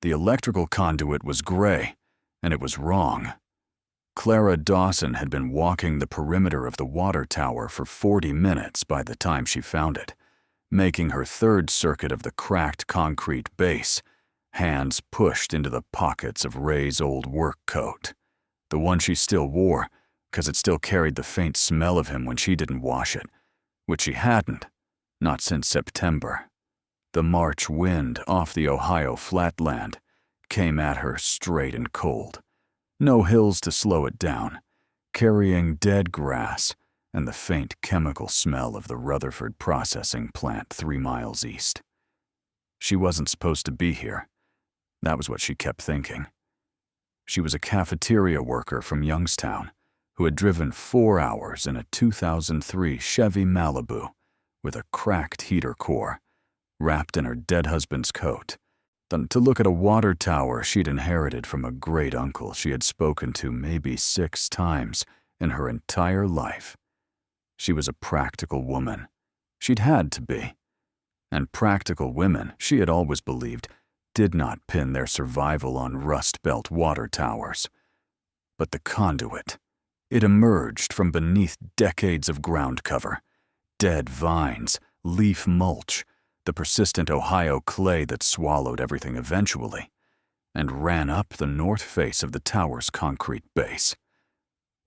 The electrical conduit was gray, and it was wrong. Clara Dawson had been walking the perimeter of the water tower for 40 minutes by the time she found it, making her third circuit of the cracked concrete base, hands pushed into the pockets of Ray's old work coat, the one she still wore because it still carried the faint smell of him when she didn't wash it, which she hadn't, not since September. The March wind off the Ohio flatland came at her straight and cold. No hills to slow it down, carrying dead grass and the faint chemical smell of the Rutherford processing plant 3 miles east. She wasn't supposed to be here. That was what she kept thinking. She was a cafeteria worker from Youngstown who had driven 4 hours in a 2003 Chevy Malibu with a cracked heater core, wrapped in her dead husband's coat, than to look at a water tower she'd inherited from a great uncle she had spoken to maybe 6 times in her entire life. She was a practical woman. She'd had to be. And practical women, she had always believed, did not pin their survival on Rust Belt water towers. But the conduit, it emerged from beneath decades of ground cover, dead vines, leaf mulch, the persistent Ohio clay that swallowed everything eventually, and ran up the north face of the tower's concrete base.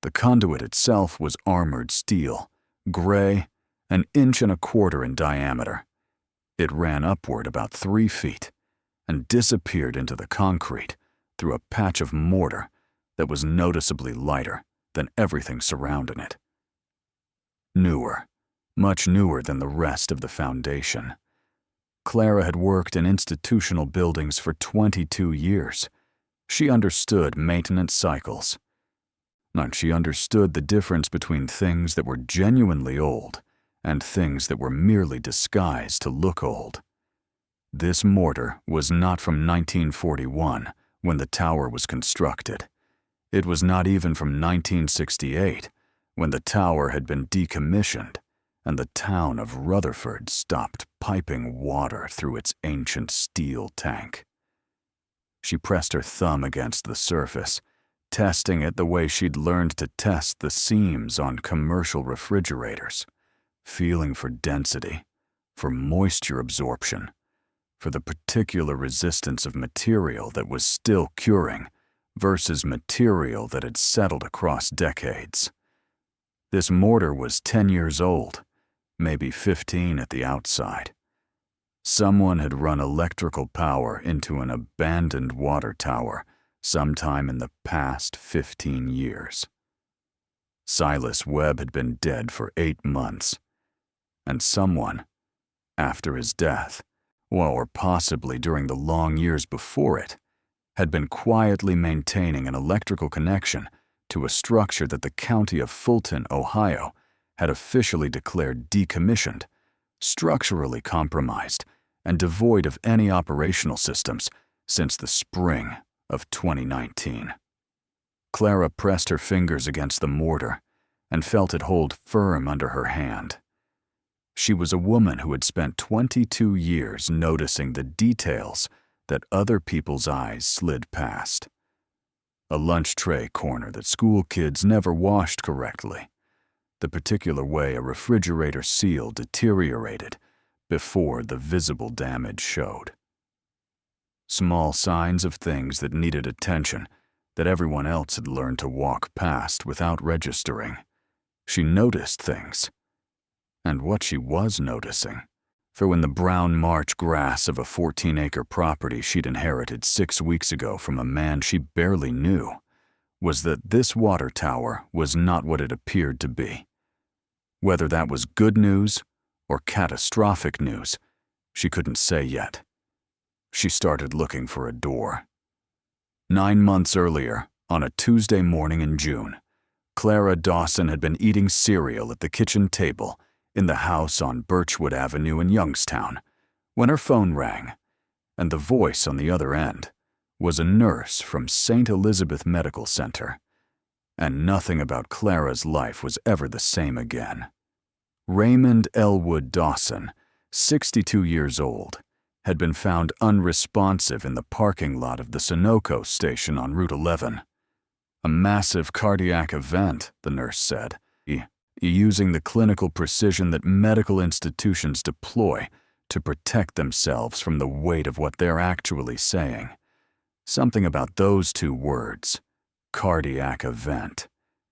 The conduit itself was armored steel, gray, 1.25 inches in diameter. It ran upward about 3 feet and disappeared into the concrete through a patch of mortar that was noticeably lighter than everything surrounding it. Newer, much newer than the rest of the foundation. Clara had worked in institutional buildings for 22 years. She understood maintenance cycles. And she understood the difference between things that were genuinely old and things that were merely disguised to look old. This mortar was not from 1941, when the tower was constructed. It was not even from 1968, when the tower had been decommissioned and the town of Rutherford stopped piping water through its ancient steel tank. She pressed her thumb against the surface, testing it the way she'd learned to test the seams on commercial refrigerators, feeling for density, for moisture absorption, for the particular resistance of material that was still curing versus material that had settled across decades. This mortar was 10 years old, maybe 15 at the outside. Someone had run electrical power into an abandoned water tower sometime in the past 15 years. Silas Webb had been dead for 8 months, and someone, after his death, or possibly during the long years before it, had been quietly maintaining an electrical connection to a structure that the county of Fulton, Ohio, had officially declared decommissioned, structurally compromised, and devoid of any operational systems since the spring of 2019. Clara pressed her fingers against the mortar and felt it hold firm under her hand. She was a woman who had spent 22 years noticing the details that other people's eyes slid past. A lunch tray corner that school kids never washed correctly, the particular way a refrigerator seal deteriorated before the visible damage showed. Small signs of things that needed attention that everyone else had learned to walk past without registering. She noticed things. And what she was noticing, for when the brown March grass of a 14-acre property she'd inherited 6 weeks ago from a man she barely knew, was that this water tower was not what it appeared to be. Whether that was good news or catastrophic news, she couldn't say yet. She started looking for a door. 9 months earlier, on a Tuesday morning in June, Clara Dawson had been eating cereal at the kitchen table in the house on Birchwood Avenue in Youngstown when her phone rang, and the voice on the other end was a nurse from St. Elizabeth Medical Center, and nothing about Clara's life was ever the same again. Raymond Elwood Dawson, 62 years old, had been found unresponsive in the parking lot of the Sunoco station on Route 11. A massive cardiac event, the nurse said, using the clinical precision that medical institutions deploy to protect themselves from the weight of what they're actually saying. Something about those two words, cardiac event,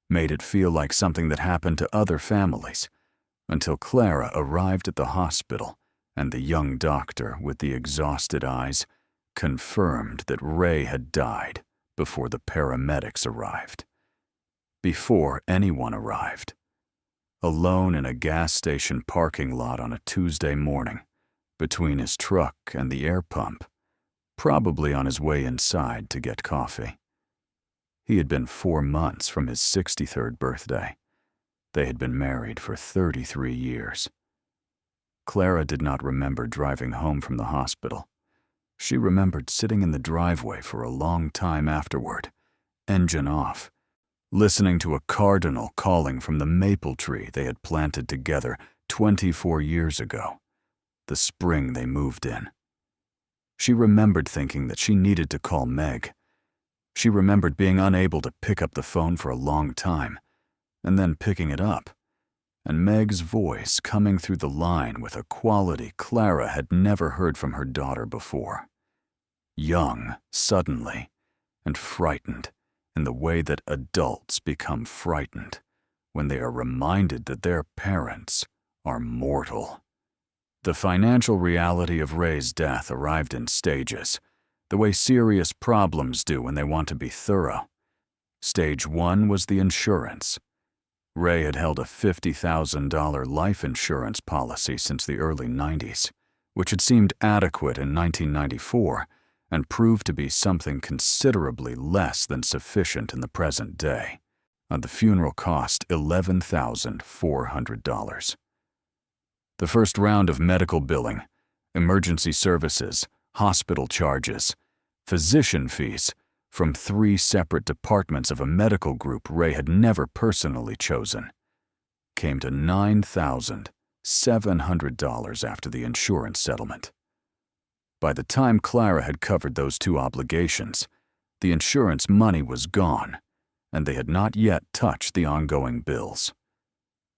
made it feel like something that happened to other families, until Clara arrived at the hospital and the young doctor with the exhausted eyes confirmed that Ray had died before the paramedics arrived. Before anyone arrived. Alone in a gas station parking lot on a Tuesday morning, between his truck and the air pump, probably on his way inside to get coffee. He had been 4 months from his 63rd birthday. They had been married for 33 years. Clara did not remember driving home from the hospital. She remembered sitting in the driveway for a long time afterward, engine off, listening to a cardinal calling from the maple tree they had planted together 24 years ago, the spring they moved in. She remembered thinking that she needed to call Meg. She remembered being unable to pick up the phone for a long time, and then picking it up, and Meg's voice coming through the line with a quality Clara had never heard from her daughter before. Young, suddenly, and frightened in the way that adults become frightened when they are reminded that their parents are mortal. The financial reality of Ray's death arrived in stages, the way serious problems do when they want to be thorough. Stage 1 was the insurance. Ray had held a $50,000 life insurance policy since the early 90s, which had seemed adequate in 1994 and proved to be something considerably less than sufficient in the present day. The funeral cost $11,400. The first round of medical billing, emergency services, hospital charges, physician fees from 3 separate departments of a medical group Ray had never personally chosen, came to $9,700 after the insurance settlement. By the time Clara had covered those 2 obligations, the insurance money was gone, and they had not yet touched the ongoing bills.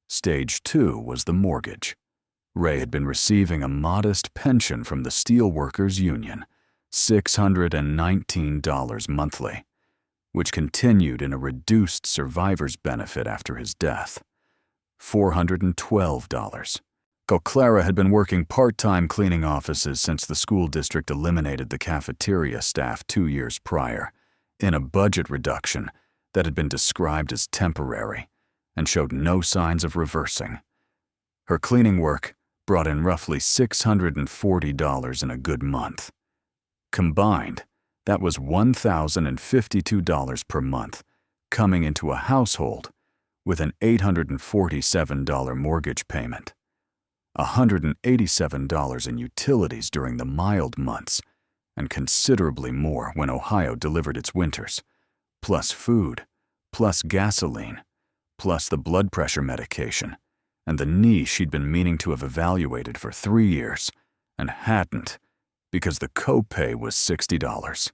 Stage 2 was the mortgage. Ray had been receiving a modest pension from the Steelworkers Union, $619 monthly, which continued in a reduced survivor's benefit after his death, $412. Clara had been working part-time cleaning offices since the school district eliminated the cafeteria staff 2 years prior, in a budget reduction that had been described as temporary and showed no signs of reversing. Her cleaning work brought in roughly $640 in a good month. Combined, that was $1,052 per month, coming into a household with an $847 mortgage payment, $187 in utilities during the mild months, and considerably more when Ohio delivered its winters, plus food, plus gasoline, plus the blood pressure medication, and the knee she'd been meaning to have evaluated for 3 years, and hadn't, because the copay was $60,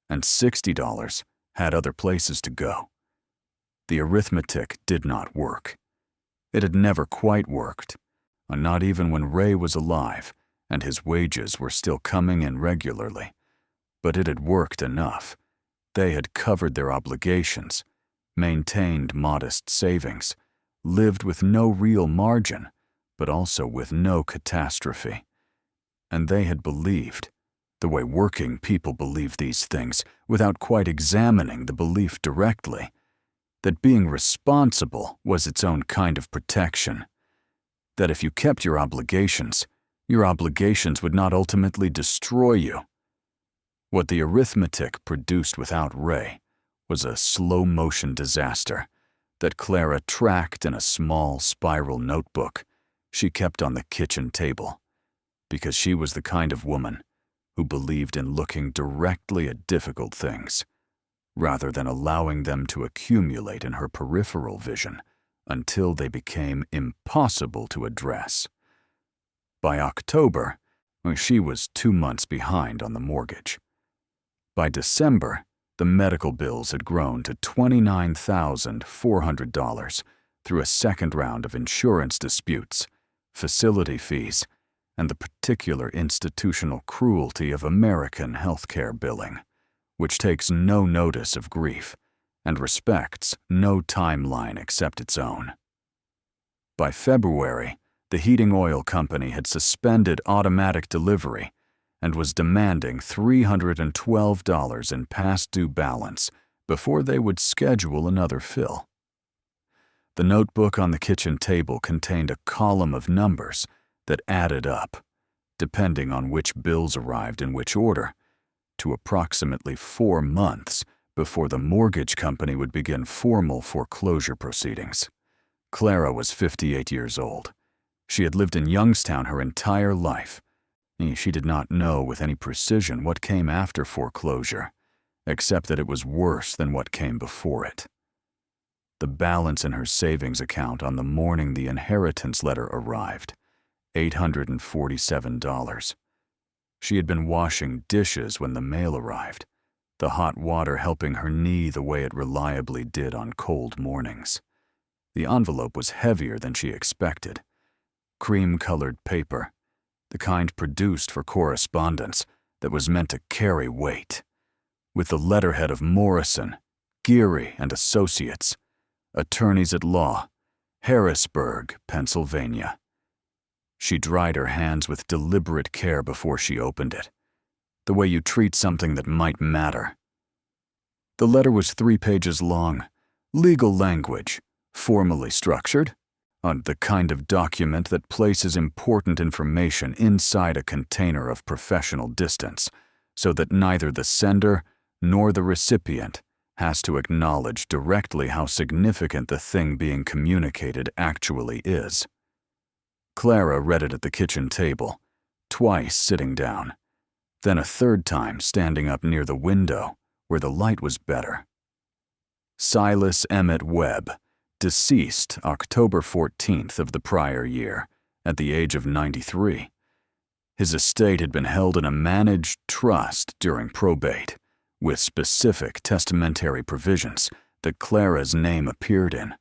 and $60 had other places to go. The arithmetic did not work. It had never quite worked, not even when Ray was alive and his wages were still coming in regularly. But it had worked enough. They had covered their obligations, maintained modest savings, lived with no real margin, but also with no catastrophe. And they had believed, the way working people believe these things without quite examining the belief directly, that being responsible was its own kind of protection. That if you kept your obligations would not ultimately destroy you. What the arithmetic produced without Ray was a slow-motion disaster that Clara tracked in a small spiral notebook she kept on the kitchen table, because she was the kind of woman who believed in looking directly at difficult things, rather than allowing them to accumulate in her peripheral vision until they became impossible to address. By October, She was 2 months behind on the mortgage. By December, the medical bills had grown to $29,400 through a second round of insurance disputes, facility fees, and the particular institutional cruelty of American healthcare billing, which takes no notice of grief and respects no timeline except its own. By February, the heating oil company had suspended automatic delivery and was demanding $312 in past due balance before they would schedule another fill. The notebook on the kitchen table contained a column of numbers that added up, depending on which bills arrived in which order, to approximately 4 months before the mortgage company would begin formal foreclosure proceedings. Clara was 58 years old. She had lived in Youngstown her entire life. She did not know with any precision what came after foreclosure, except that it was worse than what came before it. The balance in her savings account on the morning the inheritance letter arrived, $847. She had been washing dishes when the mail arrived, the hot water helping her knee the way it reliably did on cold mornings. The envelope was heavier than she expected. Cream-colored paper, the kind produced for correspondence that was meant to carry weight, with the letterhead of Morrison, Geary and Associates, Attorneys at Law, Harrisburg, Pennsylvania. She dried her hands with deliberate care before she opened it, the way you treat something that might matter. The letter was 3 pages long, legal language, formally structured, on the kind of document that places important information inside a container of professional distance, so that neither the sender nor the recipient has to acknowledge directly how significant the thing being communicated actually is. Clara read it at the kitchen table, twice sitting down, then a third time standing up near the window where the light was better. Silas Webb, deceased October 14th of the prior year, at the age of 93. His estate had been held in a managed trust during probate, with specific testamentary provisions that Clara's name appeared in.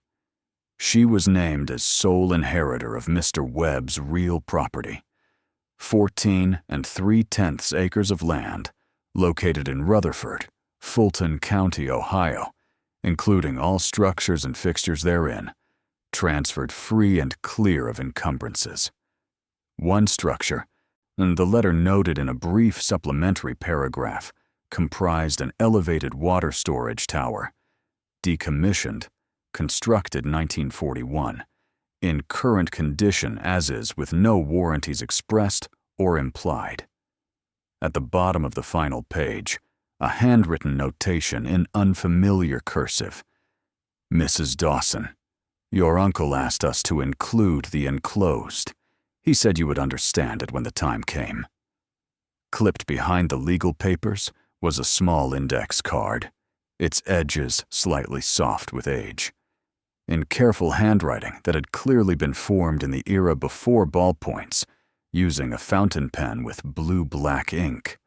She was named as sole inheritor of Mr. Webb's real property, 14 3/10 acres of land located in Rutherford, Fulton County, Ohio, including all structures and fixtures therein, transferred free and clear of encumbrances. One structure, and the letter noted in a brief supplementary paragraph, comprised an elevated water storage tower, decommissioned, constructed 1941, in current condition as is with no warranties expressed or implied. At the bottom of the final page, a handwritten notation in unfamiliar cursive. Mrs. Dawson, your uncle asked us to include the enclosed. He said you would understand it when the time came. Clipped behind the legal papers was a small index card, its edges slightly soft with age. In careful handwriting that had clearly been formed in the era before ballpoints, using a fountain pen with blue-black ink.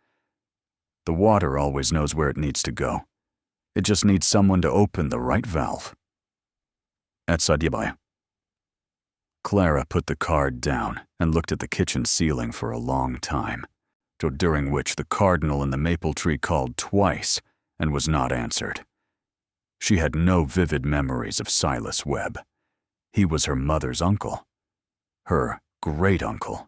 The water always knows where it needs to go. It just needs someone to open the right valve. Clara put the card down and looked at the kitchen ceiling for a long time, during which the cardinal in the maple tree called twice and was not answered. She had no vivid memories of Silas Webb. He was her mother's uncle, her great-uncle,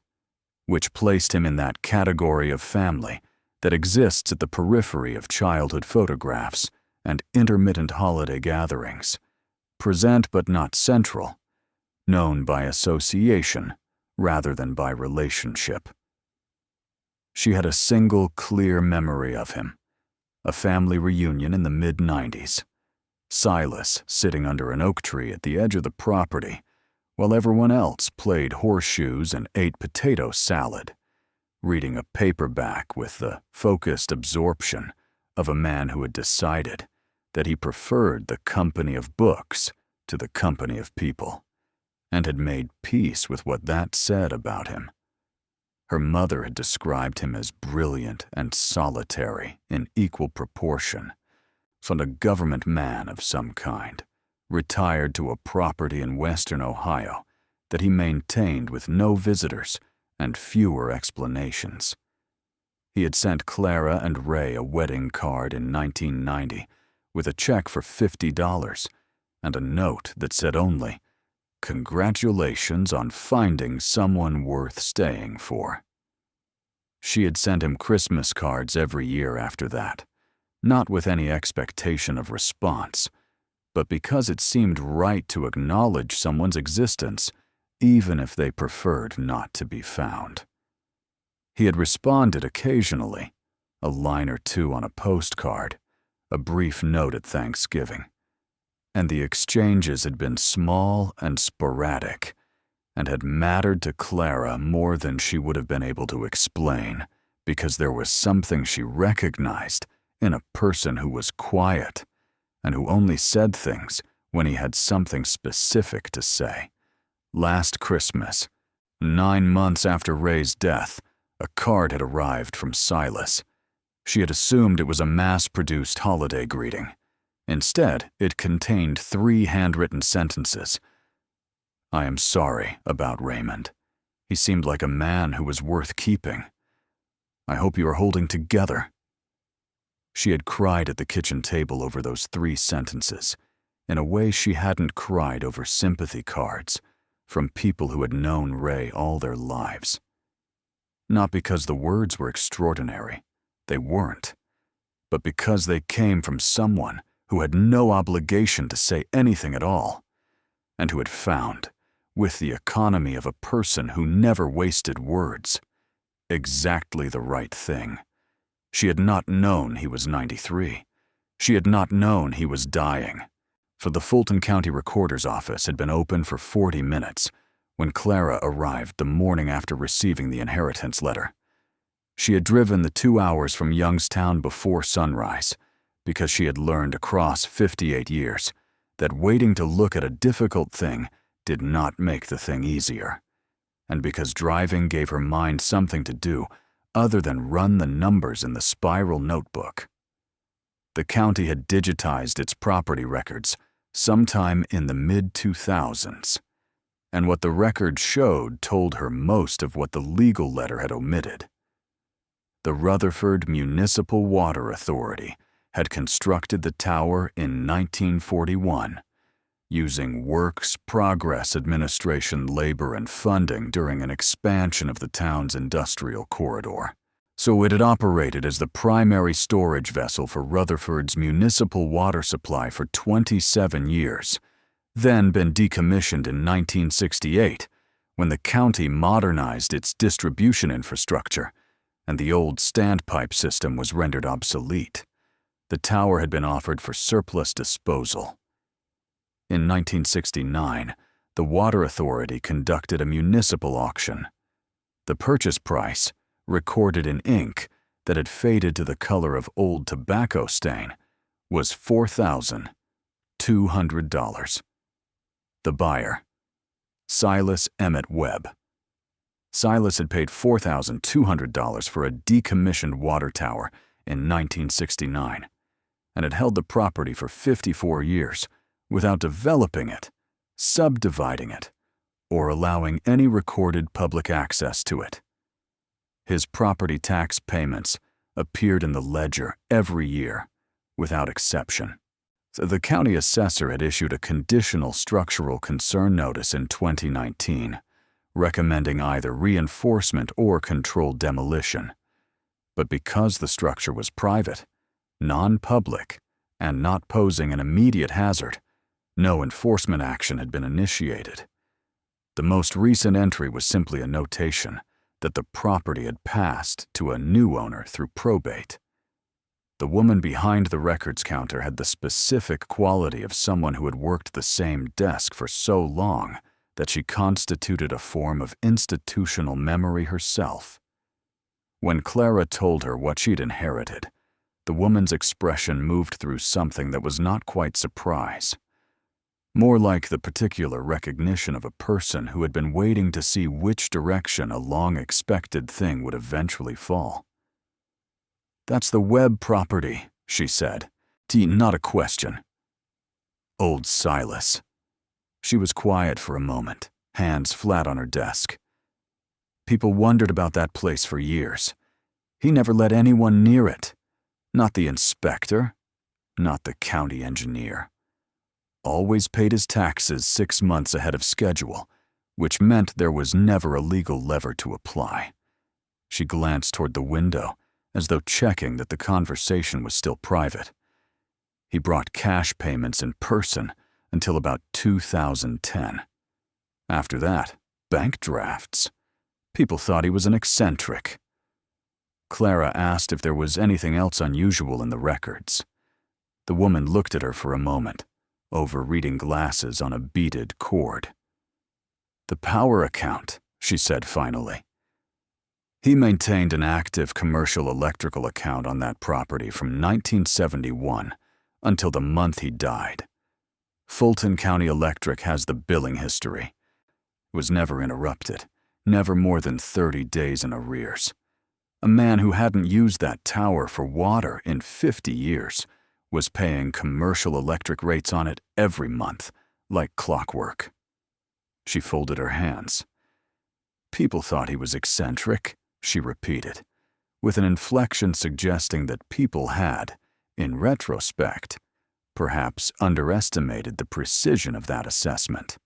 which placed him in that category of family that exists at the periphery of childhood photographs and intermittent holiday gatherings, present but not central, known by association rather than by relationship. She had a single clear memory of him, a family reunion in the mid-90s, Silas sitting under an oak tree at the edge of the property while everyone else played horseshoes and ate potato salad, reading a paperback with the focused absorption of a man who had decided that he preferred the company of books to the company of people, and had made peace with what that said about him. Her mother had described him as brilliant and solitary in equal proportion, a government man of some kind, retired to a property in western Ohio that he maintained with no visitors and fewer explanations. He had sent Clara and Ray a wedding card in 1990 with a check for $50 and a note that said only, "Congratulations on finding someone worth staying for." She had sent him Christmas cards every year after that, not with any expectation of response, but because it seemed right to acknowledge someone's existence, even if they preferred not to be found. He had responded occasionally, a line or two on a postcard, a brief note at Thanksgiving, and the exchanges had been small and sporadic, and had mattered to Clara more than she would have been able to explain, because there was something she recognized in a person who was quiet and who only said things when he had something specific to say. Last Christmas, 9 months after Ray's death, a card had arrived from Silas. She had assumed it was a mass-produced holiday greeting. Instead, it contained 3 handwritten sentences. "I am sorry about Raymond. He seemed like a man who was worth keeping. I hope you are holding together." She had cried at the kitchen table over those 3 sentences, in a way she hadn't cried over sympathy cards from people who had known Ray all their lives. Not because the words were extraordinary, they weren't, but because they came from someone who had no obligation to say anything at all, and who had found, with the economy of a person who never wasted words, exactly the right thing. She had not known he was 93. She had not known he was dying, for the Fulton County Recorder's office had been open for 40 minutes when Clara arrived the morning after receiving the inheritance letter. She had driven the 2 hours from Youngstown before sunrise because she had learned across 58 years that waiting to look at a difficult thing did not make the thing easier, and because driving gave her mind something to do other than run the numbers in the spiral notebook. The county had digitized its property records sometime in the mid-2000s, and what the record showed told her most of what the legal letter had omitted. The Rutherford Municipal Water Authority had constructed the tower in 1941, using Works Progress Administration labor and funding during an expansion of the town's industrial corridor. So it had operated as the primary storage vessel for Rutherford's municipal water supply for 27 years, then been decommissioned in 1968 when the county modernized its distribution infrastructure and the old standpipe system was rendered obsolete. The tower had been offered for surplus disposal. In 1969, the Water Authority conducted a municipal auction. The purchase price, recorded in ink that had faded to the color of old tobacco stain, was $4,200. The buyer, Silas Webb. Silas had paid $4,200 for a decommissioned water tower in 1969 and had held the property for 54 years without developing it, subdividing it, or allowing any recorded public access to it. His property tax payments appeared in the ledger every year, without exception. The county assessor had issued a conditional structural concern notice in 2019, recommending either reinforcement or controlled demolition. But because the structure was private, non-public, and not posing an immediate hazard, no enforcement action had been initiated. The most recent entry was simply a notation that the property had passed to a new owner through probate. The woman behind the records counter had the specific quality of someone who had worked the same desk for so long that she constituted a form of institutional memory herself. When Clara told her what she'd inherited, the woman's expression moved through something that was not quite surprise. more like the particular recognition of a person who had been waiting to see which direction a long-expected thing would eventually fall. "That's the Webb property," she said. "Not a question." Old Silas. She was quiet for a moment, hands flat on her desk. People wondered about that place for years. He never let anyone near it. Not the inspector, not the county engineer. Always paid his taxes 6 months ahead of schedule, which meant there was never a legal lever to apply. She glanced toward the window, as though checking that the conversation was still private. He brought cash payments in person until about 2010. After that, bank drafts. People thought he was an eccentric. Clara asked if there was anything else unusual in the records. The woman looked at her for a moment, over reading glasses on a beaded cord. "The power account," she said finally. He maintained an active commercial electrical account on that property from 1971 until the month he died. Fulton County Electric has the billing history. It was never interrupted, never more than 30 days in arrears. A man who hadn't used that tower for water in 50 years was paying commercial electric rates on it every month, like clockwork. She folded her hands. "People thought he was eccentric," she repeated, with an inflection suggesting that people had, in retrospect, perhaps underestimated the precision of that assessment.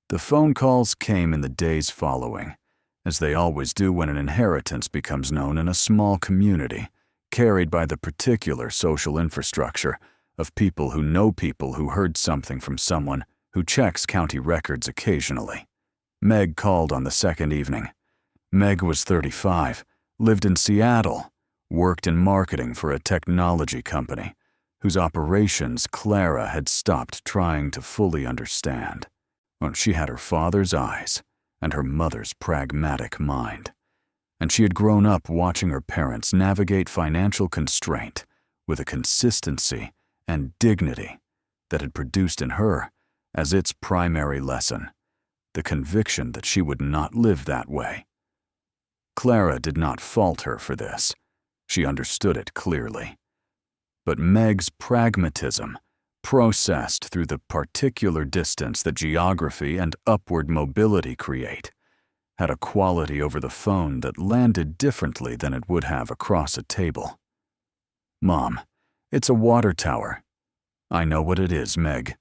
The phone calls came in the days following, as they always do when an inheritance becomes known in a small community, carried by the particular social infrastructure of people who heard something from someone who checks county records occasionally. Meg called on the second evening. Meg was 35, lived in Seattle, worked in marketing for a technology company, whose operations Clara had stopped trying to fully understand. She had her father's eyes and her mother's pragmatic mind, and she had grown up watching her parents navigate financial constraint with a consistency and dignity that had produced in her, as its primary lesson, the conviction that she would not live that way. Clara did not fault her for this. She understood it clearly. But Meg's pragmatism, processed through the particular distance that geography and upward mobility create, had a quality over the phone that landed differently than it would have across a table. "Mom, it's a water tower." "I know what it is, Meg."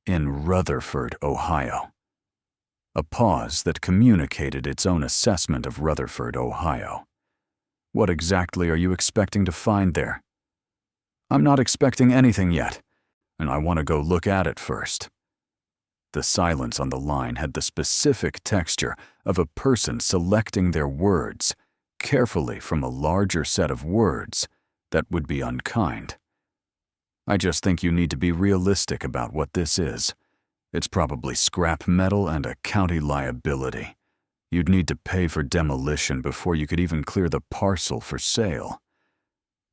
"In Rutherford, Ohio." A pause that communicated its own assessment of Rutherford, Ohio. "What exactly are you expecting to find there?" "I'm not expecting anything yet, and I want to go look at it first." The silence on the line had the specific texture of a person selecting their words carefully from a larger set of words that would be unkind. "I just think you need to be realistic about what this is. It's probably scrap metal and a county liability. You'd need to pay for demolition before you could even clear the parcel for sale.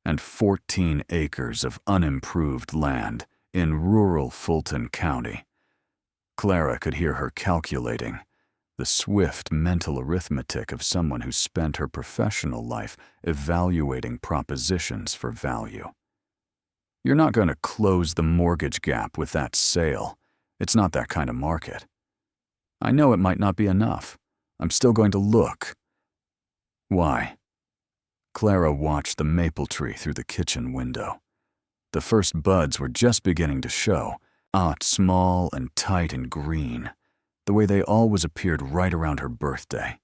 And 14 acres of unimproved land in rural Fulton County." Clara could hear her calculating, the swift mental arithmetic of someone who spent her professional life evaluating propositions for value. "You're not going to close the mortgage gap with that sale. It's not that kind of market." "I know it might not be enough. I'm still going to look." "Why?" Clara watched the maple tree through the kitchen window. The first buds were just beginning to show, small and tight and green, the way they always appeared right around her birthday.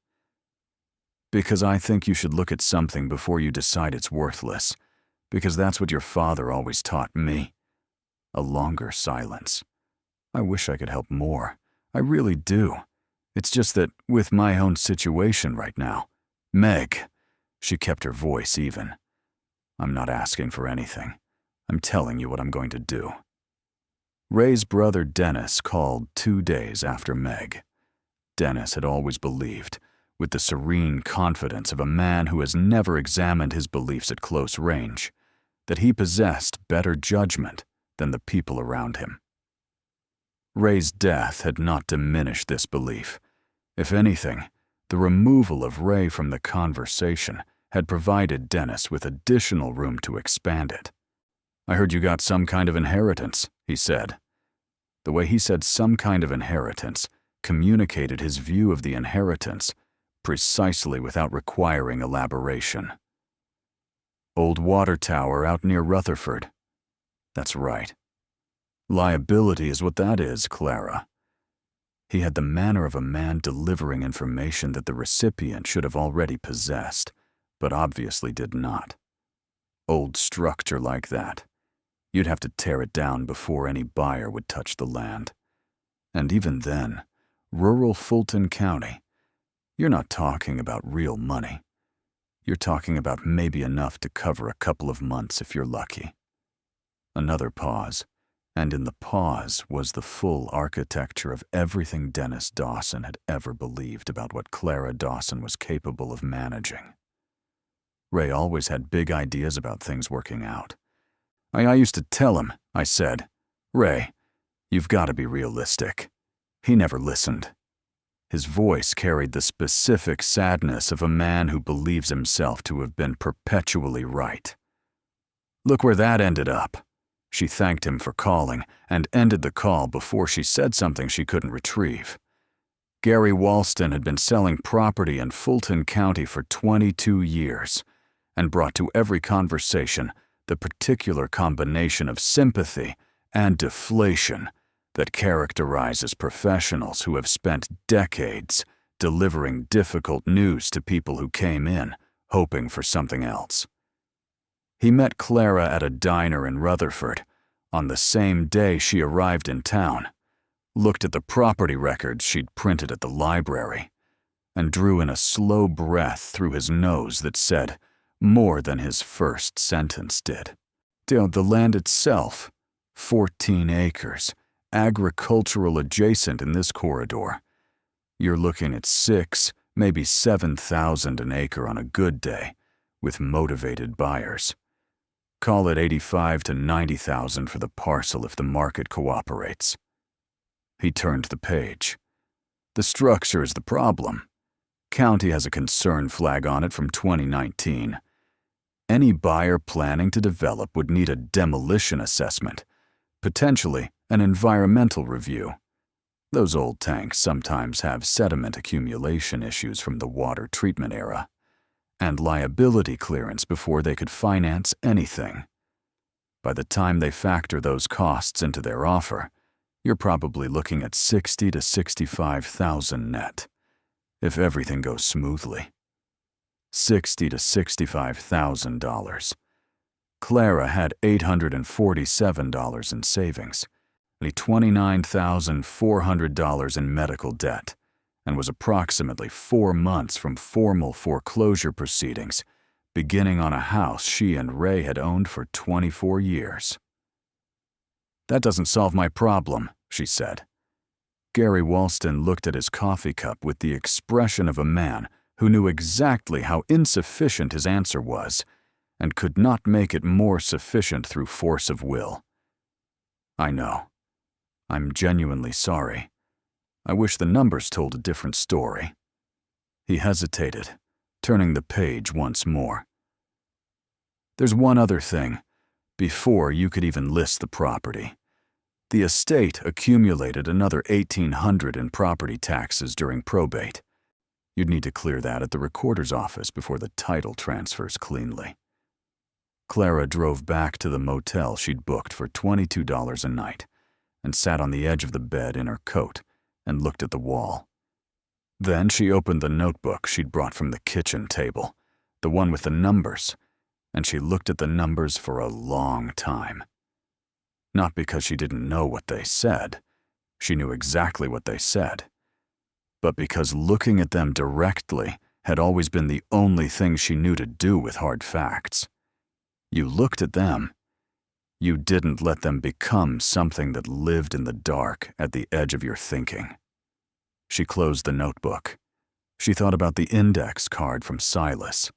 "Because I think you should look at something before you decide it's worthless, because that's what your father always taught me." A longer silence. "I wish I could help more. I really do. It's just that with my own situation right now, Meg," she kept her voice even, "I'm not asking for anything. I'm telling you what I'm going to do." Ray's brother Dennis called 2 days after Meg. Dennis had always believed, with the serene confidence of a man who has never examined his beliefs at close range, that he possessed better judgment than the people around him. Ray's death had not diminished this belief. If anything, the removal of Ray from the conversation had provided Dennis with additional room to expand it. "I heard you got some kind of inheritance," he said. The way he said "some kind of inheritance" communicated his view of the inheritance precisely without requiring elaboration. "Old water tower out near Rutherford." "That's right." "Liability is what that is, Clara." He had the manner of a man delivering information that the recipient should have already possessed, but obviously did not. "Old structure like that. You'd have to tear it down before any buyer would touch the land. And even then, rural Fulton County, you're not talking about real money. You're talking about maybe enough to cover a couple of months if you're lucky." Another pause, and in the pause was the full architecture of everything Dennis Dawson had ever believed about what Clara Dawson was capable of managing. Ray always had big ideas about things working out. I used to tell him, I said, "Ray, you've got to be realistic." He never listened. His voice carried the specific sadness of a man who believes himself to have been perpetually right. "Look where that ended up." She thanked him for calling and ended the call before she said something she couldn't retrieve. Gary Walston had been selling property in Fulton County for 22 years and brought to every conversation the particular combination of sympathy and deflation that characterizes professionals who have spent decades delivering difficult news to people who came in hoping for something else. He met Clara at a diner in Rutherford on the same day she arrived in town, looked at the property records she'd printed at the library, and drew in a slow breath through his nose that said more than his first sentence did. The land itself, 14 acres, agricultural adjacent in this corridor. You're looking at 6, maybe 7,000 an acre on a good day, with motivated buyers. Call it 85 to 90,000 for the parcel if the market cooperates. He turned the page. The structure is the problem. County has a concern flag on it from 2019. Any buyer planning to develop would need a demolition assessment, potentially an environmental review. Those old tanks sometimes have sediment accumulation issues from the water treatment era, and liability clearance before they could finance anything. By the time they factor those costs into their offer, you're probably looking at $60,000 to $65,000 net, if everything goes smoothly. $60,000 to $65,000. Clara had $847 in savings, $29,400 in medical debt, and was approximately 4 months from formal foreclosure proceedings, beginning on a house she and Ray had owned for 24 years. "That doesn't solve my problem," she said. Gary Walston looked at his coffee cup with the expression of a man who knew exactly how insufficient his answer was and could not make it more sufficient through force of will. "I know. I'm genuinely sorry. I wish the numbers told a different story." He hesitated, turning the page once more. "There's one other thing, before you could even list the property. The estate accumulated another $1,800 in property taxes during probate. You'd need to clear that at the recorder's office before the title transfers cleanly." Clara drove back to the motel she'd booked for $22 a night and sat on the edge of the bed in her coat and looked at the wall. Then she opened the notebook she'd brought from the kitchen table, the one with the numbers, and she looked at the numbers for a long time. Not because she didn't know what they said. She knew exactly what they said. But because looking at them directly had always been the only thing she knew to do with hard facts. You looked at them. You didn't let them become something that lived in the dark at the edge of your thinking. She closed the notebook. She thought about the index card from Silas.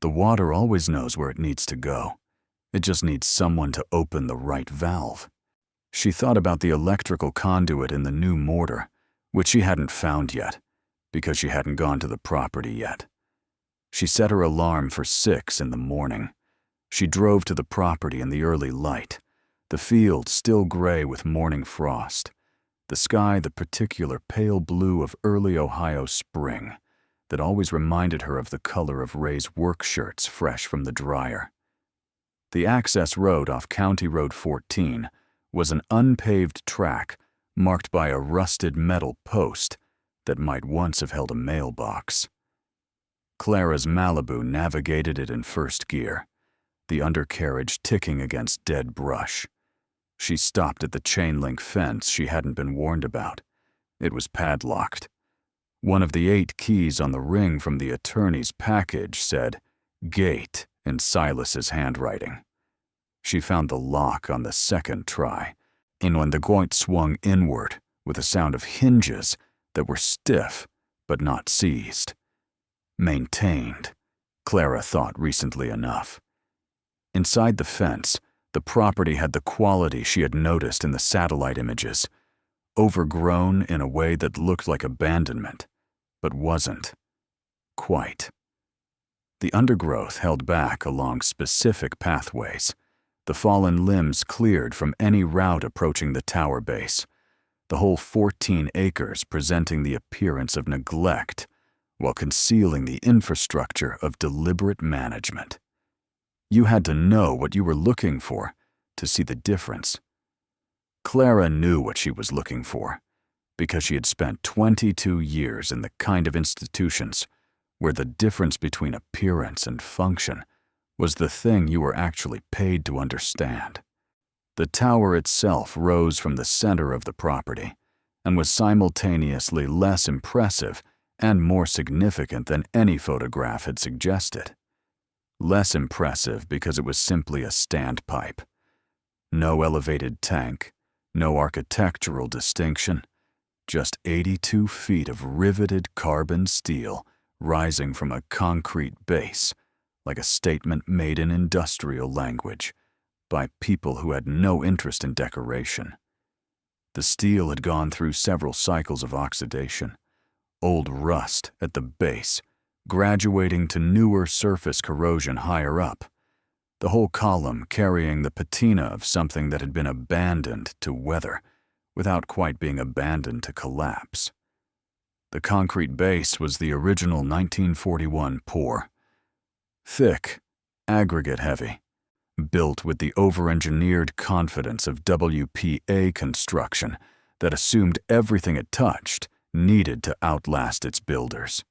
The water always knows where it needs to go. It just needs someone to open the right valve. She thought about the electrical conduit in the new mortar, which she hadn't found yet, because she hadn't gone to the property yet. She set her alarm for 6 in the morning. She drove to the property in the early light, the field still gray with morning frost, the sky the particular pale blue of early Ohio spring that always reminded her of the color of Ray's work shirts fresh from the dryer. The access road off County Road 14 was an unpaved track marked by a rusted metal post that might once have held a mailbox. Clara's Malibu navigated it in first gear, the undercarriage ticking against dead brush. She stopped at the chain-link fence she hadn't been warned about. It was padlocked. One of the 8 keys on the ring from the attorney's package said, "Gate," in Silas's handwriting. She found the lock on the second try, and when the gate swung inward with a sound of hinges that were stiff but not seized. Maintained, Clara thought recently enough. Inside the fence, the property had the quality she had noticed in the satellite images, overgrown in a way that looked like abandonment, but wasn't. Quite. The undergrowth held back along specific pathways, the fallen limbs cleared from any route approaching the tower base, the whole 14 acres presenting the appearance of neglect while concealing the infrastructure of deliberate management. You had to know what you were looking for to see the difference. Clara knew what she was looking for because she had spent 22 years in the kind of institutions where the difference between appearance and function was the thing you were actually paid to understand. The tower itself rose from the center of the property and was simultaneously less impressive and more significant than any photograph had suggested. Less impressive because it was simply a standpipe. No elevated tank, no architectural distinction, just 82 feet of riveted carbon steel rising from a concrete base, like a statement made in industrial language, by people who had no interest in decoration. The steel had gone through several cycles of oxidation, old rust at the base, graduating to newer surface corrosion higher up, the whole column carrying the patina of something that had been abandoned to weather without quite being abandoned to collapse. The concrete base was the original 1941 pour. Thick, aggregate-heavy, built with the over-engineered confidence of WPA construction that assumed everything it touched needed to outlast its builders.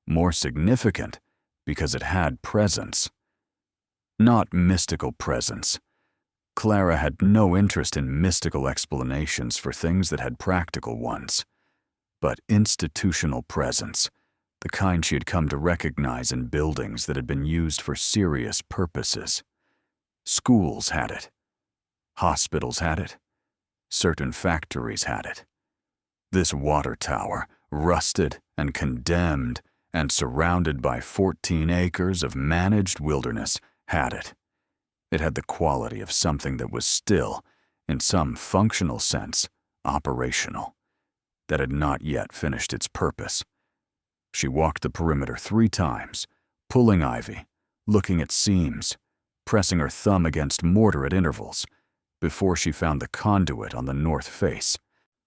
More significant because it had presence. Not mystical presence. Clara had no interest in mystical explanations for things that had practical ones, but institutional presence, the kind she had come to recognize in buildings that had been used for serious purposes. Schools had it. Hospitals had it. Certain factories had it. This water tower, rusted and condemned and surrounded by 14 acres of managed wilderness, had it. It had the quality of something that was still, in some functional sense, operational, that had not yet finished its purpose. She walked the perimeter 3 times, pulling ivy, looking at seams, pressing her thumb against mortar at intervals, before she found the conduit on the north face,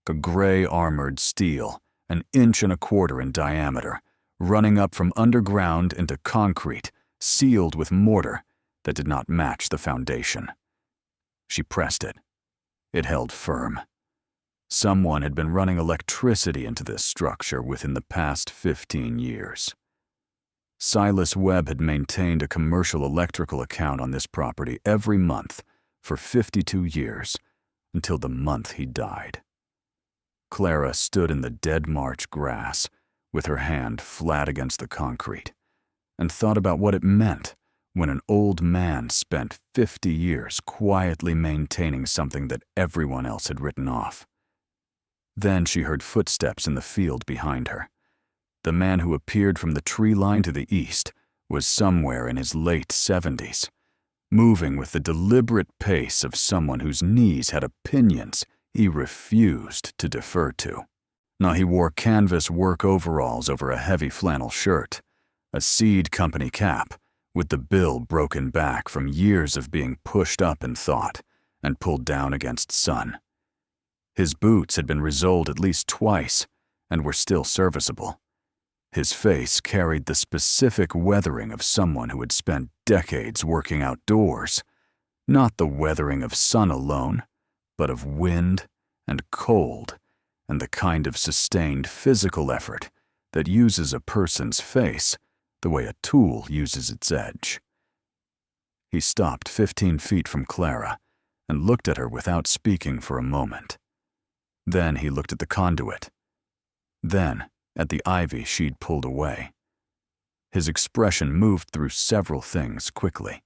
a gray armored steel, 1.25 inches in diameter, running up from underground into concrete, sealed with mortar that did not match the foundation. She pressed it. It held firm. Someone had been running electricity into this structure within the past 15 years. Silas Webb had maintained a commercial electrical account on this property every month for 52 years, until the month he died. Clara stood in the dead March grass, with her hand flat against the concrete, and thought about what it meant when an old man spent 50 years quietly maintaining something that everyone else had written off. Then she heard footsteps in the field behind her. The man who appeared from the tree line to the east was somewhere in his late 70s, moving with the deliberate pace of someone whose knees had opinions he refused to defer to. Now he wore canvas work overalls over a heavy flannel shirt, a seed company cap with the bill broken back from years of being pushed up in thought and pulled down against sun. His boots had been resoled at least twice and were still serviceable. His face carried the specific weathering of someone who had spent decades working outdoors, not the weathering of sun alone, but of wind and cold and the kind of sustained physical effort that uses a person's face the way a tool uses its edge. He stopped 15 feet from Clara and looked at her without speaking for a moment. Then he looked at the conduit. Then at the ivy she'd pulled away. His expression moved through several things quickly.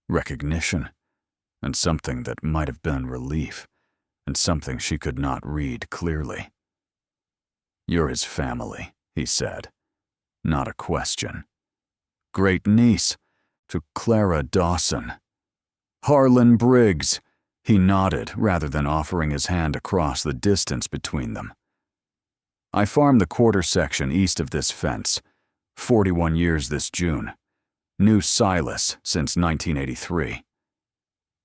Recognition, and something that might have been relief, and something she could not read clearly. "You're his family," he said. Not a question. "Great niece to Clara Dawson." "Harlan Briggs," he nodded rather than offering his hand across the distance between them. "I farm the quarter section east of this fence, 41 years this June. Knew Silas since 1983.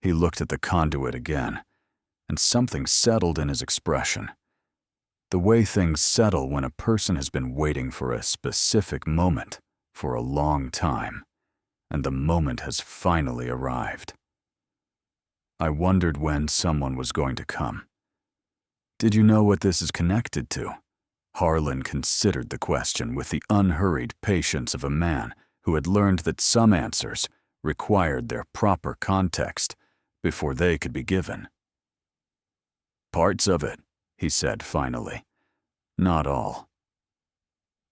He looked at the conduit again, and something settled in his expression. The way things settle when a person has been waiting for a specific moment for a long time, and the moment has finally arrived. "I wondered when someone was going to come." "Did you know what this is connected to?" Harlan considered the question with the unhurried patience of a man who had learned that some answers required their proper context before they could be given. "Parts of it," he said finally. "Not all.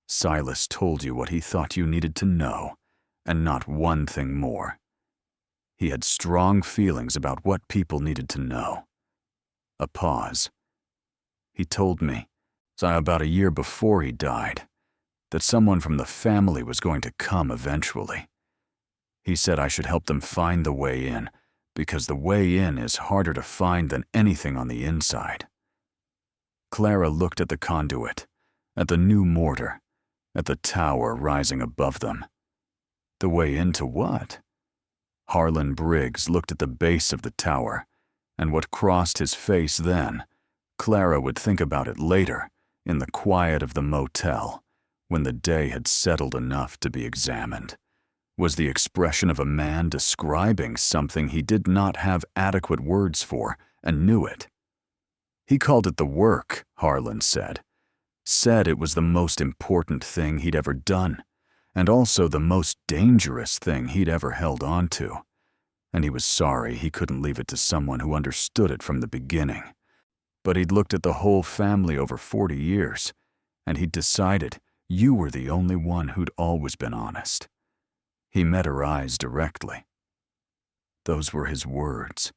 Silas told you what he thought you needed to know, and not one thing more. He had strong feelings about what people needed to know." A pause. "He told me, about a year before he died, that someone from the family was going to come eventually. He said I should help them find the way in, because the way in is harder to find than anything on the inside." Clara looked at the conduit, at the new mortar, at the tower rising above them. The way into what? Harlan Briggs looked at the base of the tower, and what crossed his face then, Clara would think about it later, in the quiet of the motel, when the day had settled enough to be examined, was the expression of a man describing something he did not have adequate words for and knew it. He called it the work, Harlan said. Said it was the most important thing he'd ever done, and also the most dangerous thing he'd ever held on to. And he was sorry he couldn't leave it to someone who understood it from the beginning. But he'd looked at the whole family over 40 years, and he'd decided you were the only one who'd always been honest. He met her eyes directly. Those were his words,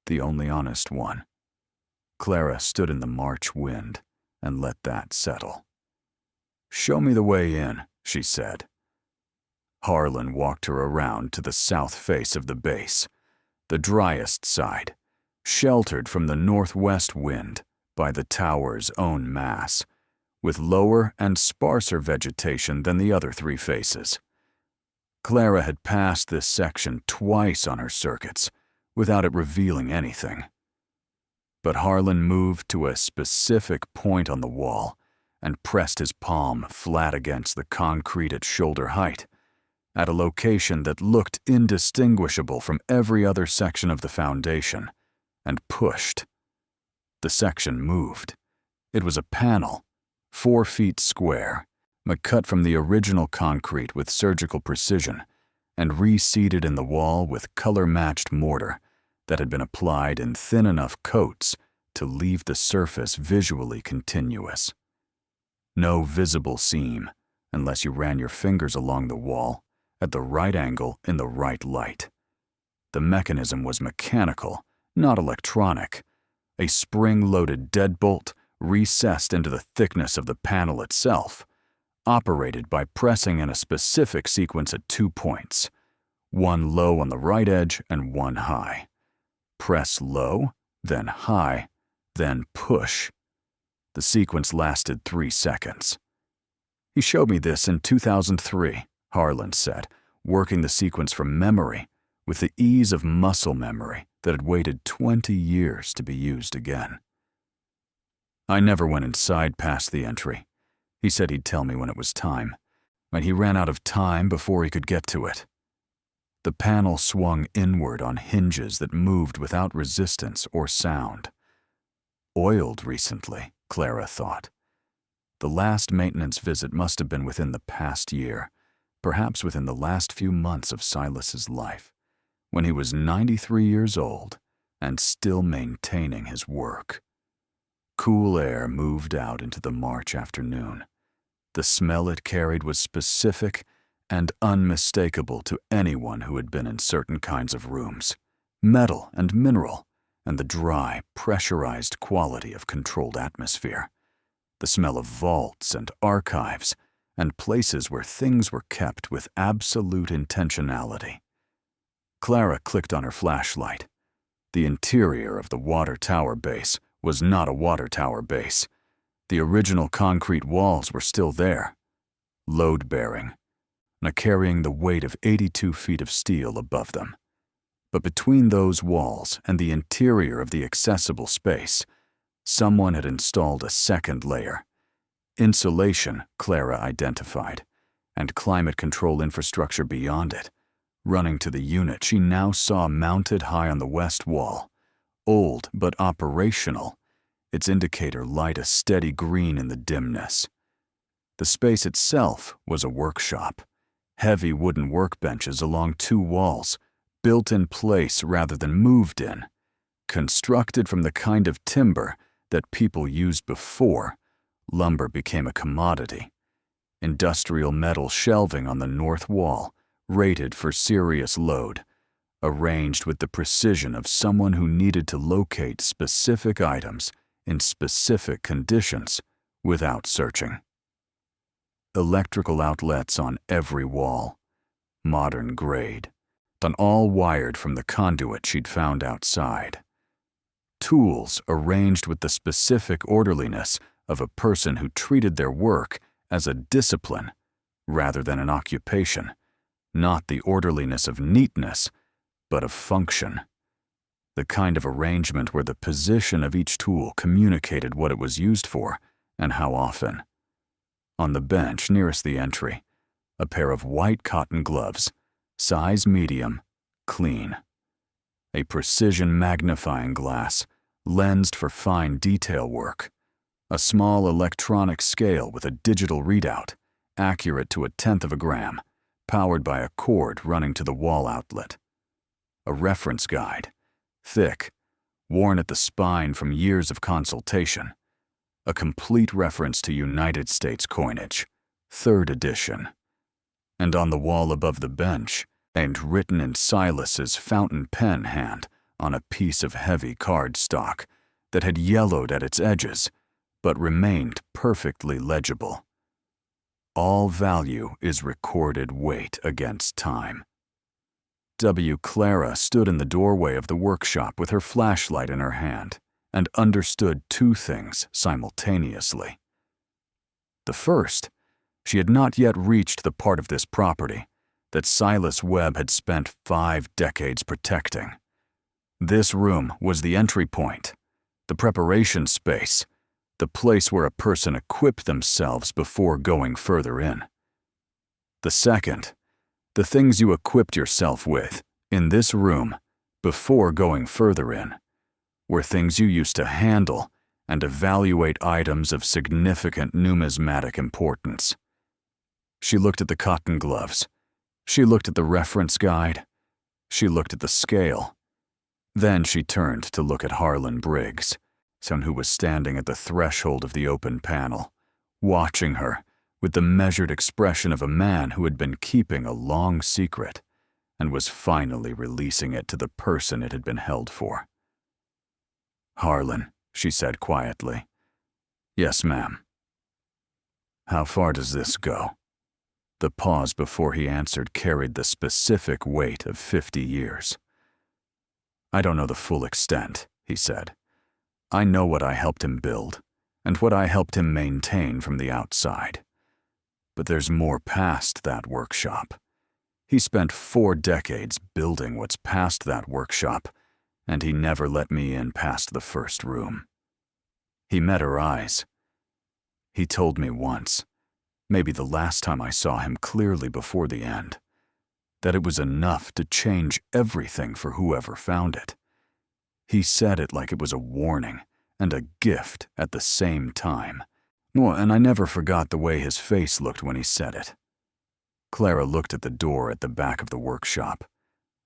the only honest one. Clara stood in the March wind and let that settle. "Show me the way in," she said. Harlan walked her around to the south face of the base, the driest side, sheltered from the northwest wind by the tower's own mass, with lower and sparser vegetation than the other three faces. Clara had passed this section twice on her circuits without it revealing anything. But Harlan moved to a specific point on the wall and pressed his palm flat against the concrete at shoulder height, at a location that looked indistinguishable from every other section of the foundation, and pushed. The section moved. It was a panel, 4 feet square, but cut from the original concrete with surgical precision and reseated in the wall with color-matched mortar that had been applied in thin enough coats to leave the surface visually continuous. No visible seam, unless you ran your fingers along the wall at the right angle in the right light. The mechanism was mechanical, not electronic, a spring-loaded deadbolt recessed into the thickness of the panel itself, operated by pressing in a specific sequence at 2 points, one low on the right edge and one high. Press low, then high, then push. The sequence lasted 3 seconds. He showed me this in 2003, Harlan said, working the sequence from memory with the ease of muscle memory that had waited 20 years to be used again. I never went inside past the entry. He said he'd tell me when it was time, and he ran out of time before he could get to it. The panel swung inward on hinges that moved without resistance or sound. Oiled recently, Clara thought. The last maintenance visit must have been within the past year, perhaps within the last few months of Silas's life, when he was 93 years old and still maintaining his work. Cool air moved out into the March afternoon. The smell it carried was specific and unmistakable to anyone who had been in certain kinds of rooms, metal and mineral, and the dry, pressurized quality of controlled atmosphere. The smell of vaults and archives and places where things were kept with absolute intentionality. Clara clicked on her flashlight. The interior of the water tower base was not a water tower base. The original concrete walls were still there, load-bearing, and carrying the weight of 82 feet of steel above them. But between those walls and the interior of the accessible space, someone had installed a second layer. Insulation, Clara identified, and climate control infrastructure beyond it. Running to the unit she now saw mounted high on the west wall, old but operational, its indicator light a steady green in the dimness. The space itself was a workshop. Heavy wooden workbenches along 2 walls, built in place rather than moved in, constructed from the kind of timber that people used before lumber became a commodity. Industrial metal shelving on the north wall, rated for serious load, arranged with the precision of someone who needed to locate specific items in specific conditions without searching. Electrical outlets on every wall, modern grade, and all wired from the conduit she'd found outside. Tools arranged with the specific orderliness of a person who treated their work as a discipline rather than an occupation, not the orderliness of neatness, but of function. The kind of arrangement where the position of each tool communicated what it was used for and how often. On the bench nearest the entry, a pair of white cotton gloves, size medium, clean. A precision magnifying glass, lensed for fine detail work. A small electronic scale with a digital readout, accurate to 1/10 of a gram, powered by a cord running to the wall outlet. A reference guide, thick, worn at the spine from years of consultation. A complete reference to United States coinage, 3rd edition. And on the wall above the bench, and written in Silas's fountain pen hand on a piece of heavy cardstock that had yellowed at its edges, but remained perfectly legible. All value is recorded weight against time. Clara stood in the doorway of the workshop with her flashlight in her hand and understood 2 things simultaneously. The first, she had not yet reached the part of this property that Silas Webb had spent 5 decades protecting. This room was the entry point, the preparation space, the place where a person equipped themselves before going further in. The second, the things you equipped yourself with in this room before going further in, were things you used to handle and evaluate items of significant numismatic importance. She looked at the cotton gloves. She looked at the reference guide. She looked at the scale. Then she turned to look at Harlan Briggs, someone who was standing at the threshold of the open panel, watching her with the measured expression of a man who had been keeping a long secret and was finally releasing it to the person it had been held for. "Harlan," she said quietly. "Yes, ma'am." "How far does this go?" The pause before he answered carried the specific weight of 50 years. "I don't know the full extent," he said. "I know what I helped him build, and what I helped him maintain from the outside. But there's more past that workshop. He spent 4 decades building what's past that workshop, and he never let me in past the first room." He met her eyes. He told me once, maybe the last time I saw him clearly before the end, that it was enough to change everything for whoever found it. He said it like it was a warning and a gift at the same time. Well, and I never forgot the way his face looked when he said it. Clara looked at the door at the back of the workshop,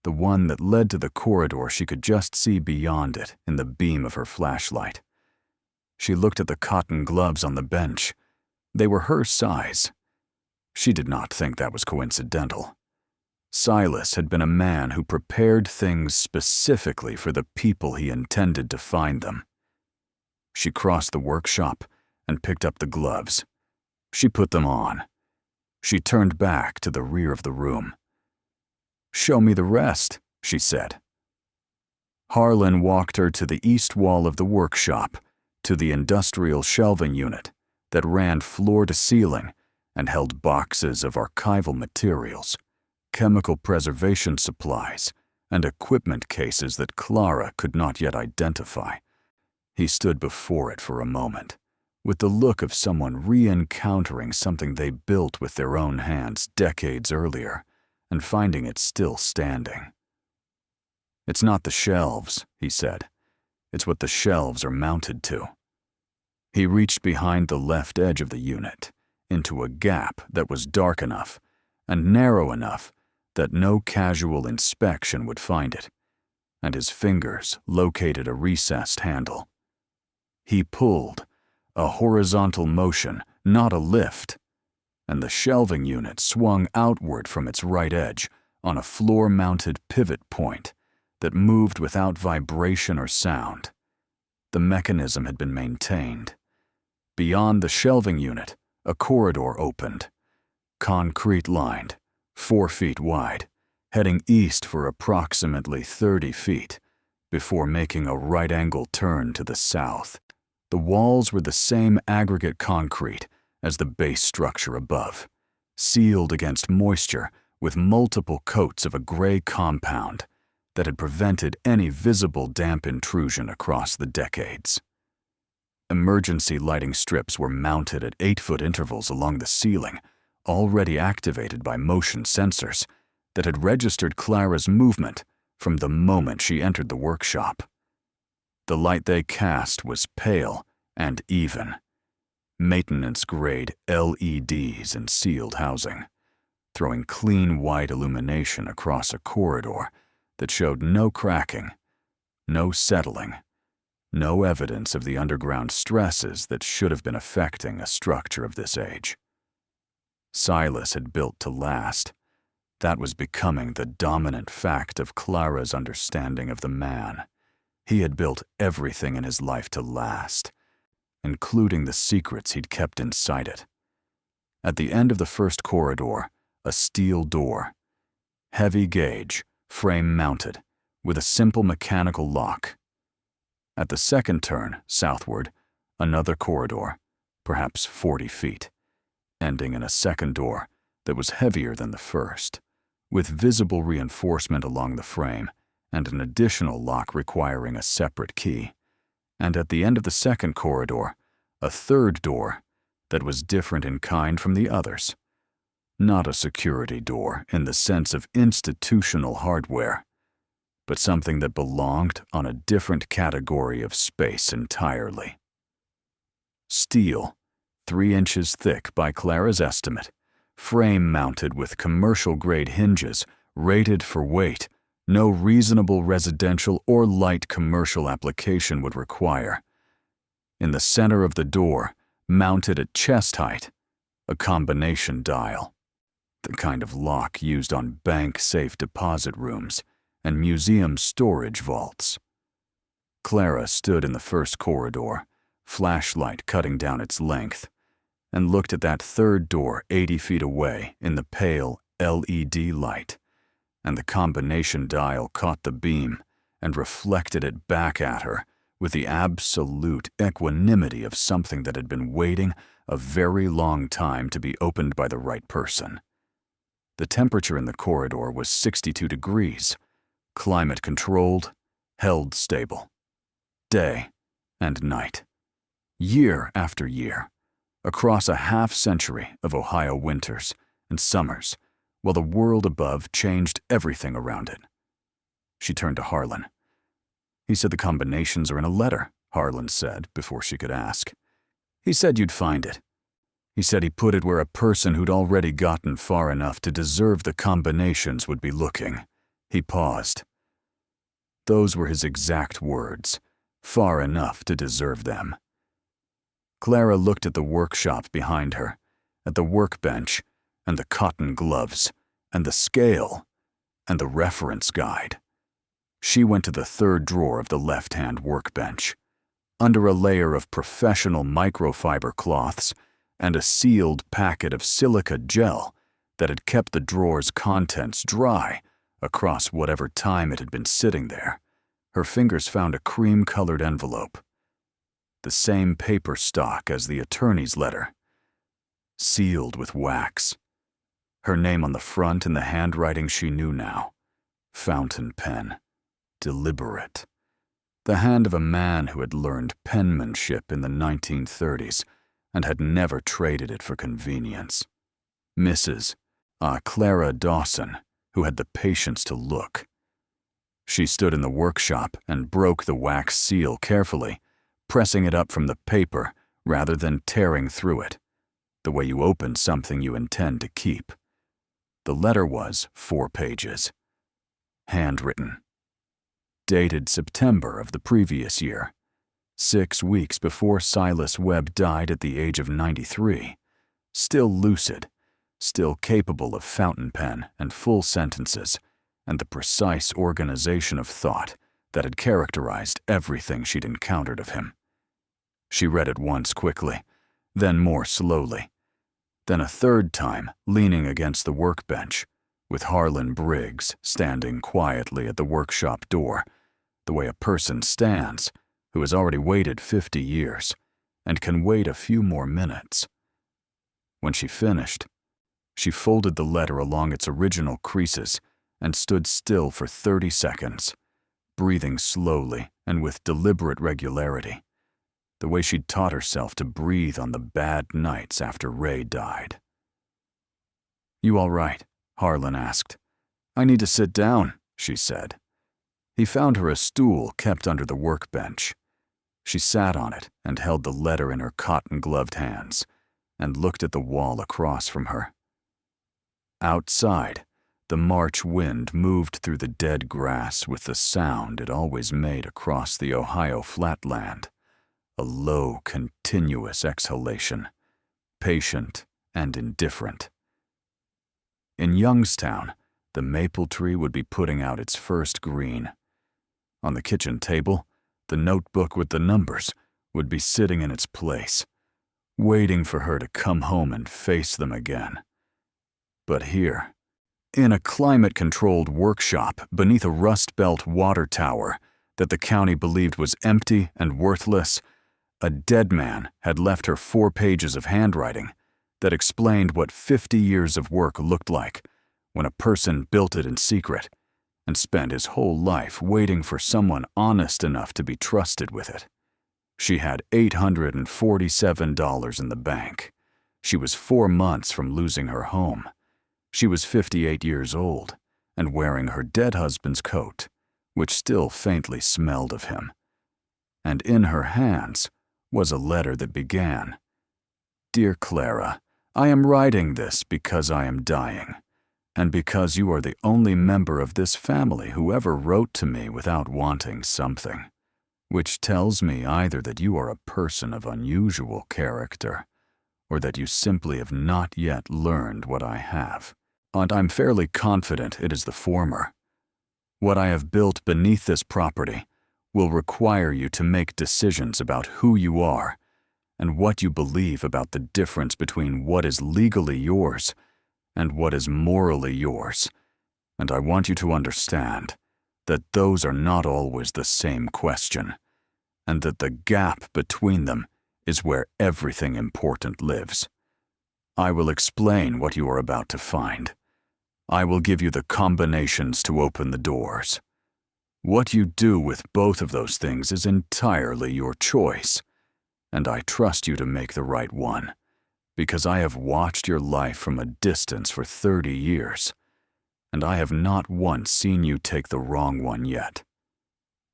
the one that led to the corridor she could just see beyond it in the beam of her flashlight. She looked at the cotton gloves on the bench. They were her size. She did not think that was coincidental. Silas had been a man who prepared things specifically for the people he intended to find them. She crossed the workshop and picked up the gloves. She put them on. She turned back to the rear of the room. "Show me the rest," she said. Harlan walked her to the east wall of the workshop, to the industrial shelving unit that ran floor to ceiling and held boxes of archival materials, chemical preservation supplies, and equipment cases that Clara could not yet identify. He stood before it for a moment, with the look of someone re-encountering something they built with their own hands decades earlier and finding it still standing. "It's not the shelves," he said. "It's what the shelves are mounted to." He reached behind the left edge of the unit, into a gap that was dark enough and narrow enough that no casual inspection would find it, and his fingers located a recessed handle. He pulled, a horizontal motion, not a lift, and the shelving unit swung outward from its right edge on a floor-mounted pivot point that moved without vibration or sound. The mechanism had been maintained. Beyond the shelving unit, a corridor opened, concrete-lined, 4 feet wide, heading east for approximately 30 feet, before making a right-angle turn to the south. The walls were the same aggregate concrete as the base structure above, sealed against moisture with multiple coats of a gray compound that had prevented any visible damp intrusion across the decades. Emergency lighting strips were mounted at 8-foot intervals along the ceiling, already activated by motion sensors that had registered Clara's movement from the moment she entered the workshop. The light they cast was pale and even, maintenance-grade LEDs in sealed housing, throwing clean white illumination across a corridor that showed no cracking, no settling, no evidence of the underground stresses that should have been affecting a structure of this age. Silas had built to last. That was becoming the dominant fact of Clara's understanding of the man. He had built everything in his life to last, including the secrets he'd kept inside it. At the end of the first corridor, a steel door, heavy gauge, frame-mounted, with a simple mechanical lock. At the second turn, southward, another corridor, perhaps 40 feet, ending in a second door that was heavier than the first, with visible reinforcement along the frame and an additional lock requiring a separate key. And at the end of the second corridor, a third door that was different in kind from the others. Not a security door in the sense of institutional hardware, but something that belonged on a different category of space entirely. Steel, 3 inches thick by Clara's estimate, frame-mounted with commercial-grade hinges, rated for weight no reasonable residential or light commercial application would require. In the center of the door, mounted at chest height, a combination dial, the kind of lock used on bank safe deposit rooms and museum storage vaults. Clara stood in the first corridor, flashlight cutting down its length, and looked at that third door 80 feet away in the pale LED light, and the combination dial caught the beam and reflected it back at her with the absolute equanimity of something that had been waiting a very long time to be opened by the right person. The temperature in the corridor was 62 degrees, climate-controlled, held stable. Day and night, year after year, across a half-century of Ohio winters and summers, while the world above changed everything around it. She turned to Harlan. "He said the combinations are in a letter," Harlan said before she could ask. "He said you'd find it. He said he put it where a person who'd already gotten far enough to deserve the combinations would be looking." He paused. Those were his exact words, far enough to deserve them. Clara looked at the workshop behind her, at the workbench, and the cotton gloves, and the scale, and the reference guide. She went to the third drawer of the left-hand workbench. Under a layer of professional microfiber cloths and a sealed packet of silica gel that had kept the drawer's contents dry across whatever time it had been sitting there, her fingers found a cream-colored envelope. The same paper stock as the attorney's letter, sealed with wax. Her name on the front in the handwriting she knew now. Fountain pen. Deliberate. The hand of a man who had learned penmanship in the 1930s and had never traded it for convenience. Mrs. Clara Dawson, who had the patience to look. She stood in the workshop and broke the wax seal carefully, pressing it up from the paper rather than tearing through it, the way you open something you intend to keep. The letter was 4 pages. Handwritten. Dated September of the previous year, 6 weeks before Silas Webb died at the age of 93. Still lucid, still capable of fountain pen and full sentences, and the precise organization of thought that had characterized everything she'd encountered of him. She read it once quickly, then more slowly, then a third time leaning against the workbench, with Harlan Briggs standing quietly at the workshop door, the way a person stands who has already waited 50 years and can wait a few more minutes. When she finished, she folded the letter along its original creases and stood still for 30 seconds, breathing slowly and with deliberate regularity, the way she'd taught herself to breathe on the bad nights after Ray died. "You all right?" Harlan asked. "I need to sit down," she said. He found her a stool kept under the workbench. She sat on it and held the letter in her cotton-gloved hands and looked at the wall across from her. Outside, the March wind moved through the dead grass with the sound it always made across the Ohio flatland, a low, continuous exhalation, patient and indifferent. In Youngstown, the maple tree would be putting out its first green. On the kitchen table, the notebook with the numbers would be sitting in its place, waiting for her to come home and face them again. But here, in a climate-controlled workshop beneath a rust-belt water tower that the county believed was empty and worthless, a dead man had left her 4 pages of handwriting that explained what 50 years of work looked like when a person built it in secret and spent his whole life waiting for someone honest enough to be trusted with it. She had $847 in the bank. She was 4 months from losing her home. She was 58 years old and wearing her dead husband's coat, which still faintly smelled of him. And in her hands was a letter that began, "Dear Clara, I am writing this because I am dying, and because you are the only member of this family who ever wrote to me without wanting something, which tells me either that you are a person of unusual character, or that you simply have not yet learned what I have. And I'm fairly confident it is the former. What I have built beneath this property will require you to make decisions about who you are and what you believe about the difference between what is legally yours and what is morally yours. And I want you to understand that those are not always the same question, and that the gap between them is where everything important lives. I will explain what you are about to find. I will give you the combinations to open the doors. What you do with both of those things is entirely your choice, and I trust you to make the right one, because I have watched your life from a distance for 30 years, and I have not once seen you take the wrong one yet.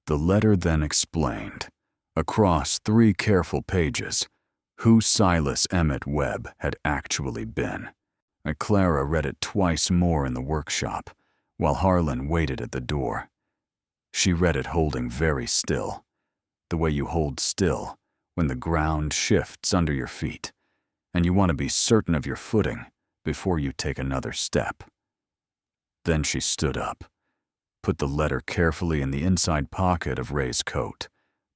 The letter then explained, across 3 careful pages, who Silas Webb had actually been. And Clara read it twice more in the workshop, while Harlan waited at the door. She read it holding very still, the way you hold still when the ground shifts under your feet, and you want to be certain of your footing before you take another step. Then she stood up, put the letter carefully in the inside pocket of Ray's coat,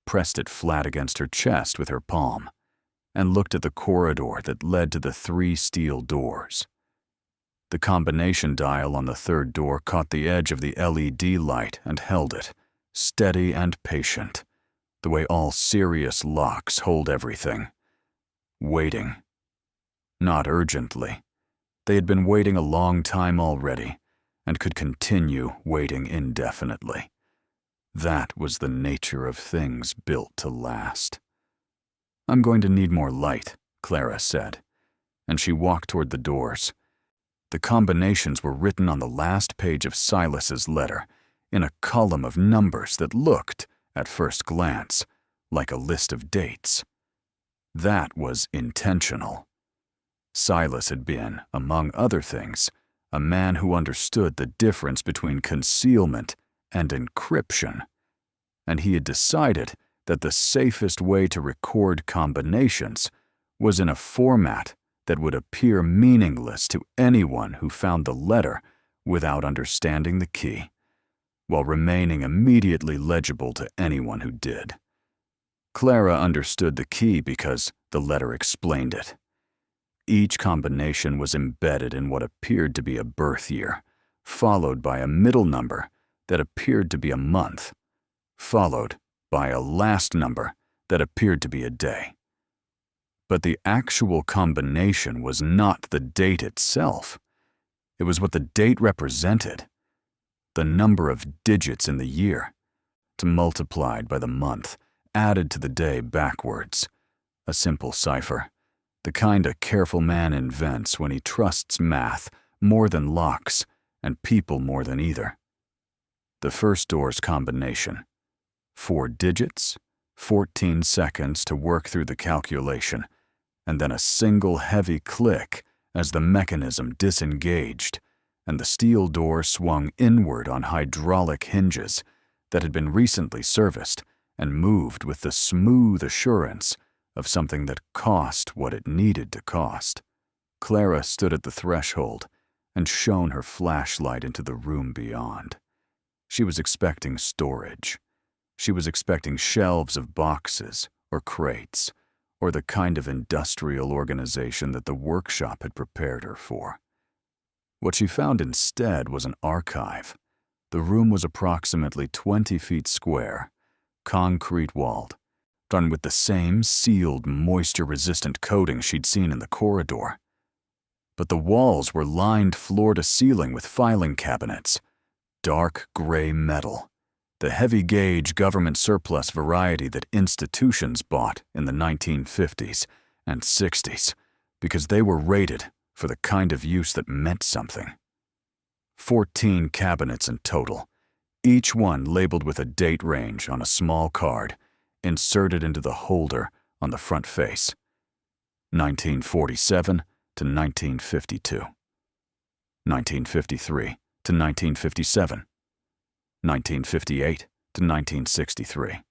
pressed it flat against her chest with her palm, and looked at the corridor that led to the 3 steel doors. The combination dial on the 3rd door caught the edge of the LED light and held it, steady and patient, the way all serious locks hold everything. Waiting. Not urgently. They had been waiting a long time already, and could continue waiting indefinitely. That was the nature of things built to last. "I'm going to need more light," Clara said, and she walked toward the doors. The combinations were written on the last page of Silas's letter, in a column of numbers that looked, at first glance, like a list of dates. That was intentional. Silas had been, among other things, a man who understood the difference between concealment and encryption, and he had decided that the safest way to record combinations was in a format that would appear meaningless to anyone who found the letter without understanding the key, while remaining immediately legible to anyone who did. Clara understood the key because the letter explained it. Each combination was embedded in what appeared to be a birth year, followed by a middle number that appeared to be a month, followed by a last number that appeared to be a day. But the actual combination was not the date itself. It was what the date represented, the number of digits in the year, multiplied by the month, added to the day backwards. A simple cipher, the kind a careful man invents when he trusts math more than locks and people more than either. The first door's combination: 4 digits, 14 seconds to work through the calculation, and then a single heavy click as the mechanism disengaged and the steel door swung inward on hydraulic hinges that had been recently serviced and moved with the smooth assurance of something that cost what it needed to cost. Clara stood at the threshold and shone her flashlight into the room beyond. She was expecting storage. She was expecting shelves of boxes or crates, or the kind of industrial organization that the workshop had prepared her for. What she found instead was an archive. The room was approximately 20 feet square, concrete-walled, done with the same sealed, moisture-resistant coating she'd seen in the corridor. But the walls were lined floor to ceiling with filing cabinets, dark gray metal, the heavy-gauge government surplus variety that institutions bought in the 1950s and 60s because they were rated for the kind of use that meant something. 14 cabinets in total, each one labeled with a date range on a small card, inserted into the holder on the front face. 1947 to 1952. 1953 to 1957. 1958 to 1963.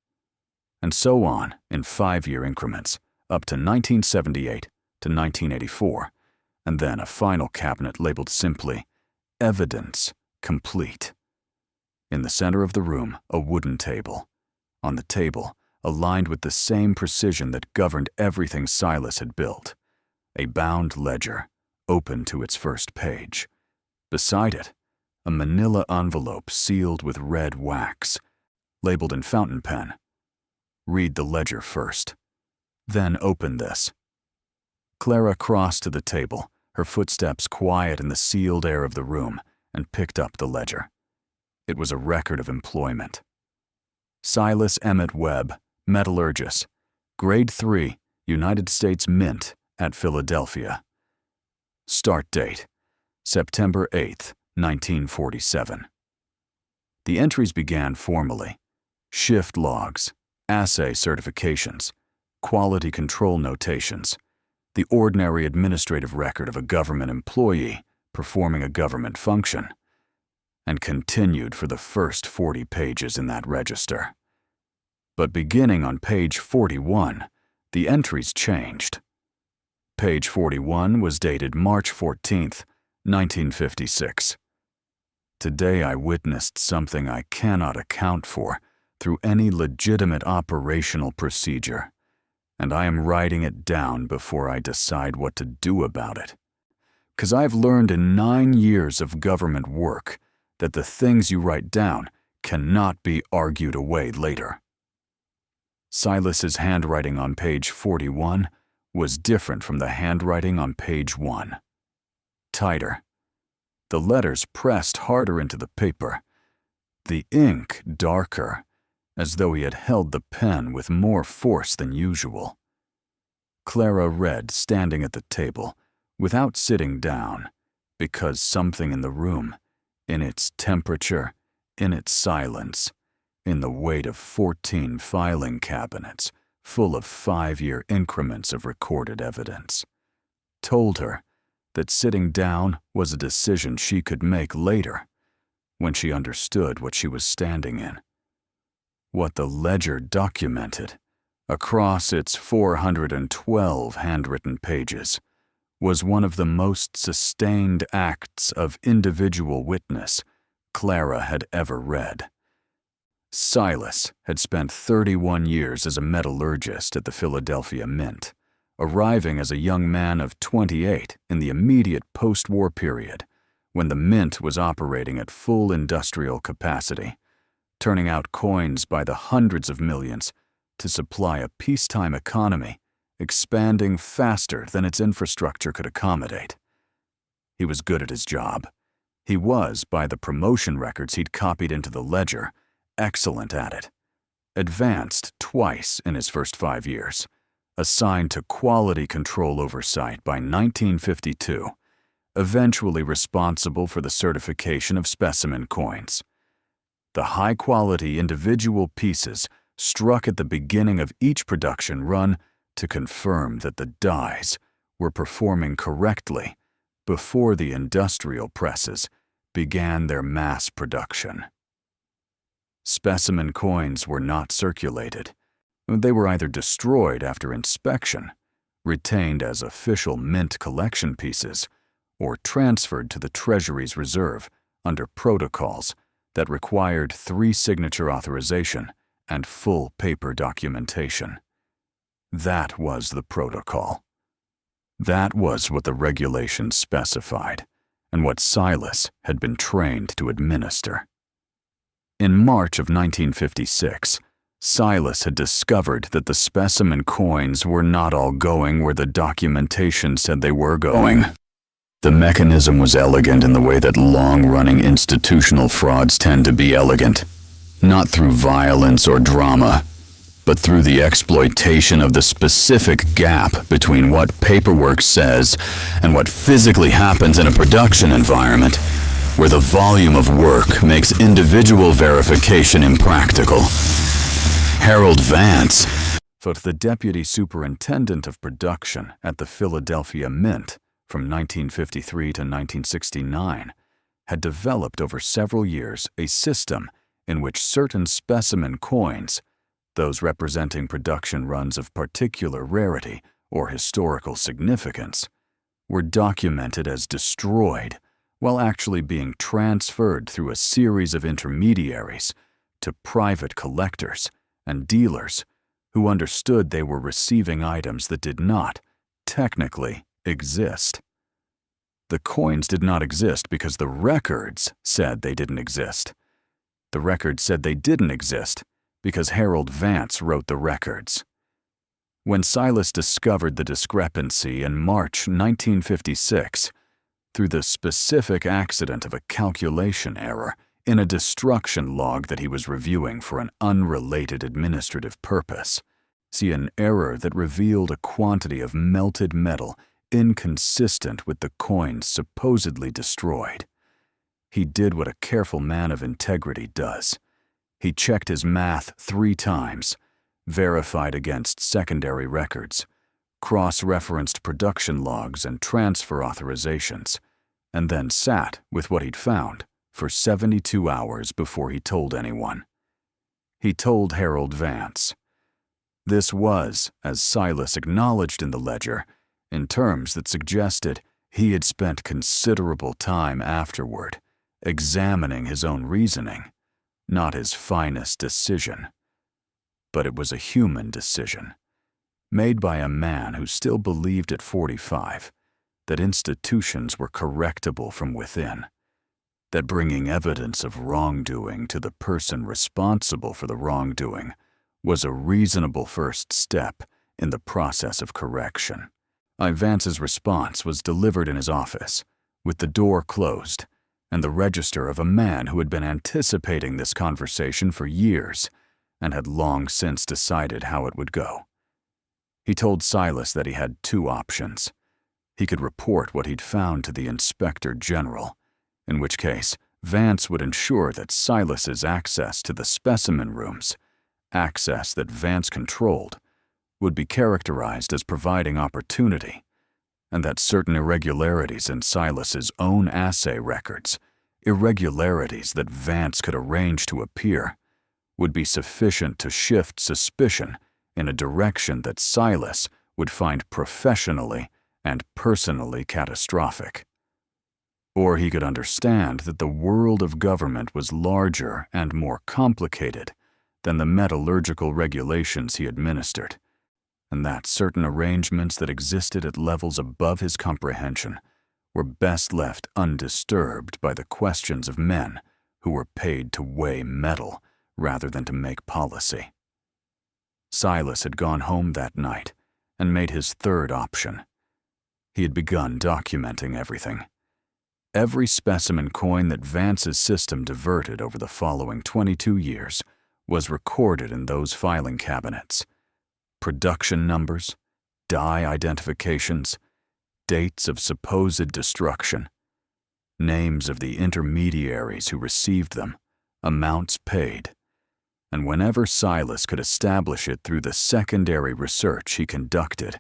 And so on in 5-year increments, up to 1978 to 1984, and then a final cabinet labeled simply, Evidence Complete. In the center of the room, a wooden table. On the table, aligned with the same precision that governed everything Silas had built. A bound ledger, open to its first page. Beside it, a manila envelope sealed with red wax, labeled in fountain pen. Read the ledger first. Then open this. Clara crossed to the table, her footsteps quiet in the sealed air of the room, and picked up the ledger. It was a record of employment. Silas Webb, metallurgist, Grade 3, United States Mint at Philadelphia. Start date, September 8, 1947. The entries began formally. Shift logs, assay certifications, quality control notations, the ordinary administrative record of a government employee performing a government function, and continued for the first 40 pages in that register. But beginning on page 41, the entries changed. Page 41 was dated March 14, 1956. Today I witnessed something I cannot account for through any legitimate operational procedure, and I am writing it down before I decide what to do about it. 'Cause I've learned in 9 years of government work that the things you write down cannot be argued away later. Silas's handwriting on page 41 was different from the handwriting on page 1. Tighter. The letters pressed harder into the paper. The ink darker, as though he had held the pen with more force than usual. Clara read, standing at the table, without sitting down, because something in the room, in its temperature, in its silence, in the weight of 14 filing cabinets full of 5-year increments of recorded evidence, told her that sitting down was a decision she could make later, when she understood what she was standing in. What the ledger documented, across its 412 handwritten pages, was one of the most sustained acts of individual witness Clara had ever read. Silas had spent 31 years as a metallurgist at the Philadelphia Mint, arriving as a young man of 28 in the immediate post-war period, when the Mint was operating at full industrial capacity, turning out coins by the hundreds of millions to supply a peacetime economy expanding faster than its infrastructure could accommodate. He was good at his job. He was, by the promotion records he'd copied into the ledger, excellent at it. Advanced twice in his first 5 years. Assigned to quality control oversight by 1952, eventually responsible for the certification of specimen coins. The high-quality individual pieces struck at the beginning of each production run to confirm that the dies were performing correctly before the industrial presses began their mass production. Specimen coins were not circulated. They were either destroyed after inspection, retained as official mint collection pieces, or transferred to the Treasury's reserve under protocols that required 3-signature authorization and full paper documentation. That was the protocol. That was what the regulations specified, and what Silas had been trained to administer. In March of 1956, Silas had discovered that the specimen coins were not all going where the documentation said they were going. The mechanism was elegant in the way that long-running institutional frauds tend to be elegant, not through violence or drama, but through the exploitation of the specific gap between what paperwork says and what physically happens in a production environment, where the volume of work makes individual verification impractical. Harold Vance, the deputy superintendent of production at the Philadelphia Mint from 1953 to 1969, had developed over several years a system in which certain specimen coins, those representing production runs of particular rarity or historical significance, were documented as destroyed while actually being transferred through a series of intermediaries to private collectors and dealers who understood they were receiving items that did not, technically, exist. The coins did not exist because the records said they didn't exist. The records said they didn't exist because Harold Vance wrote the records. When Silas discovered the discrepancy in March 1956, through the specific accident of a calculation error in a destruction log that he was reviewing for an unrelated administrative purpose, see an error that revealed a quantity of melted metal inconsistent with the coins supposedly destroyed. He did what a careful man of integrity does. He checked his math 3 times, verified against secondary records, cross-referenced production logs and transfer authorizations, and then sat with what he'd found for 72 hours before he told anyone. He told Harold Vance. This was, as Silas acknowledged in the ledger, in terms that suggested he had spent considerable time afterward examining his own reasoning, not his finest decision. But it was a human decision, made by a man who still believed at 45 that institutions were correctable from within, that bringing evidence of wrongdoing to the person responsible for the wrongdoing was a reasonable first step in the process of correction. Vance's response was delivered in his office, with the door closed, and the register of a man who had been anticipating this conversation for years and had long since decided how it would go. He told Silas that he had 2 options. He could report what he'd found to the Inspector General, in which case Vance would ensure that Silas's access to the specimen rooms, access that Vance controlled, would be characterized as providing opportunity, and that certain irregularities in Silas's own assay records, irregularities that Vance could arrange to appear, would be sufficient to shift suspicion in a direction that Silas would find professionally and personally catastrophic. Or he could understand that the world of government was larger and more complicated than the metallurgical regulations he administered, and that certain arrangements that existed at levels above his comprehension were best left undisturbed by the questions of men who were paid to weigh metal rather than to make policy. Silas had gone home that night and made his 3rd option. He had begun documenting everything. Every specimen coin that Vance's system diverted over the following 22 years was recorded in those filing cabinets. Production numbers, die identifications, dates of supposed destruction, names of the intermediaries who received them, amounts paid, and whenever Silas could establish it through the secondary research he conducted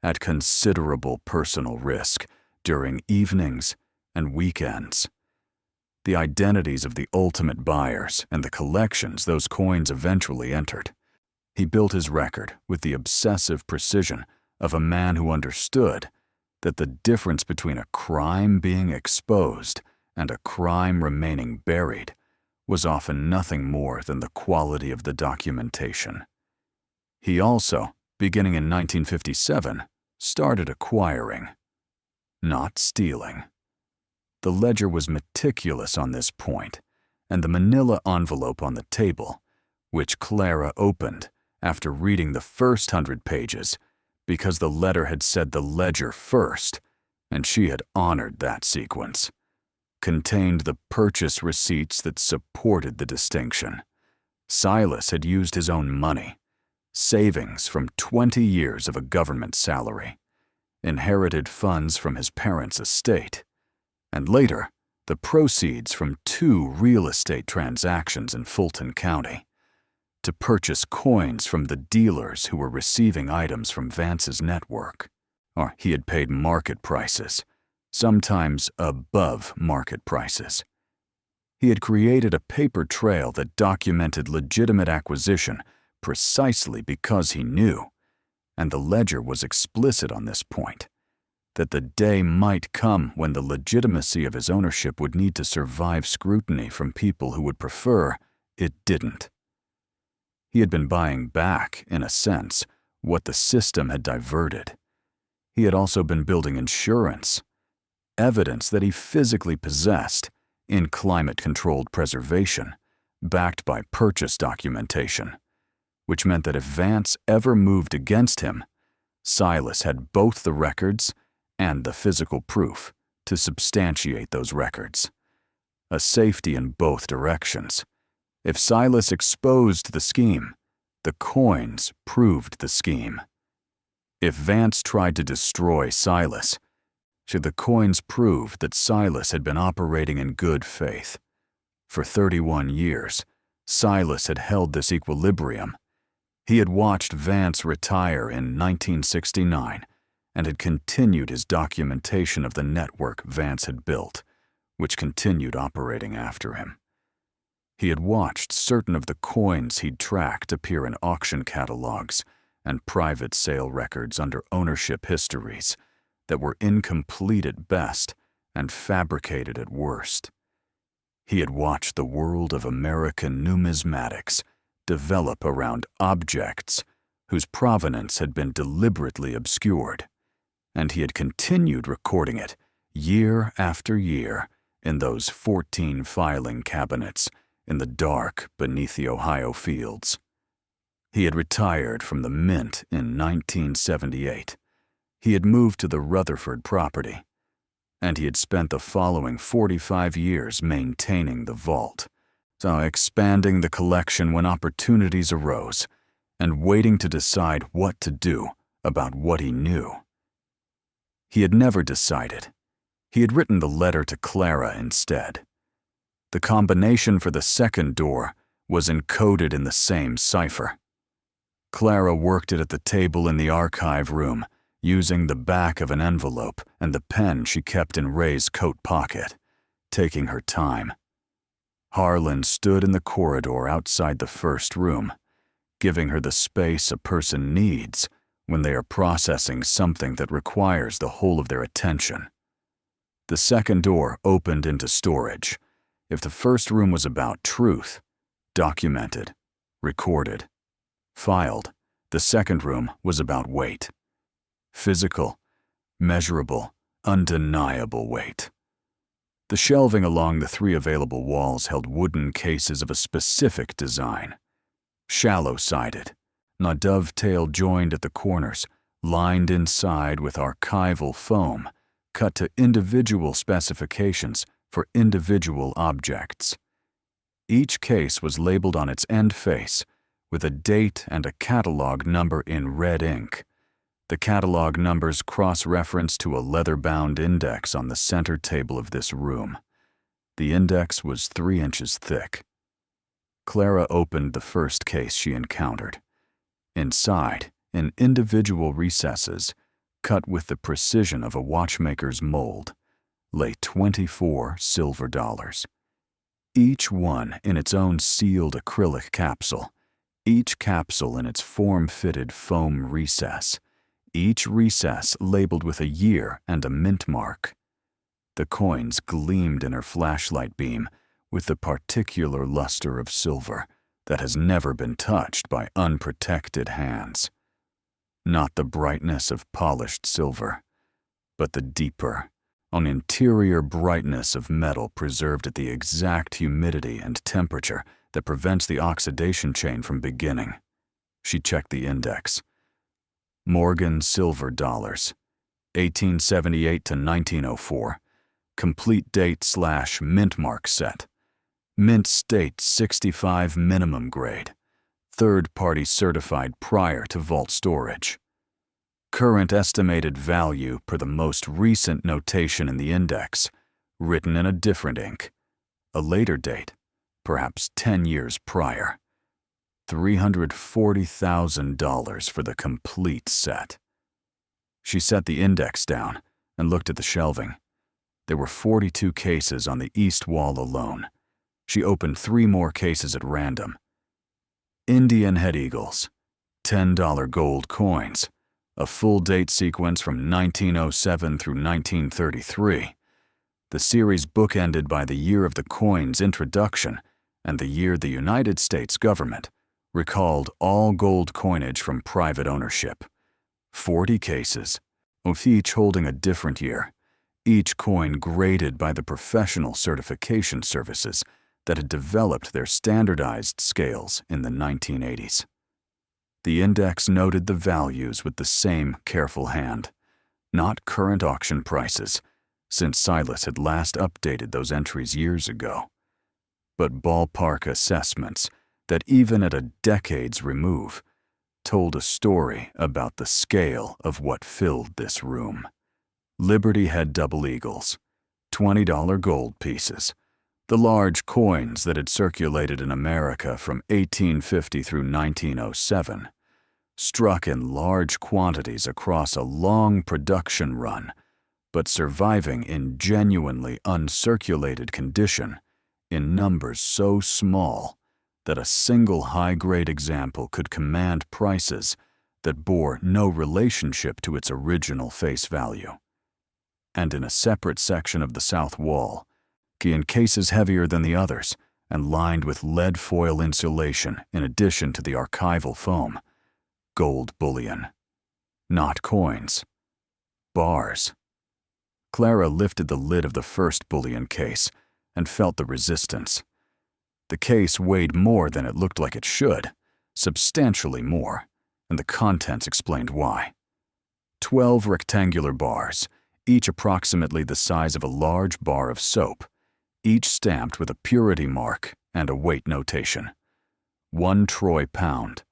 at considerable personal risk during evenings and weekends. The identities of the ultimate buyers and the collections those coins eventually entered. He built his record with the obsessive precision of a man who understood that the difference between a crime being exposed and a crime remaining buried was often nothing more than the quality of the documentation. He also, beginning in 1957, started acquiring, not stealing. The ledger was meticulous on this point, and the manila envelope on the table, which Clara opened after reading the first 100 pages because the letter had said the ledger first, and she had honored that sequence, contained the purchase receipts that supported the distinction. Silas had used his own money, savings from 20 years of a government salary, inherited funds from his parents' estate, and later, the proceeds from 2 real estate transactions in Fulton County, to purchase coins from the dealers who were receiving items from Vance's network. Or he had paid market prices, sometimes above market prices. He had created a paper trail that documented legitimate acquisition precisely because he knew, and the ledger was explicit on this point, that the day might come when the legitimacy of his ownership would need to survive scrutiny from people who would prefer it didn't. He had been buying back, in a sense, what the system had diverted. He had also been building insurance, evidence that he physically possessed in climate-controlled preservation, backed by purchase documentation, which meant that if Vance ever moved against him, Silas had both the records and the physical proof to substantiate those records. A safety in both directions. If Silas exposed the scheme, the coins proved the scheme. If Vance tried to destroy Silas, should the coins prove that Silas had been operating in good faith? For 31 years, Silas had held this equilibrium. He had watched Vance retire in 1969 and had continued his documentation of the network Vance had built, which continued operating after him. He had watched certain of the coins he'd tracked appear in auction catalogs and private sale records under ownership histories that were incomplete at best and fabricated at worst. He had watched the world of American numismatics develop around objects whose provenance had been deliberately obscured, and he had continued recording it year after year in those 14 filing cabinets in the dark beneath the Ohio fields. He had retired from the Mint in 1978. He had moved to the Rutherford property, and he had spent the following 45 years maintaining the vault, so expanding the collection when opportunities arose, and waiting to decide what to do about what he knew. He had never decided. He had written the letter to Clara instead. The combination for the second door was encoded in the same cipher. Clara worked it at the table in the archive room, using the back of an envelope and the pen she kept in Ray's coat pocket, taking her time. Harlan stood in the corridor outside the first room, giving her the space a person needs when they are processing something that requires the whole of their attention. The second door opened into storage. If the first room was about truth, documented, recorded, filed, the second room was about weight. Physical, measurable, undeniable weight. The shelving along the 3 available walls held wooden cases of a specific design. Shallow-sided, not dovetail joined at the corners, lined inside with archival foam, cut to individual specifications for individual objects. Each case was labeled on its end face with a date and a catalog number in red ink. The catalog numbers cross-referenced to a leather-bound index on the center table of this room. The index was 3 inches thick. Clara opened the first case she encountered. Inside, in individual recesses, cut with the precision of a watchmaker's mold, lay 24 silver dollars. Each one in its own sealed acrylic capsule, each capsule in its form-fitted foam recess, each recess labeled with a year and a mint mark. The coins gleamed in her flashlight beam with the particular luster of silver that has never been touched by unprotected hands. Not the brightness of polished silver, but the deeper, an interior brightness of metal preserved at the exact humidity and temperature that prevents the oxidation chain from beginning. She checked the index. Morgan silver dollars, 1878 to 1904, complete date/mint mark set, mint state 65 minimum grade, third-party certified prior to vault storage. Current estimated value per the most recent notation in the index, written in a different ink, a later date, perhaps 10 years prior. $340,000 for the complete set. She set the index down and looked at the shelving. There were 42 cases on the east wall alone. She opened 3 more cases at random. Indian head eagles, $10 gold coins, a full date sequence from 1907 through 1933. The series bookended by the year of the coin's introduction and the year the United States government recalled all gold coinage from private ownership. 40 cases, with each holding a different year, each coin graded by the professional certification services that had developed their standardized scales in the 1980s. The index noted the values with the same careful hand, not current auction prices, since Silas had last updated those entries years ago, but ballpark assessments that even at a decade's remove told a story about the scale of what filled this room. Liberty Head Double Eagles, $20 gold pieces, the large coins that had circulated in America from 1850 through 1907, struck in large quantities across a long production run, but surviving in genuinely uncirculated condition in numbers so small that a single high-grade example could command prices that bore no relationship to its original face value. And in a separate section of the south wall, in cases heavier than the others and lined with lead foil insulation in addition to the archival foam, gold bullion. Not coins. Bars. Clara lifted the lid of the first bullion case and felt the resistance. The case weighed more than it looked like it should, substantially more, and the contents explained why. 12 rectangular bars, each approximately the size of a large bar of soap, each stamped with a purity mark and a weight notation. 1 troy pound,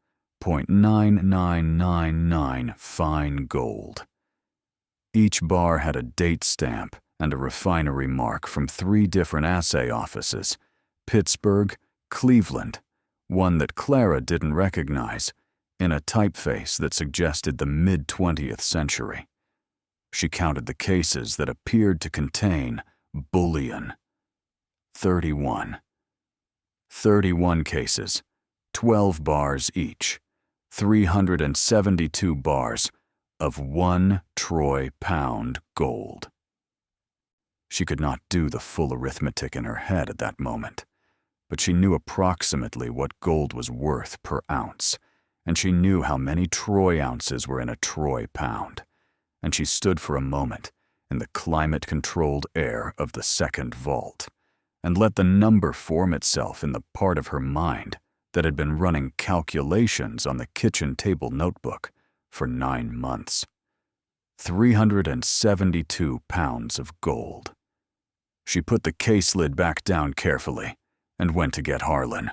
.9999 fine gold. Each bar had a date stamp and a refinery mark from 3 different assay offices, Pittsburgh, Cleveland, one that Clara didn't recognize, in a typeface that suggested the mid-20th century. She counted the cases that appeared to contain bullion. 31. 31 cases, 12 bars each, 372 bars of 1 troy pound gold. She could not do the full arithmetic in her head at that moment, but she knew approximately what gold was worth per ounce, and she knew how many troy ounces were in a troy pound, and she stood for a moment in the climate-controlled air of the second vault, and let the number form itself in the part of her mind that had been running calculations on the kitchen table notebook for 9 months. 372 pounds of gold. She put the case lid back down carefully and went to get Harlan.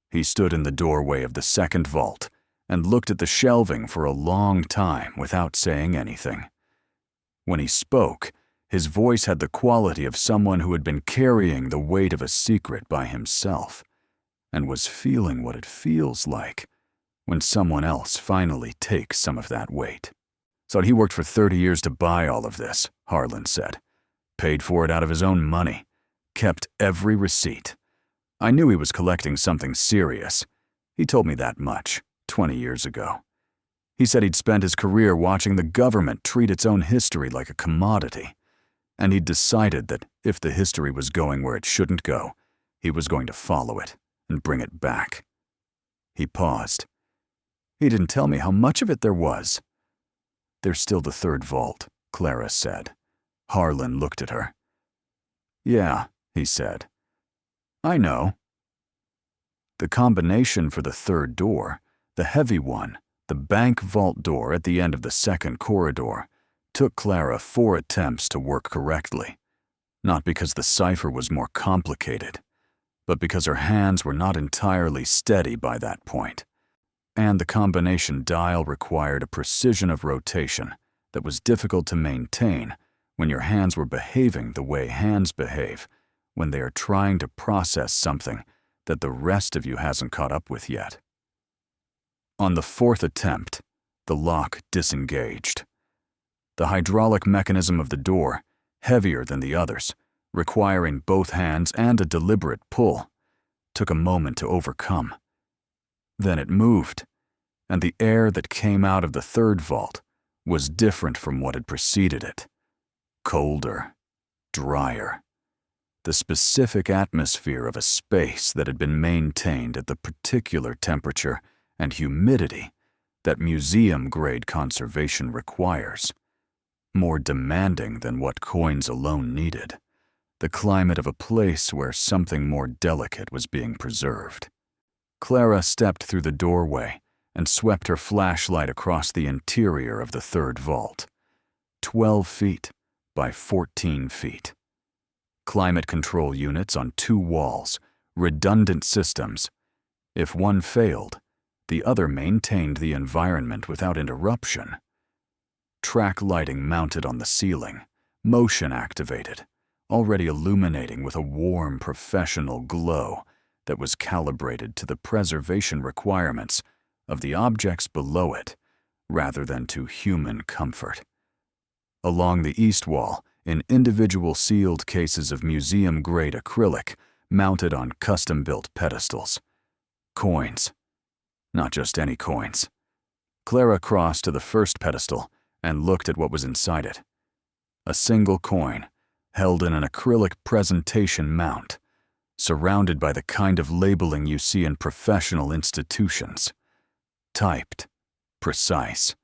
He stood in the doorway of the second vault and looked at the shelving for a long time without saying anything. When he spoke, his voice had the quality of someone who had been carrying the weight of a secret by himself and was feeling what it feels like when someone else finally takes some of that weight. So he worked for 30 years to buy all of this, Harlan said. Paid for it out of his own money. Kept every receipt. I knew he was collecting something serious. He told me that much, 20 years ago. He said he'd spent his career watching the government treat its own history like a commodity, and he'd decided that if the history was going where it shouldn't go, he was going to follow it and bring it back. He paused. He didn't tell me how much of it there was. There's still the third vault, Clara said. Harlan looked at her. Yeah, he said. I know. The combination for the third door, the heavy one, the bank vault door at the end of the second corridor, took Clara 4 attempts to work correctly. Not because the cipher was more complicated, but because her hands were not entirely steady by that point, and the combination dial required a precision of rotation that was difficult to maintain when your hands were behaving the way hands behave when they are trying to process something that the rest of you hasn't caught up with yet. On the 4th attempt, the lock disengaged. The hydraulic mechanism of the door, heavier than the others, requiring both hands and a deliberate pull, took a moment to overcome. Then it moved, and the air that came out of the third vault was different from what had preceded it. Colder, drier. the specific atmosphere of a space that had been maintained at the particular temperature and humidity that museum-grade conservation requires. More demanding than what coins alone needed, the climate of a place where something more delicate was being preserved. Clara stepped through the doorway and swept her flashlight across the interior of the third vault. 12 feet by 14 feet. Climate control units on 2 walls, redundant systems. If one failed, the other maintained the environment without interruption. Track lighting mounted on the ceiling, motion activated, already illuminating with a warm professional glow that was calibrated to the preservation requirements of the objects below it rather than to human comfort. Along the east wall, in individual sealed cases of museum-grade acrylic mounted on custom-built pedestals. Coins. Not just any coins. Clara crossed to the first pedestal and looked at what was inside it. A single coin, held in an acrylic presentation mount, surrounded by the kind of labeling you see in professional institutions. Typed, precise,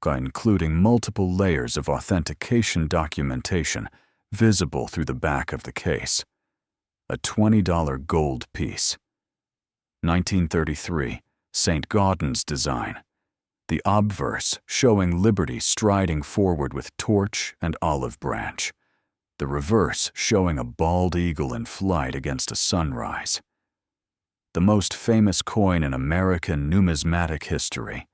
including multiple layers of authentication documentation visible through the back of the case. A $20 gold piece. 1933, Saint-Gaudens design. The obverse showing Liberty striding forward with torch and olive branch. The reverse showing a bald eagle in flight against a sunrise. The most famous coin in American numismatic history,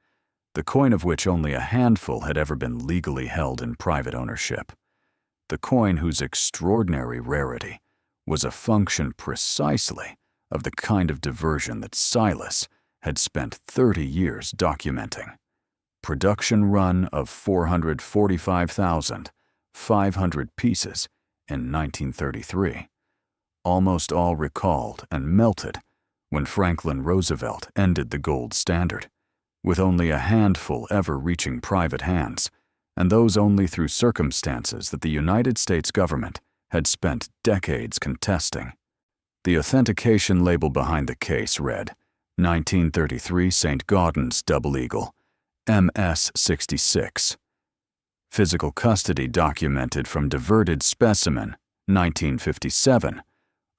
the coin of which only a handful had ever been legally held in private ownership. The coin whose extraordinary rarity was a function precisely of the kind of diversion that Silas had spent 30 years documenting. Production run of 445,500 pieces in 1933, almost all recalled and melted when Franklin Roosevelt ended the gold standard, with only a handful ever reaching private hands, and those only through circumstances that the United States government had spent decades contesting. The authentication label behind the case read, 1933 Saint-Gaudens Double Eagle, MS-66. Physical custody documented from diverted specimen, 1957.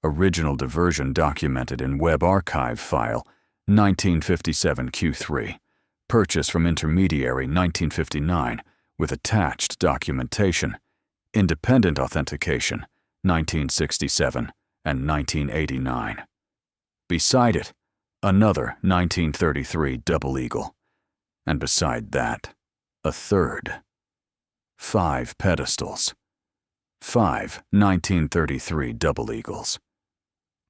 Original diversion documented in Webb archive file, 1957 Q3. Purchase from intermediary, 1959, with attached documentation. Independent authentication, 1967 and 1989. Beside it, another 1933 Double Eagle. And beside that, a third. 5 pedestals. 5 1933 Double Eagles.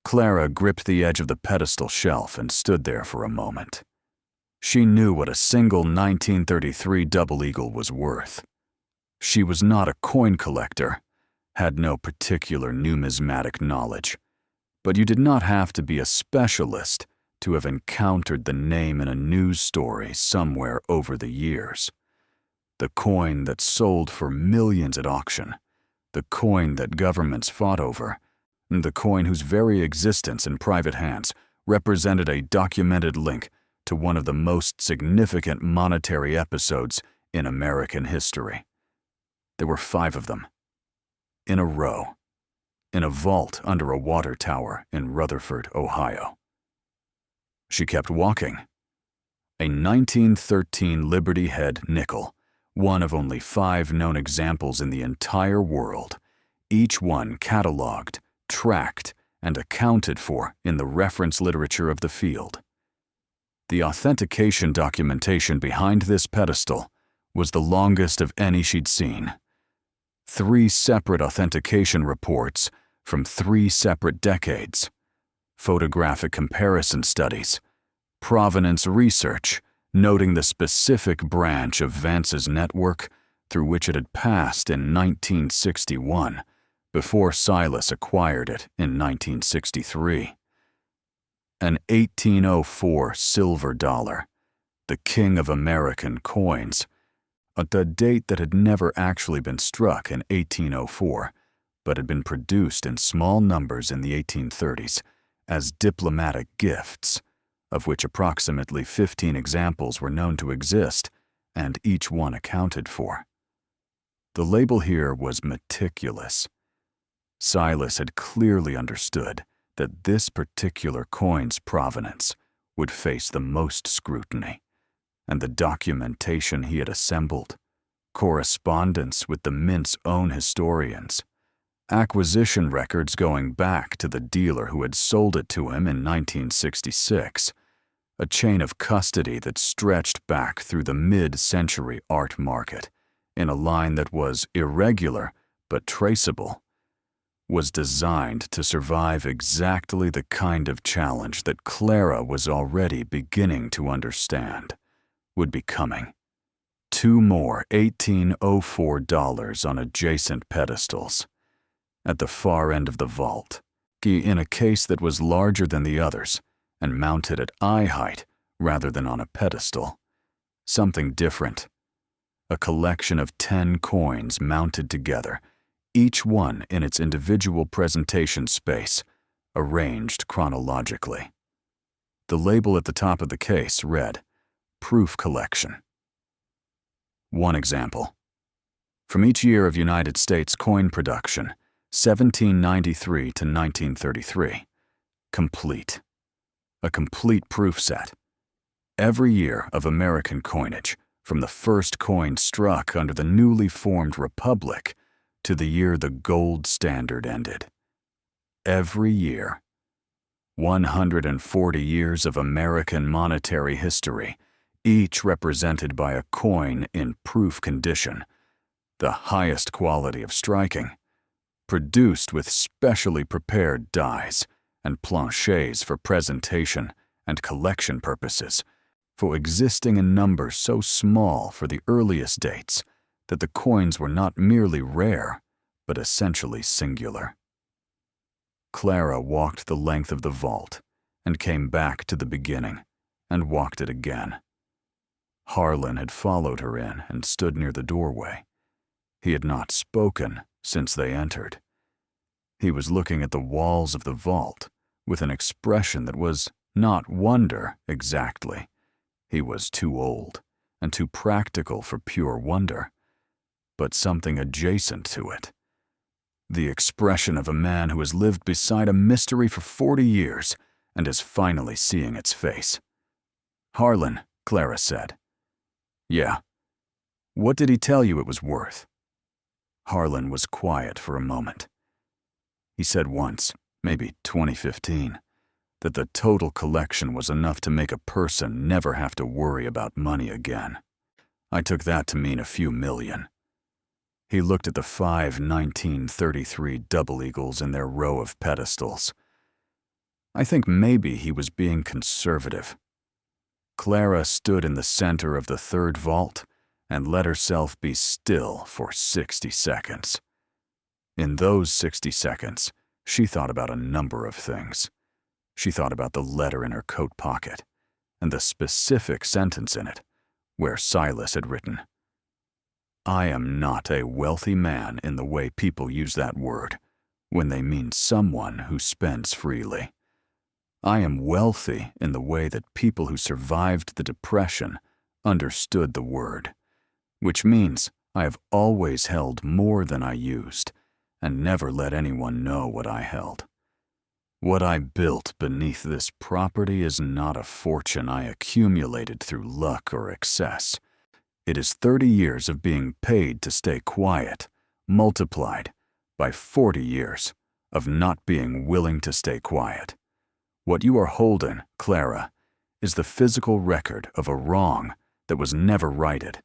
Clara gripped the edge of the pedestal shelf and stood there for a moment. She knew what a single 1933 Double Eagle was worth. She was not a coin collector, had no particular numismatic knowledge, but you did not have to be a specialist to have encountered the name in a news story somewhere over the years. The coin that sold for millions at auction, the coin that governments fought over, the coin whose very existence in private hands represented a documented link to one of the most significant monetary episodes in American history. There were 5 of them, in a row, in a vault under a water tower in Rutherford, Ohio. She kept walking. A 1913 Liberty Head nickel, one of only 5 known examples in the entire world, each one cataloged, tracked, and accounted for in the reference literature of the field. The authentication documentation behind this pedestal was the longest of any she'd seen. 3 separate authentication reports from 3 separate decades. Photographic comparison studies, provenance research, noting the specific branch of Vance's network through which it had passed in 1961, before Silas acquired it in 1963. An 1804 silver dollar, the king of American coins, at a date that had never actually been struck in 1804, but had been produced in small numbers in the 1830s as diplomatic gifts, of which approximately 15 examples were known to exist, and each one accounted for. The label here was meticulous. Silas had clearly understood that this particular coin's provenance would face the most scrutiny, and the documentation he had assembled, correspondence with the mint's own historians, acquisition records going back to the dealer who had sold it to him in 1966, a chain of custody that stretched back through the mid-century art market in a line that was irregular but traceable, was designed to survive exactly the kind of challenge that Clara was already beginning to understand would be coming. 2 more $1804 on adjacent pedestals. At the far end of the vault, in a case that was larger than the others and mounted at eye height rather than on a pedestal. Something different. A collection of 10 coins mounted together, each one in its individual presentation space, arranged chronologically. The label at the top of the case read, Proof Collection. One example. From each year of United States coin production, 1793 to 1933. Complete. A complete proof set. Every year of American coinage, from the first coin struck under the newly formed republic to the year the gold standard ended. Every year. 140 years of American monetary history, each represented by a coin in proof condition, the highest quality of striking, produced with specially prepared dies and planchets for presentation and collection purposes, for existing in numbers so small for the earliest dates that the coins were not merely rare, but essentially singular. Clara walked the length of the vault and came back to the beginning and walked it again. Harlan had followed her in and stood near the doorway. He had not spoken since they entered. He was looking at the walls of the vault with an expression that was not wonder exactly. He was too old and too practical for pure wonder, but something adjacent to it. The expression of a man who has lived beside a mystery for 40 years and is finally seeing its face. Harlan, Clara said. Yeah. What did he tell you it was worth? Harlan was quiet for a moment. He said once, maybe 2015, that the total collection was enough to make a person never have to worry about money again. I took that to mean a few million. He looked at the 5 1933 Double Eagles in their row of pedestals. I think maybe he was being conservative. Clara stood in the center of the third vault and let herself be still for 60 seconds. In those 60 seconds, she thought about a number of things. She thought about the letter in her coat pocket and the specific sentence in it where Silas had written, I am not a wealthy man in the way people use that word when they mean someone who spends freely. I am wealthy in the way that people who survived the Depression understood the word, which means I have always held more than I used and never let anyone know what I held. What I built beneath this property is not a fortune I accumulated through luck or excess. It is 30 years of being paid to stay quiet, multiplied by 40 years of not being willing to stay quiet. What you are holding, Clara, is the physical record of a wrong that was never righted,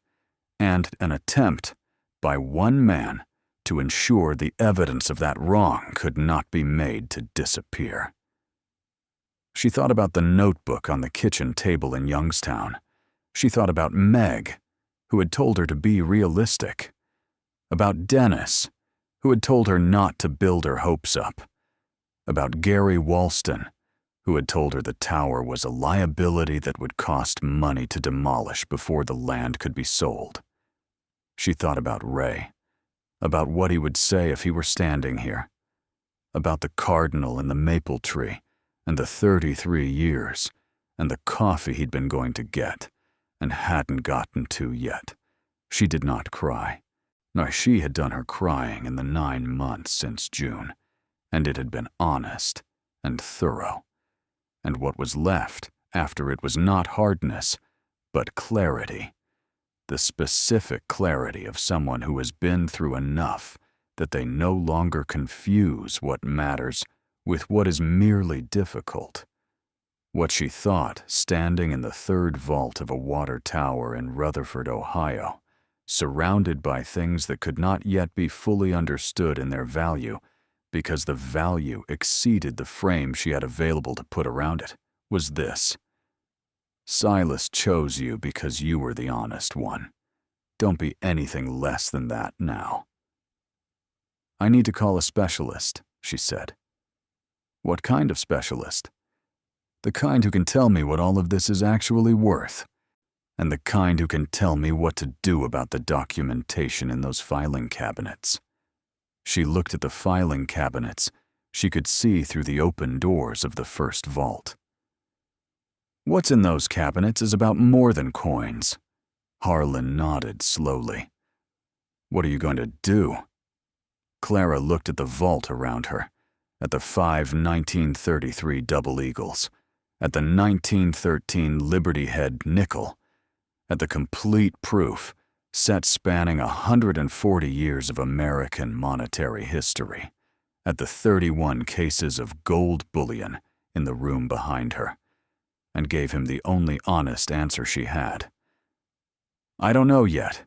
and an attempt by one man to ensure the evidence of that wrong could not be made to disappear. She thought about the notebook on the kitchen table in Youngstown. She thought about Meg, who had told her to be realistic. About Dennis, who had told her not to build her hopes up. About Gary Walston, who had told her the tower was a liability that would cost money to demolish before the land could be sold. She thought about Ray, About what he would say if he were standing here. About the cardinal and the maple tree, and the 33 years, and the coffee he'd been going to get, and hadn't gotten to yet. She did not cry. No, she had done her crying in the 9 months since June, and it had been honest and thorough. And what was left after it was not hardness, but clarity. The specific clarity of someone who has been through enough that they no longer confuse what matters with what is merely difficult. What she thought standing in the third vault of a water tower in Rutherford, Ohio, surrounded by things that could not yet be fully understood in their value because the value exceeded the frame she had available to put around it, was this. Silas chose you because you were the honest one. Don't be anything less than that now. I need to call a specialist, she said. What kind of specialist? The kind who can tell me what all of this is actually worth, and the kind who can tell me what to do about the documentation in those filing cabinets. She looked at the filing cabinets. She could see through the open doors of the first vault. What's in those cabinets is about more than coins. Harlan nodded slowly. What are you going to do? Clara looked at the vault around her, at the 5 1933 Double Eagles, at the 1913 Liberty Head nickel, at the complete proof set spanning 140 years of American monetary history, at the 31 cases of gold bullion in the room behind her, and gave him the only honest answer she had. I don't know yet,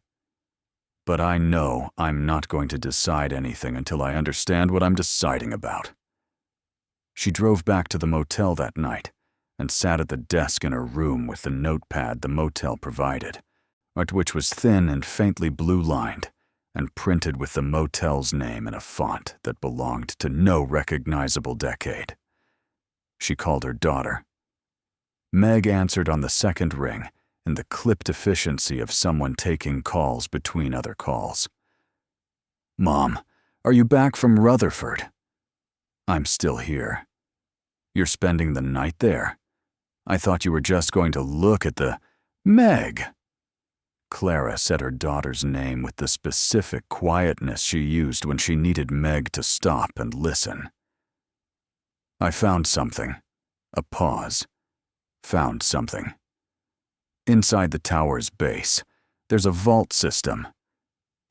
but I know I'm not going to decide anything until I understand what I'm deciding about. She drove back to the motel that night and sat at the desk in her room with the notepad the motel provided, which was thin and faintly blue-lined and printed with the motel's name in a font that belonged to no recognizable decade. She called her daughter. Meg answered on the second ring in the clipped efficiency of someone taking calls between other calls. Mom, are you back from Rutherford? I'm still here. You're spending the night there? I thought you were just going to look at the... Meg! Clara said her daughter's name with the specific quietness she used when she needed Meg to stop and listen. I found something. A pause. Found something. Inside the tower's base, there's a vault system.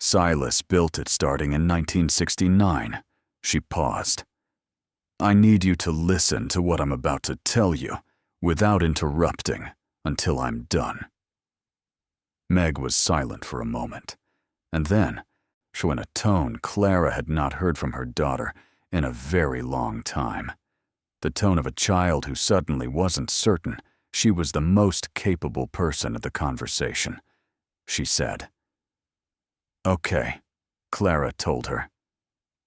Silas built it starting in 1969. She paused. I need you to listen to what I'm about to tell you without interrupting until I'm done. Meg was silent for a moment, and then, in a tone Clara had not heard from her daughter in a very long time, the tone of a child who suddenly wasn't certain she was the most capable person at the conversation, she said. Okay, Clara told her.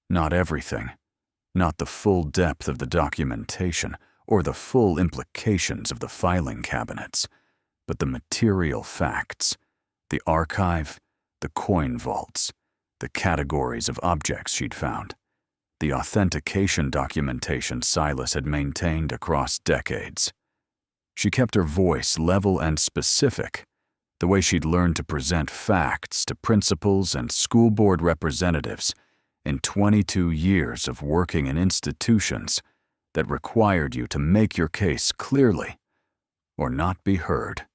Not everything. Not the full depth of the documentation or the full implications of the filing cabinets, but the material facts, the archive, the coin vaults, the categories of objects she'd found, the authentication documentation Silas had maintained across decades. She kept her voice level and specific, the way she'd learned to present facts to principals and school board representatives in 22 years of working in institutions that required you to make your case clearly or not be heard.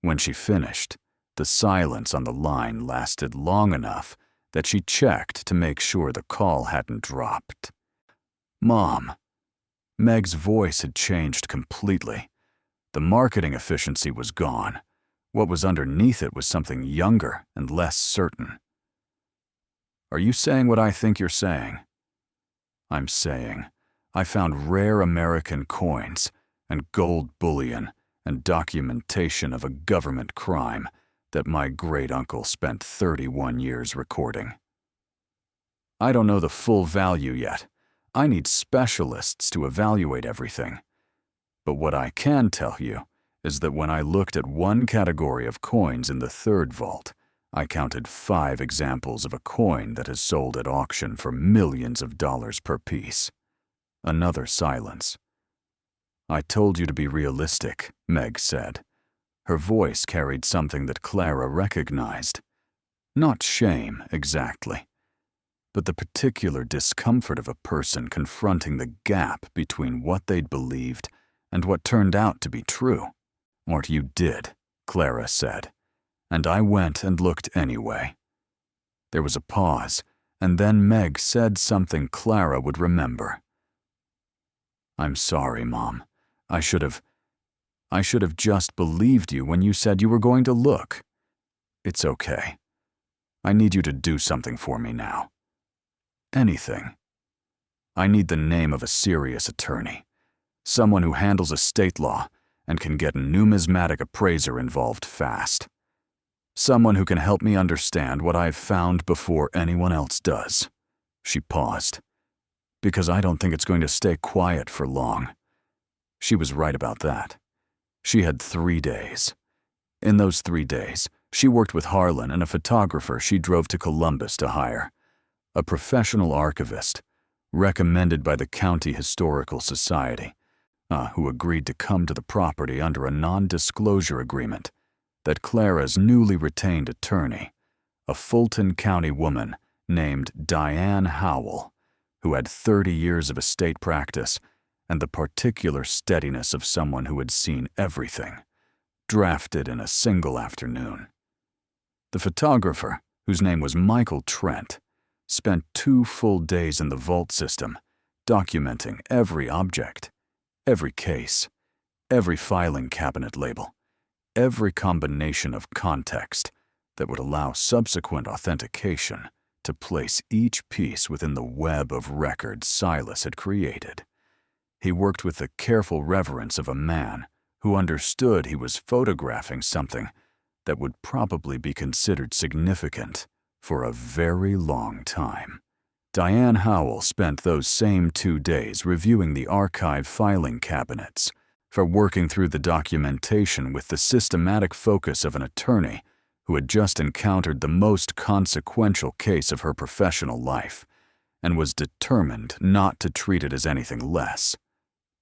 When she finished, the silence on the line lasted long enough that she checked to make sure the call hadn't dropped. Mom. Meg's voice had changed completely. The marketing efficiency was gone. What was underneath it was something younger and less certain. Are you saying what I think you're saying? I'm saying I found rare American coins and gold bullion and documentation of a government crime that my great-uncle spent 31 years recording. I don't know the full value yet. I need specialists to evaluate everything. But what I can tell you is that when I looked at one category of coins in the third vault, I counted 5 examples of a coin that has sold at auction for millions of dollars per piece. Another silence. I told you to be realistic, Meg said. Her voice carried something that Clara recognized. Not shame, exactly, but the particular discomfort of a person confronting the gap between what they'd believed and what turned out to be true. Or you did, Clara said, and I went and looked anyway. There was a pause, and then Meg said something Clara would remember. I'm sorry, Mom. I should have just believed you when you said you were going to look. It's okay. I need you to do something for me now. Anything. I need the name of a serious attorney, someone who handles estate law and can get a numismatic appraiser involved fast. Someone who can help me understand what I've found before anyone else does. She paused. Because I don't think it's going to stay quiet for long. She was right about that. She had 3 days. In those 3 days, she worked with Harlan and a photographer she drove to Columbus to hire. A professional archivist, recommended by the County Historical Society, who agreed to come to the property under a non-disclosure agreement that Clara's newly retained attorney, a Fulton County woman named Diane Howell, who had 30 years of estate practice and the particular steadiness of someone who had seen everything, drafted in a single afternoon. The photographer, whose name was Michael Trent, spent 2 full days in the vault system, documenting every object, every case, every filing cabinet label, every combination of context that would allow subsequent authentication to place each piece within the web of records Silas had created. He worked with the careful reverence of a man who understood he was photographing something that would probably be considered significant for a very long time. Diane Howell spent those same 2 days reviewing the archive filing cabinets, for working through the documentation with the systematic focus of an attorney who had just encountered the most consequential case of her professional life and was determined not to treat it as anything less.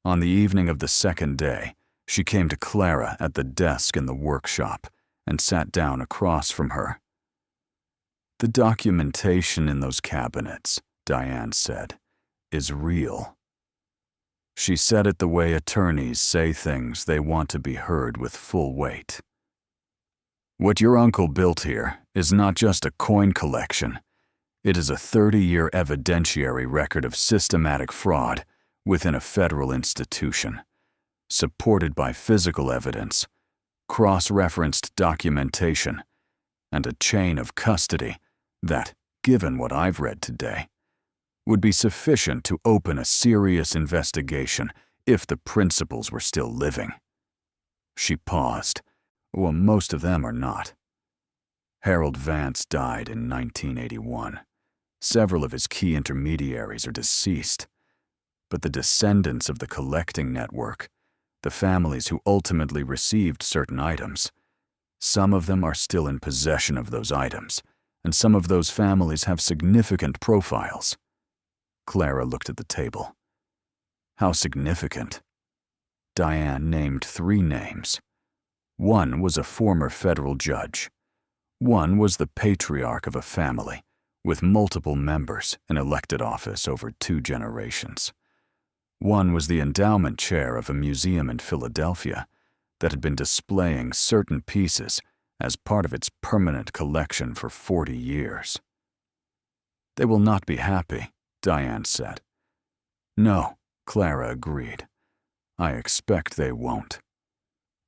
On the evening of the 2nd day, she came to Clara at the desk in the workshop and sat down across from her. The documentation in those cabinets, Diane said, is real. She said it the way attorneys say things they want to be heard with full weight. What your uncle built here is not just a coin collection. It is a 30-year evidentiary record of systematic fraud within a federal institution, supported by physical evidence, cross-referenced documentation, and a chain of custody that, given what I've read today, would be sufficient to open a serious investigation if the principals were still living. She paused. Well, most of them are not. Harold Vance died in 1981. Several of his key intermediaries are deceased. But the descendants of the collecting network, the families who ultimately received certain items, some of them are still in possession of those items, and some of those families have significant profiles. Clara looked at the table. How significant? Diane named 3 names. One was a former federal judge. One was the patriarch of a family, with multiple members in elected office over 2 generations. One was the endowment chair of a museum in Philadelphia that had been displaying certain pieces as part of its permanent collection for 40 years. They will not be happy, Diane said. No, Clara agreed. I expect they won't.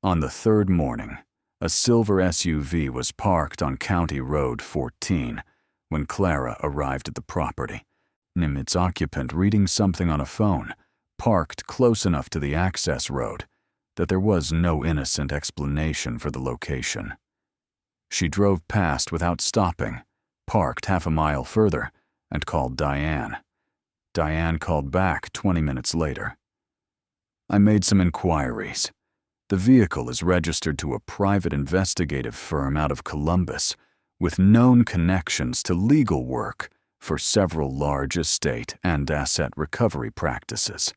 On the 3rd morning, a silver SUV was parked on County Road 14 when Clara arrived at the property, its occupant reading something on a phone, parked close enough to the access road that there was no innocent explanation for the location. She drove past without stopping, parked half a mile further, and called Diane. Diane called back 20 minutes later. I made some inquiries. The vehicle is registered to a private investigative firm out of Columbus with known connections to legal work for several large estate and asset recovery practices.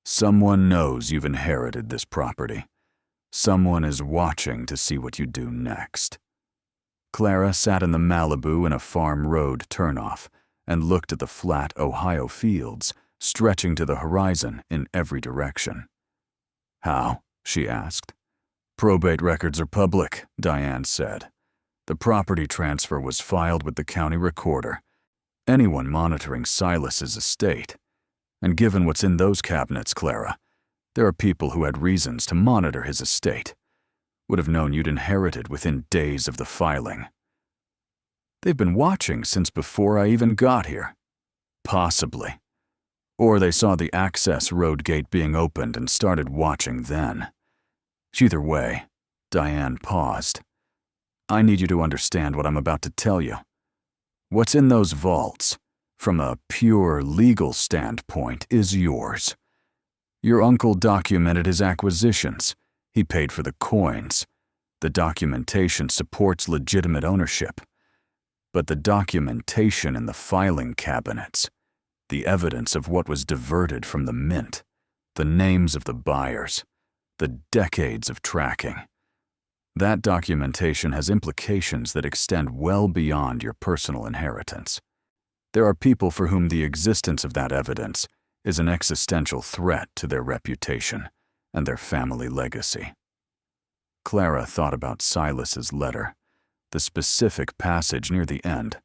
Someone knows you've inherited this property. Someone is watching to see what you do next. Clara sat in the Malibu in a Farm Road turnoff and looked at the flat Ohio fields stretching to the horizon in every direction. "How?" she asked. "Probate records are public," Diane said. "The property transfer was filed with the county recorder. Anyone monitoring Silas's estate. And given what's in those cabinets, Clara, there are people who had reasons to monitor his estate. Would have known you'd inherited within days of the filing." "They've been watching since before I even got here." "Possibly. Or they saw the access road gate being opened and started watching then. Either way," Diane paused. "I need you to understand what I'm about to tell you. What's in those vaults, from a pure legal standpoint, is yours. Your uncle documented his acquisitions. He paid for the coins. The documentation supports legitimate ownership. But the documentation in the filing cabinets, the evidence of what was diverted from the mint, the names of the buyers, the decades of tracking, that documentation has implications that extend well beyond your personal inheritance. There are people for whom the existence of that evidence is an existential threat to their reputation and their family legacy." Clara thought about Silas's letter, the specific passage near the end.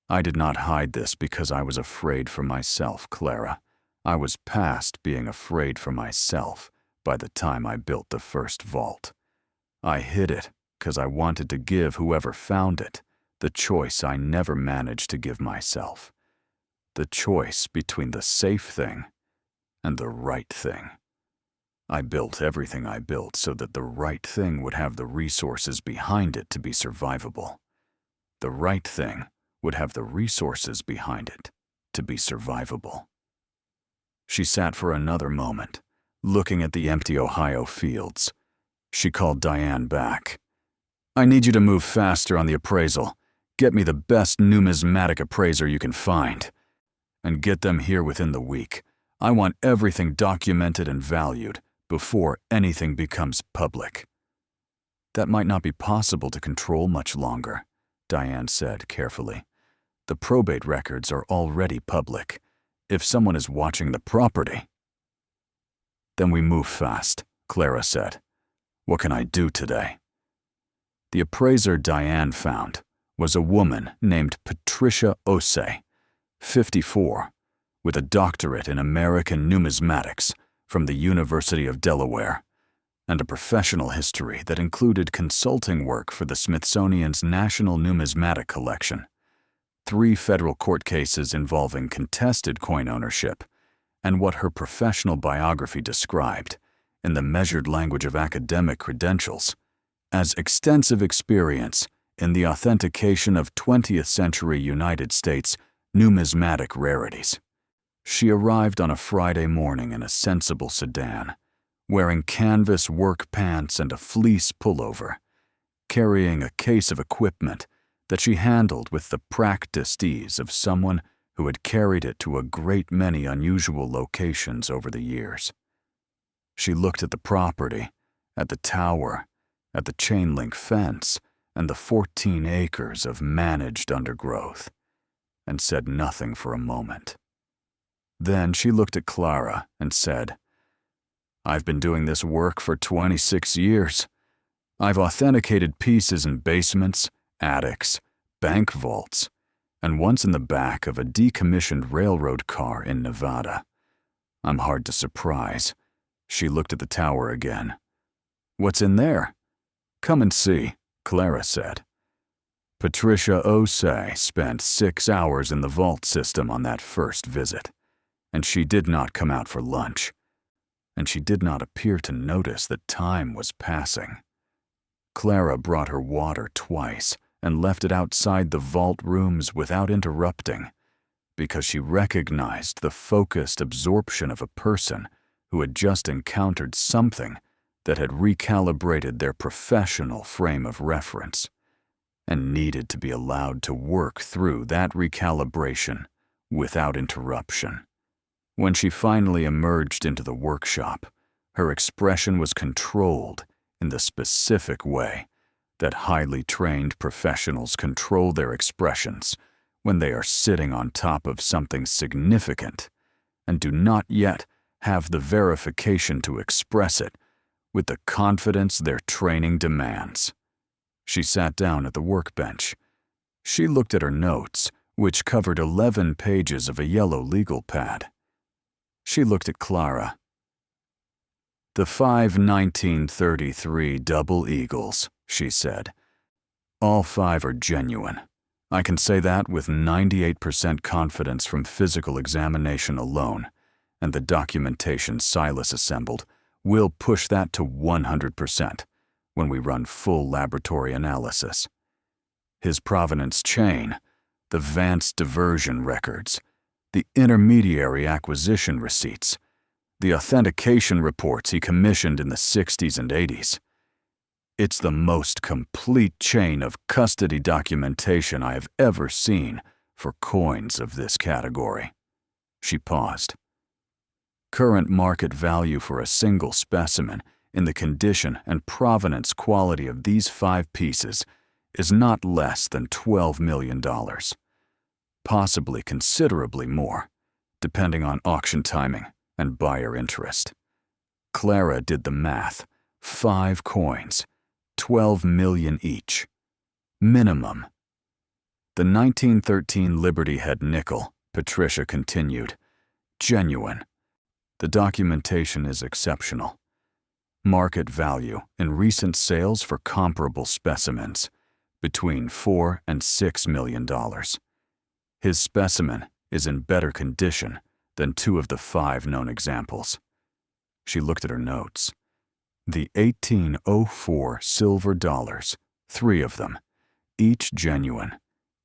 "I did not hide this because I was afraid for myself, Clara. I was past being afraid for myself by the time I built the first vault. I hid it because I wanted to give whoever found it the choice I never managed to give myself. The choice between the safe thing and the right thing. I built everything I built so that the right thing would have the resources behind it to be survivable. The right thing would have the resources behind it to be survivable." She sat for another moment, looking at the empty Ohio fields. She called Diane back. "I need you to move faster on the appraisal. Get me the best numismatic appraiser you can find. And get them here within the week. I want everything documented and valued before anything becomes public." "That might not be possible to control much longer," Diane said carefully. "The probate records are already public. If someone is watching the property—" "Then we move fast," Clara said. "What can I do today?" The appraiser Diane found was a woman named Patricia Osei, 54, with a doctorate in American numismatics from the University of Delaware, and a professional history that included consulting work for the Smithsonian's National Numismatic Collection, 3 federal court cases involving contested coin ownership, and what her professional biography described, in the measured language of academic credentials, as extensive experience in the authentication of 20th century United States numismatic rarities. She arrived on a Friday morning in a sensible sedan, wearing canvas work pants and a fleece pullover, carrying a case of equipment that she handled with the practiced ease of someone who had carried it to a great many unusual locations over the years. She looked at the property, at the tower, at the chain-link fence, and the 14 acres of managed undergrowth, and said nothing for a moment. Then she looked at Clara and said, "I've been doing this work for 26 years. I've authenticated pieces in basements, attics, bank vaults, and once in the back of a decommissioned railroad car in Nevada. I'm hard to surprise." She looked at the tower again. "What's in there?" "Come and see," Clara said. Patricia Osei spent 6 hours in the vault system on that first visit, and she did not come out for lunch, and she did not appear to notice that time was passing. Clara brought her water twice and left it outside the vault rooms without interrupting, because she recognized the focused absorption of a person who had just encountered something that had recalibrated their professional frame of reference. and needed to be allowed to work through that recalibration without interruption. When she finally emerged into the workshop, her expression was controlled in the specific way that highly trained professionals control their expressions when they are sitting on top of something significant and do not yet have the verification to express it with the confidence their training demands. She sat down at the workbench. She looked at her notes, which covered 11 pages of a yellow legal pad. She looked at Clara. "The 5 1933 Double Eagles," she said. "All 5 are genuine. I can say that with 98% confidence from physical examination alone, and the documentation Silas assembled will push that to 100% when we run full laboratory analysis. His provenance chain, the Vance diversion records, the intermediary acquisition receipts, the authentication reports he commissioned in the 60s and 80s. It's the most complete chain of custody documentation I have ever seen for coins of this category." She paused. "Current market value for a single specimen in the condition and provenance quality of these 5 pieces is not less than $12 million. Possibly considerably more, depending on auction timing and buyer interest." Clara did the math. 5 coins, 12 million each. Minimum. "The 1913 Liberty Head nickel," Patricia continued. "Genuine. The documentation is exceptional. Market value in recent sales for comparable specimens, between $4 and $6 million. His specimen is in better condition than 2 of the 5 known examples." She looked at her notes. "The 1804 silver dollars, 3 of them, each genuine,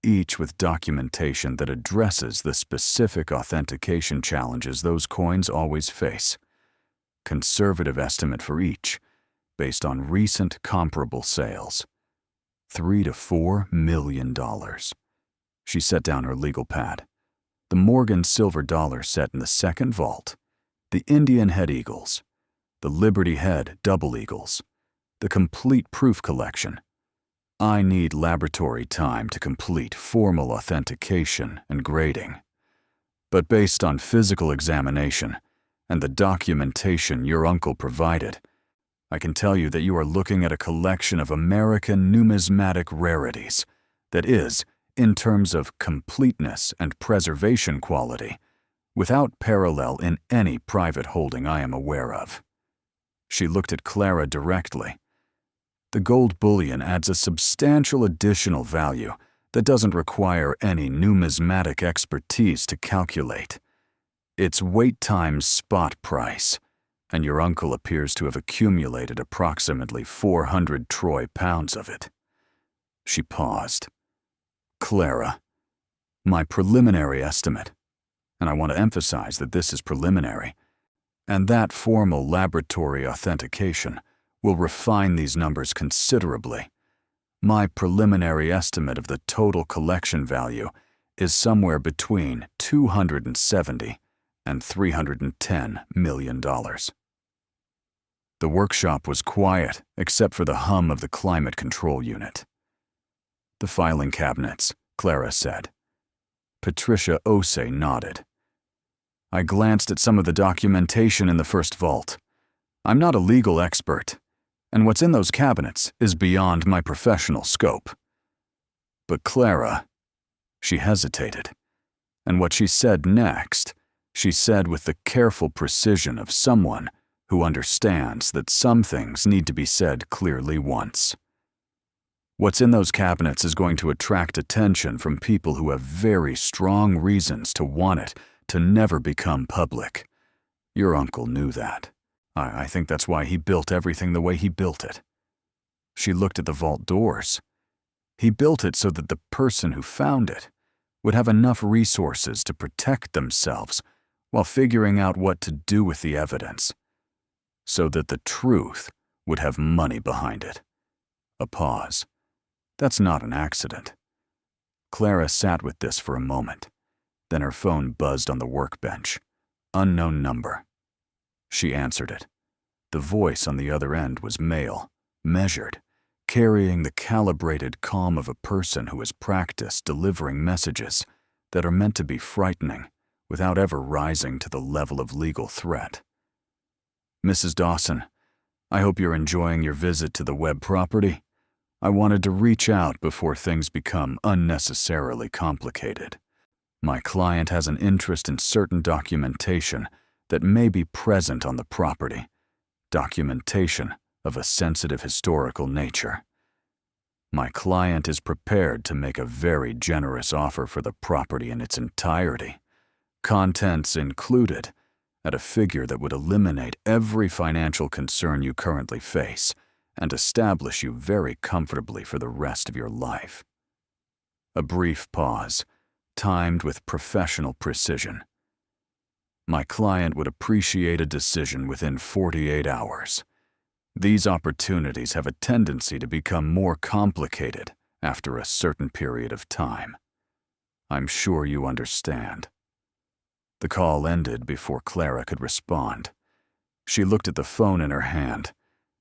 each with documentation that addresses the specific authentication challenges those coins always face. Conservative estimate for each, based on recent comparable sales. $3 to $4 million. She set down her legal pad. The Morgan silver dollar set in the second vault, the Indian Head Eagles, the Liberty Head Double Eagles, the complete proof collection. I need laboratory time to complete formal authentication and grading. But based on physical examination and the documentation your uncle provided, I can tell you that you are looking at a collection of American numismatic rarities that is, in terms of completeness and preservation quality, without parallel in any private holding I am aware of." She looked at Clara directly. "The gold bullion adds a substantial additional value that doesn't require any numismatic expertise to calculate. It's weight times spot price, and your uncle appears to have accumulated approximately 400 troy pounds of it." She paused. "Clara, my preliminary estimate, and I want to emphasize that this is preliminary, and that formal laboratory authentication will refine these numbers considerably. My preliminary estimate of the total collection value is somewhere between $270 and $310 million. The workshop was quiet except for the hum of the climate control unit. "The filing cabinets," Clara said. Patricia Ose nodded. "I glanced at some of the documentation in the first vault. I'm not a legal expert, and what's in those cabinets is beyond my professional scope." "But Clara," she hesitated, and what she said next, she said with the careful precision of someone who understands that some things need to be said clearly once. "What's in those cabinets is going to attract attention from people who have very strong reasons to want it to never become public. Your uncle knew that. I think that's why he built everything the way he built it." She looked at the vault doors. "He built it so that the person who found it would have enough resources to protect themselves while figuring out what to do with the evidence, so that the truth would have money behind it." A pause. That's not an accident. Clara sat with this for a moment. Then her phone buzzed on the workbench. Unknown number. She answered it. The voice on the other end was male, measured, carrying the calibrated calm of a person who has practiced delivering messages that are meant to be frightening without ever rising to the level of legal threat. Mrs. Dawson, I hope you're enjoying your visit to the Webb property. I wanted to reach out before things become unnecessarily complicated. My client has an interest in certain documentation that may be present on the property, documentation of a sensitive historical nature. My client is prepared to make a very generous offer for the property in its entirety, contents included, at a figure that would eliminate every financial concern you currently face and establish you very comfortably for the rest of your life. A brief pause, timed with professional precision. My client would appreciate a decision within 48 hours. These opportunities have a tendency to become more complicated after a certain period of time. I'm sure you understand. The call ended before Clara could respond. She looked at the phone in her hand.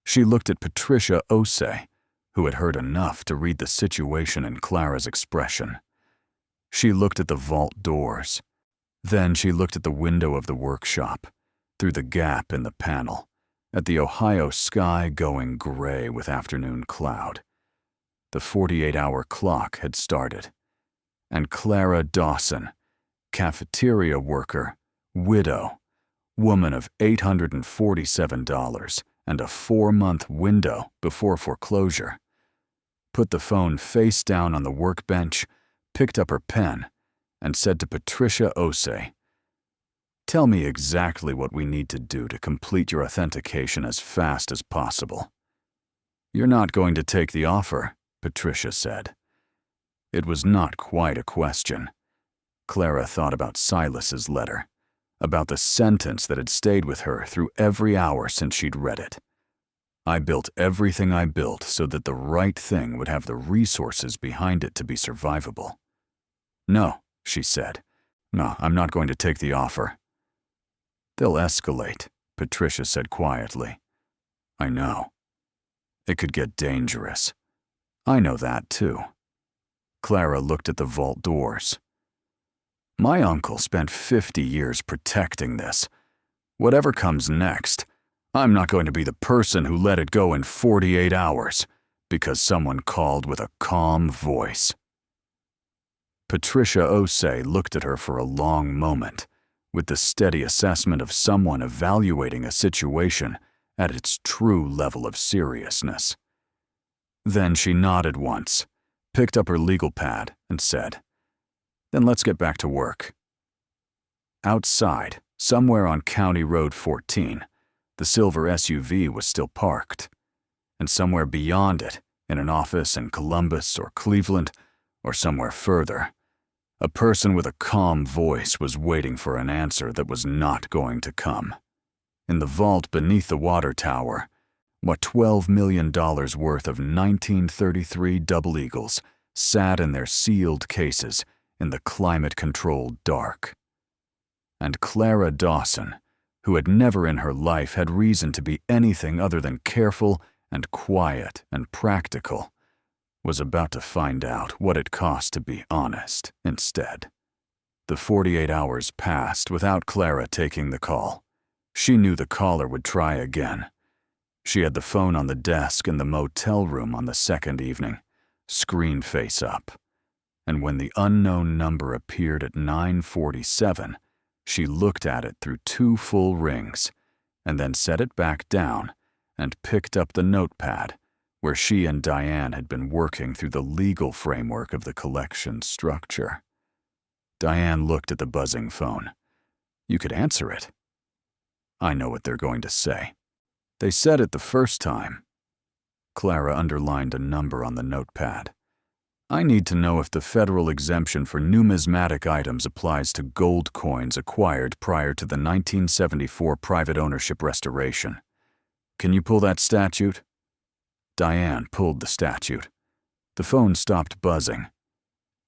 She looked at Patricia Osei, who had heard enough to read the situation in Clara's expression. She looked at the vault doors. Then she looked at the window of the workshop, through the gap in the panel, at the Ohio sky going gray with afternoon cloud. The 48-hour clock had started, and Clara Dawson, cafeteria worker, widow, woman of $847 and a 4-month window before foreclosure, put the phone face down on the workbench, picked up her pen, and said to Patricia Osei, "Tell me exactly what we need to do to complete your authentication as fast as possible." "You're not going to take the offer," Patricia said. It was not quite a question. Clara thought about Silas's letter, about the sentence that had stayed with her through every hour since she'd read it. I built everything I built so that the right thing would have the resources behind it to be survivable. "No," she said. "No, I'm not going to take the offer." "They'll escalate," Patricia said quietly. "I know. It could get dangerous. I know that too." Clara looked at the vault doors. "My uncle spent 50 years protecting this. Whatever comes next, I'm not going to be the person who let it go in 48 hours because someone called with a calm voice." Patricia Osei looked at her for a long moment, with the steady assessment of someone evaluating a situation at its true level of seriousness. Then she nodded once, picked up her legal pad, and said, "Then let's get back to work." Outside, somewhere on County Road 14, the silver SUV was still parked. And somewhere beyond it, in an office in Columbus or Cleveland, or somewhere further, a person with a calm voice was waiting for an answer that was not going to come. In the vault beneath the water tower, what $12 million worth of 1933 Double Eagles sat in their sealed cases in the climate-controlled dark. And Clara Dawson, who had never in her life had reason to be anything other than careful and quiet and practical, was about to find out what it cost to be honest instead. The 48 hours passed without Clara taking the call. She knew the caller would try again. She had the phone on the desk in the motel room on the second evening, screen face up. And when the unknown number appeared at 9:47, she looked at it through 2 full rings, and then set it back down and picked up the notepad where she and Diane had been working through the legal framework of the collection structure. Diane looked at the buzzing phone. "You could answer it." "I know what they're going to say. They said it the first time." Clara underlined a number on the notepad. "I need to know if the federal exemption for numismatic items applies to gold coins acquired prior to the 1974 private ownership restoration. Can you pull that statute?" Diane pulled the statute. The phone stopped buzzing.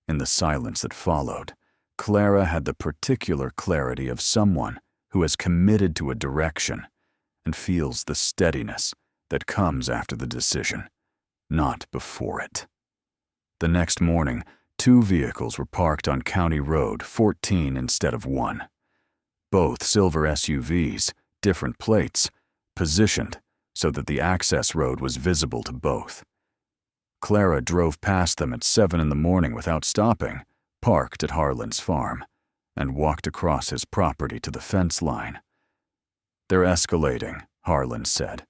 In the silence that followed, Clara had the particular clarity of someone who has committed to a direction and feels the steadiness that comes after the decision, not before it. The next morning, 2 vehicles were parked on County Road 14 instead of 1. Both silver SUVs, different plates, positioned so that the access road was visible to both. Clara drove past them at 7 in the morning without stopping, parked at Harlan's farm, and walked across his property to the fence line. "They're escalating," Harlan said,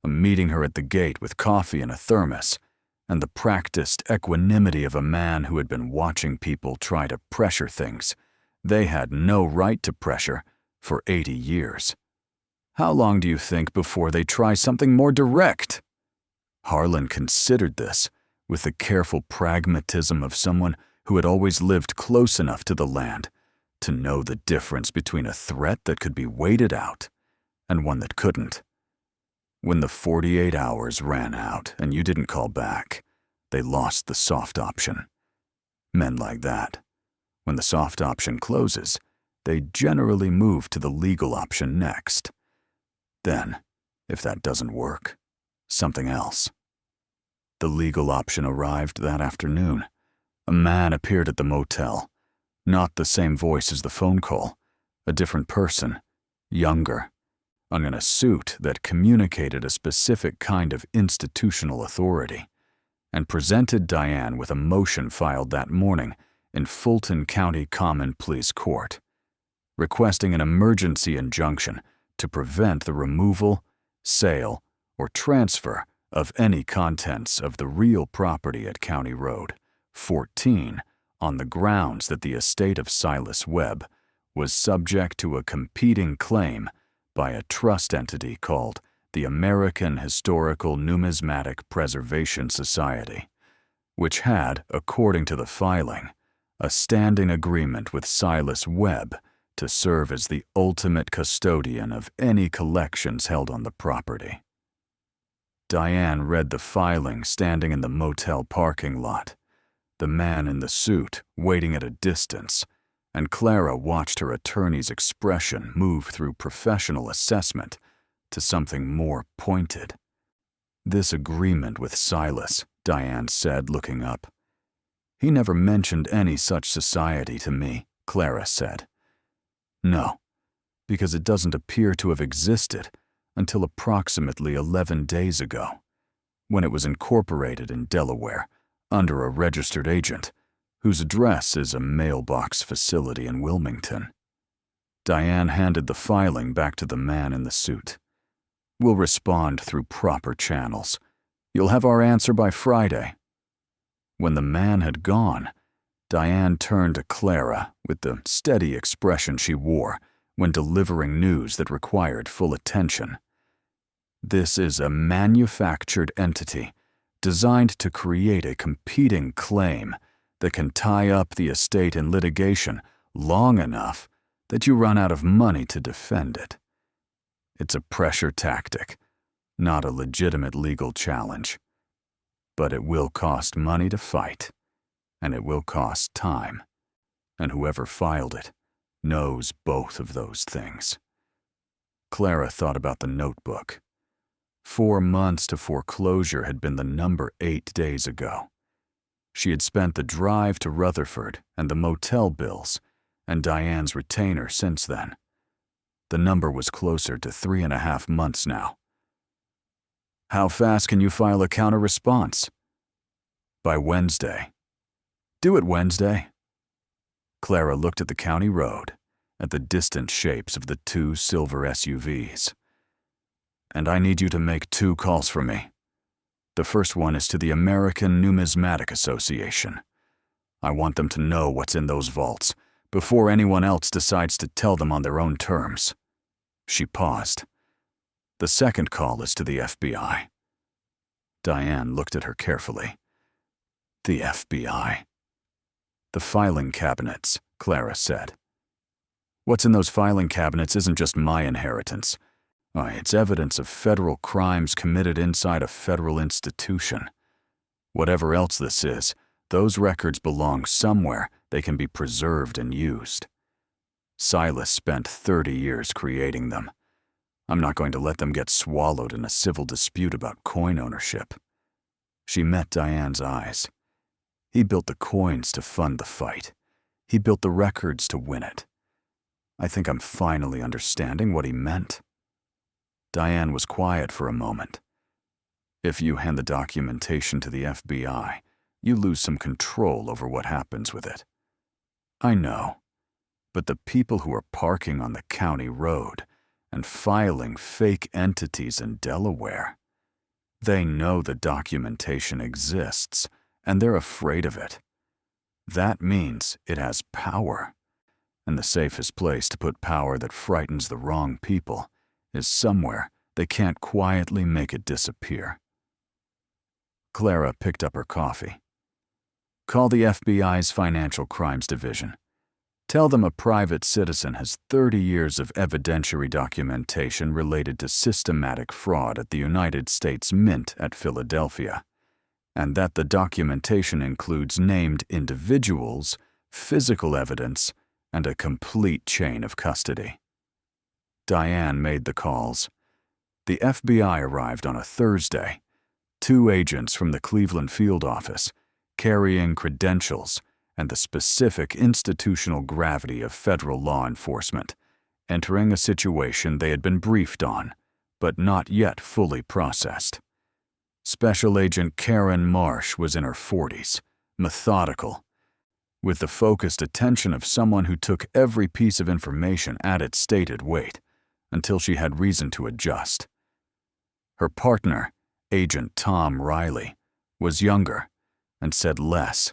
meeting her at the gate with coffee and a thermos, and the practiced equanimity of a man who had been watching people try to pressure things they had no right to pressure for 80 years. "How long do you think before they try something more direct?" Harlan considered this with the careful pragmatism of someone who had always lived close enough to the land to know the difference between a threat that could be waited out and one that couldn't. When the 48 hours ran out and you didn't call back, they lost the soft option. Men like that, when the soft option closes, they generally move to the legal option next. Then, if that doesn't work, something else. The legal option arrived that afternoon. A man appeared at the motel. Not the same voice as the phone call, a different person, younger, and in a suit that communicated a specific kind of institutional authority, and presented Diane with a motion filed that morning in Fulton County Common Pleas Court, requesting an emergency injunction to prevent the removal, sale, or transfer of any contents of the real property at County Road 14 on the grounds that the estate of Silas Webb was subject to a competing claim by a trust entity called the American Historical Numismatic Preservation Society, which had, according to the filing, a standing agreement with Silas Webb to serve as the ultimate custodian of any collections held on the property. Diane read the filing standing in the motel parking lot, the man in the suit waiting at a distance, and Clara watched her attorney's expression move through professional assessment to something more pointed. "This agreement with Silas," Diane said, looking up. "He never mentioned any such society to me," Clara said. "No, because it doesn't appear to have existed until approximately 11 days ago, when it was incorporated in Delaware under a registered agent whose address is a mailbox facility in Wilmington." Diane handed the filing back to the man in the suit. "We'll respond through proper channels. You'll have our answer by Friday." When the man had gone, Diane turned to Clara with the steady expression she wore when delivering news that required full attention. "This is a manufactured entity designed to create a competing claim that can tie up the estate in litigation long enough that you run out of money to defend it. It's a pressure tactic, not a legitimate legal challenge. But it will cost money to fight, and it will cost time, and whoever filed it knows both of those things." Clara thought about the notebook. 4 months to foreclosure had been the number 8 days ago. She had spent the drive to Rutherford and the motel bills and Diane's retainer since then. The number was closer to 3.5 months now. "How fast can you file a counter-response?" "By Wednesday." "Do it Wednesday." Clara looked at the county road, at the distant shapes of the 2 silver SUVs. "And I need you to make 2 calls for me. The first one is to the American Numismatic Association. I want them to know what's in those vaults before anyone else decides to tell them on their own terms." She paused. "The second call is to the FBI." Diane looked at her carefully. "The FBI?" "The filing cabinets," Clara said. "What's in those filing cabinets isn't just my inheritance. It's evidence of federal crimes committed inside a federal institution. Whatever else this is, those records belong somewhere they can be preserved and used. Silas spent 30 years creating them. I'm not going to let them get swallowed in a civil dispute about coin ownership. She met Diane's eyes. He built the coins to fund the fight. He built the records to win it. I think I'm finally understanding what he meant. Diane was quiet for a moment. If you hand the documentation to the FBI, you lose some control over what happens with it. I know, but the people who are parking on the county road and filing fake entities in Delaware, they know the documentation exists, and they're afraid of it. That means it has power, and the safest place to put power that frightens the wrong people is somewhere they can't quietly make it disappear. Clara picked up her coffee. Call the FBI's Financial Crimes Division. Tell them a private citizen has 30 years of evidentiary documentation related to systematic fraud at the United States Mint at Philadelphia, and that the documentation includes named individuals, physical evidence, and a complete chain of custody. Diane made the calls. The FBI arrived on a Thursday. 2 agents from the Cleveland field office, carrying credentials and the specific institutional gravity of federal law enforcement, entering a situation they had been briefed on, but not yet fully processed. Special Agent Karen Marsh was in her 40s, methodical, with the focused attention of someone who took every piece of information at its stated weight until she had reason to adjust. Her partner, Agent Tom Riley, was younger and said less,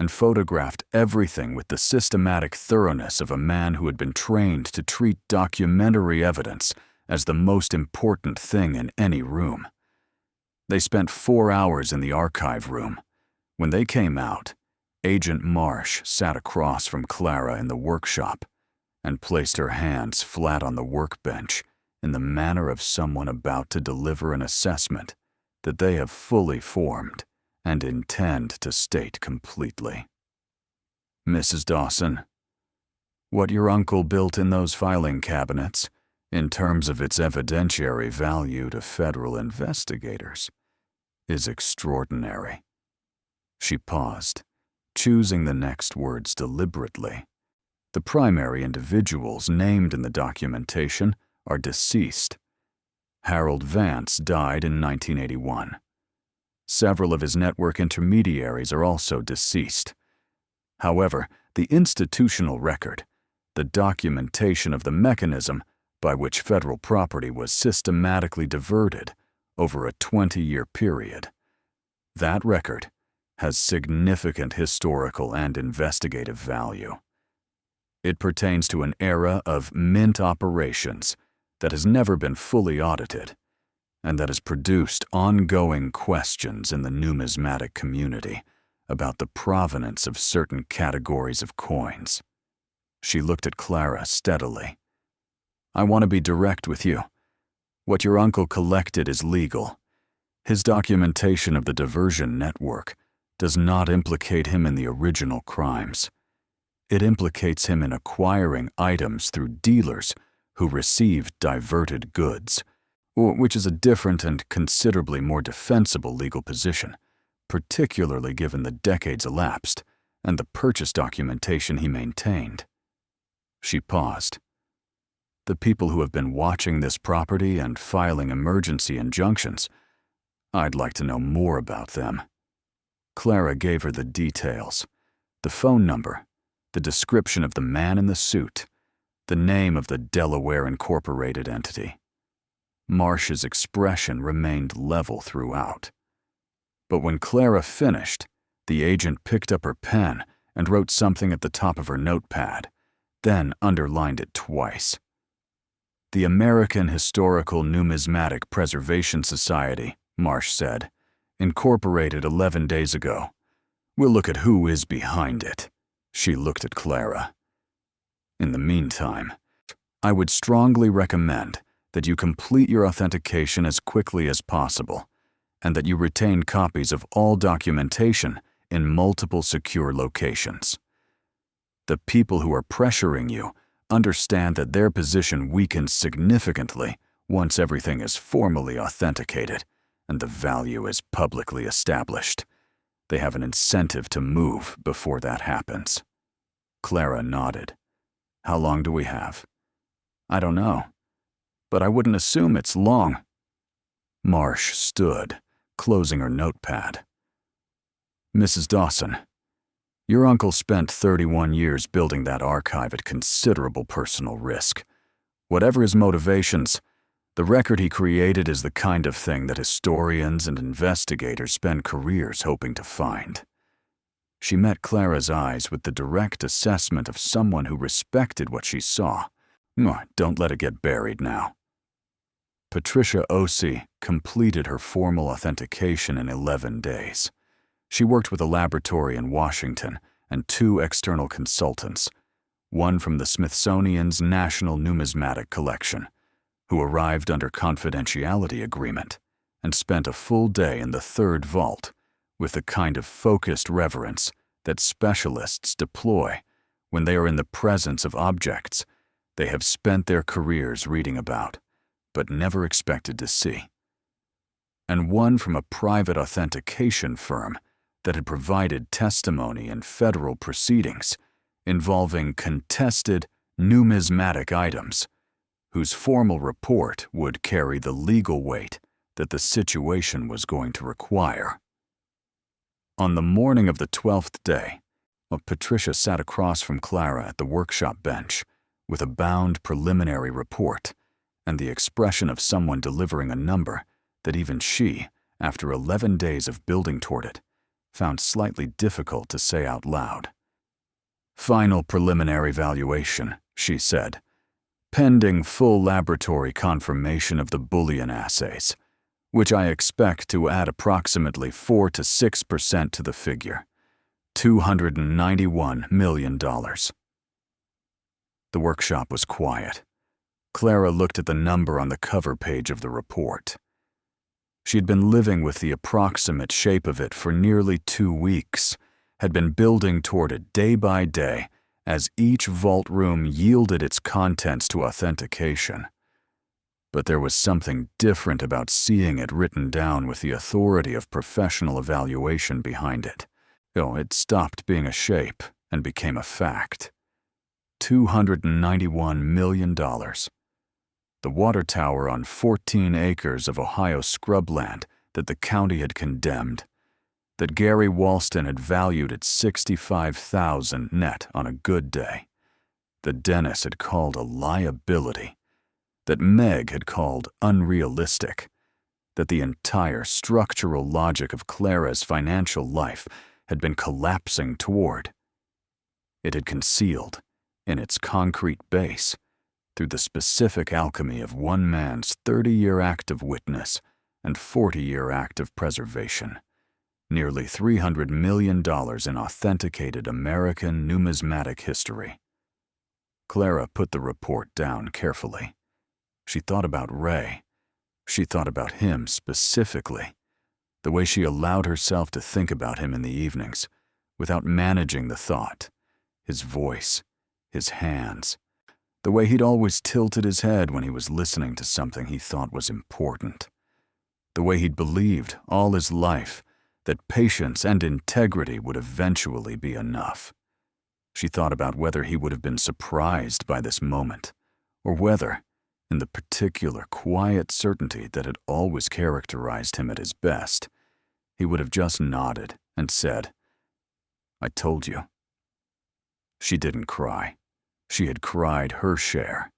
and photographed everything with the systematic thoroughness of a man who had been trained to treat documentary evidence as the most important thing in any room. They spent 4 hours in the archive room. When they came out, Agent Marsh sat across from Clara in the workshop and placed her hands flat on the workbench in the manner of someone about to deliver an assessment that they have fully formed and intend to state completely. Mrs. Dawson, what your uncle built in those filing cabinets, in terms of its evidentiary value to federal investigators, is extraordinary. She paused, choosing the next words deliberately. The primary individuals named in the documentation are deceased. Harold Vance died in 1981. Several of his network intermediaries are also deceased. However, the institutional record, the documentation of the mechanism by which federal property was systematically diverted over a 20-year period, that record has significant historical and investigative value. It pertains to an era of mint operations that has never been fully audited, and that has produced ongoing questions in the numismatic community about the provenance of certain categories of coins. She looked at Clara steadily. I want to be direct with you. What your uncle collected is legal. His documentation of the diversion network does not implicate him in the original crimes. It implicates him in acquiring items through dealers who received diverted goods, which is a different and considerably more defensible legal position, particularly given the decades elapsed and the purchase documentation he maintained. She paused. The people who have been watching this property and filing emergency injunctions, I'd like to know more about them. Clara gave her the details, the phone number, the description of the man in the suit, the name of the Delaware Incorporated entity. Marsh's expression remained level throughout. But when Clara finished, the agent picked up her pen and wrote something at the top of her notepad, then underlined it twice. The American Historical Numismatic Preservation Society, Marsh said, incorporated 11 days ago. We'll look at who is behind it. She looked at Clara. In the meantime, I would strongly recommend that you complete your authentication as quickly as possible and that you retain copies of all documentation in multiple secure locations. The people who are pressuring you understand that their position weakens significantly once everything is formally authenticated and the value is publicly established. They have an incentive to move before that happens. Clara nodded. How long do we have? I don't know, but I wouldn't assume it's long. Marsh stood, closing her notepad. Mrs. Dawson, your uncle spent 31 years building that archive at considerable personal risk. Whatever his motivations, the record he created is the kind of thing that historians and investigators spend careers hoping to find. She met Clara's eyes with the direct assessment of someone who respected what she saw. Don't let it get buried now. Patricia Ossie completed her formal authentication in 11 days. She worked with a laboratory in Washington and 2 external consultants, one from the Smithsonian's National Numismatic Collection, who arrived under confidentiality agreement and spent a full day in the 3rd vault with the kind of focused reverence that specialists deploy when they are in the presence of objects they have spent their careers reading about, but never expected to see. And one from a private authentication firm that had provided testimony in federal proceedings involving contested numismatic items, whose formal report would carry the legal weight that the situation was going to require. On the morning of the 12th day, Patricia sat across from Clara at the workshop bench with a bound preliminary report and the expression of someone delivering a number that even she, after 11 days of building toward it, found slightly difficult to say out loud. Final preliminary valuation, she said, pending full laboratory confirmation of the Bullion assays, which I expect to add approximately 4 to 6% to the figure, $291 million. The workshop was quiet. Clara looked at the number on the cover page of the report. She'd been living with the approximate shape of it for nearly 2 weeks, had been building toward it day by day as each vault room yielded its contents to authentication. But there was something different about seeing it written down with the authority of professional evaluation behind it. It stopped being a shape and became a fact. $291 million. The water tower on 14 acres of Ohio scrubland that the county had condemned, that Gary Walston had valued at $65,000 net on a good day, that Dennis had called a liability, that Meg had called unrealistic, that the entire structural logic of Clara's financial life had been collapsing toward. It had concealed, in its concrete base, through the specific alchemy of one man's 30-year act of witness and 40-year act of preservation, nearly $300 million in authenticated American numismatic history. Clara put the report down carefully. She thought about Ray. She thought about him specifically, the way she allowed herself to think about him in the evenings, without managing the thought, his voice, his hands, the way he'd always tilted his head when he was listening to something he thought was important, the way he'd believed all his life that patience and integrity would eventually be enough. She thought about whether he would have been surprised by this moment, or whether, in the particular quiet certainty that had always characterized him at his best, he would have just nodded and said, "I told you." She didn't cry. She had cried her share.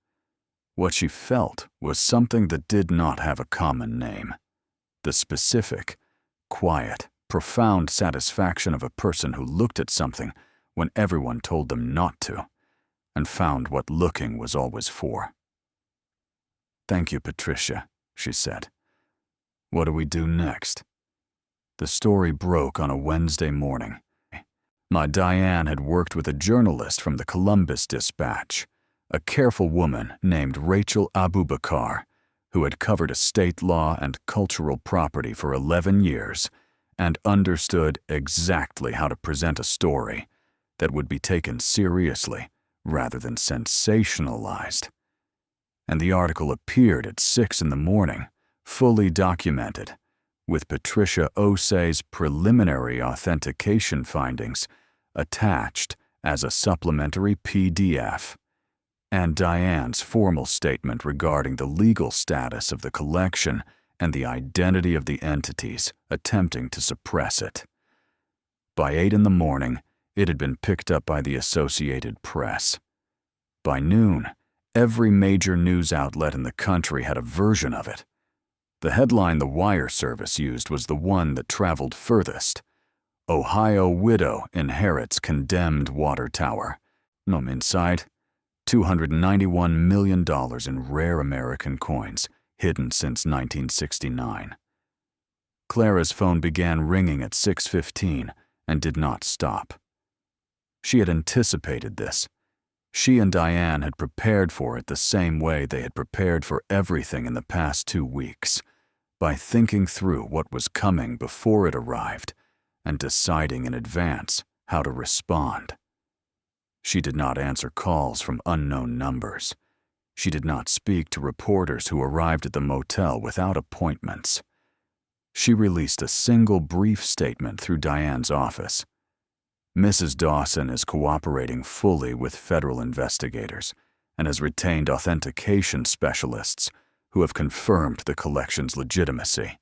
What she felt was something that did not have a common name. The specific, quiet, profound satisfaction of a person who looked at something when everyone told them not to, and found what looking was always for. "Thank you, Patricia," she said. "What do we do next?" The story broke on a Wednesday morning. My Diane had worked with a journalist from the Columbus Dispatch, a careful woman named Rachel Abubakar, who had covered estate law and cultural property for 11 years and understood exactly how to present a story that would be taken seriously rather than sensationalized. And the article appeared at 6 in the morning, fully documented, with Patricia Osei's preliminary authentication findings attached as a supplementary PDF, and Diane's formal statement regarding the legal status of the collection and the identity of the entities attempting to suppress it. By 8 in the morning, it had been picked up by the Associated Press. By noon, every major news outlet in the country had a version of it. The headline the wire service used was the one that traveled furthest. Ohio widow inherits condemned water tower. Inside, $291 million in rare American coins, hidden since 1969. Clara's phone began ringing at 6:15 and did not stop. She had anticipated this. She and Diane had prepared for it the same way they had prepared for everything in the past 2 weeks, by thinking through what was coming before it arrived and deciding in advance how to respond. She did not answer calls from unknown numbers. She did not speak to reporters who arrived at the motel without appointments. She released a single brief statement through Diane's office. Mrs. Dawson is cooperating fully with federal investigators and has retained authentication specialists who have confirmed the collection's legitimacy.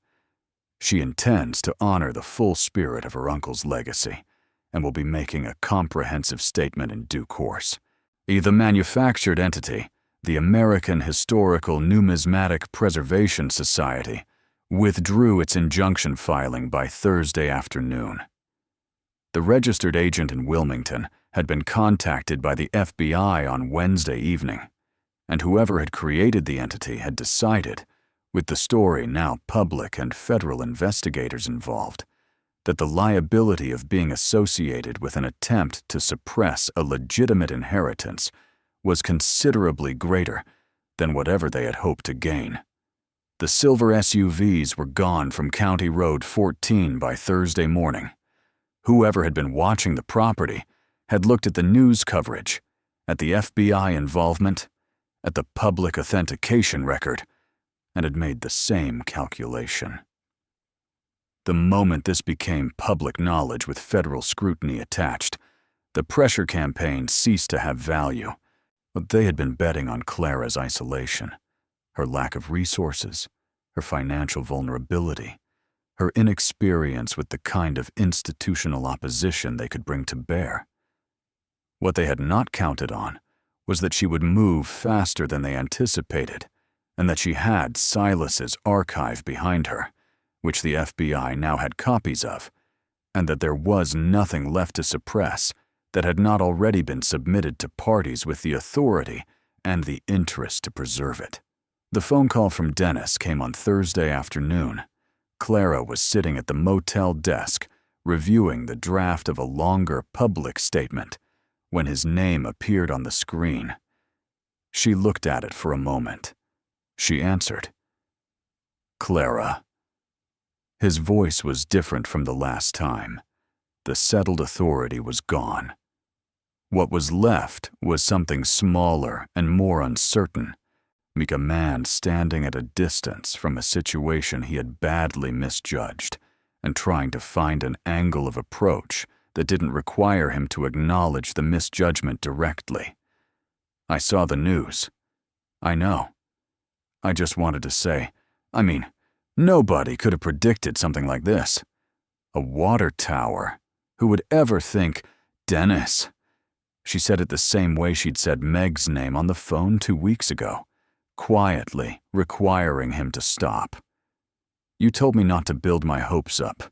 She intends to honor the full spirit of her uncle's legacy and will be making a comprehensive statement in due course. The manufactured entity, the American Historical Numismatic Preservation Society, withdrew its injunction filing by Thursday afternoon. The registered agent in Wilmington had been contacted by the FBI on Wednesday evening, and whoever had created the entity had decided, with the story now public and federal investigators involved, that the liability of being associated with an attempt to suppress a legitimate inheritance was considerably greater than whatever they had hoped to gain. The silver SUVs were gone from County Road 14 by Thursday morning. Whoever had been watching the property had looked at the news coverage, at the FBI involvement, at the public authentication record, and had made the same calculation. The moment this became public knowledge with federal scrutiny attached, the pressure campaign ceased to have value. But they had been betting on Clara's isolation, her lack of resources, her financial vulnerability, her inexperience with the kind of institutional opposition they could bring to bear. What they had not counted on was that she would move faster than they anticipated, and that she had Silas's archive behind her, which the FBI now had copies of, and that there was nothing left to suppress that had not already been submitted to parties with the authority and the interest to preserve it. The phone call from Dennis came on Thursday afternoon. Clara was sitting at the motel desk, reviewing the draft of a longer public statement, when his name appeared on the screen. She looked at it for a moment. She answered. "Clara." His voice was different from the last time. The settled authority was gone. What was left was something smaller and more uncertain, like a man standing at a distance from a situation he had badly misjudged and trying to find an angle of approach that didn't require him to acknowledge the misjudgment directly. "I saw the news. I know. I just wanted to say, nobody could have predicted something like this. A water tower. Who would ever think, Dennis?" She said it the same way she'd said Meg's name on the phone 2 weeks ago, quietly requiring him to stop. "You told me not to build my hopes up.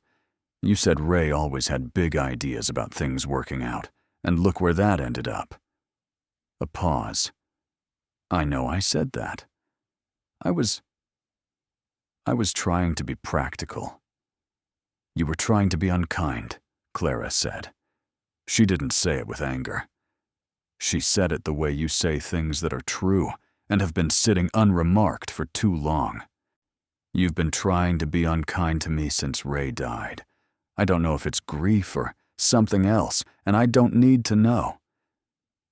You said Ray always had big ideas about things working out, and look where that ended up." A pause. "I know I said that. I was trying to be practical." "You were trying to be unkind," Clara said. She didn't say it with anger. She said it the way you say things that are true and have been sitting unremarked for too long. You've been trying to be unkind to me since Ray died. I don't know if it's grief or something else, and I don't need to know.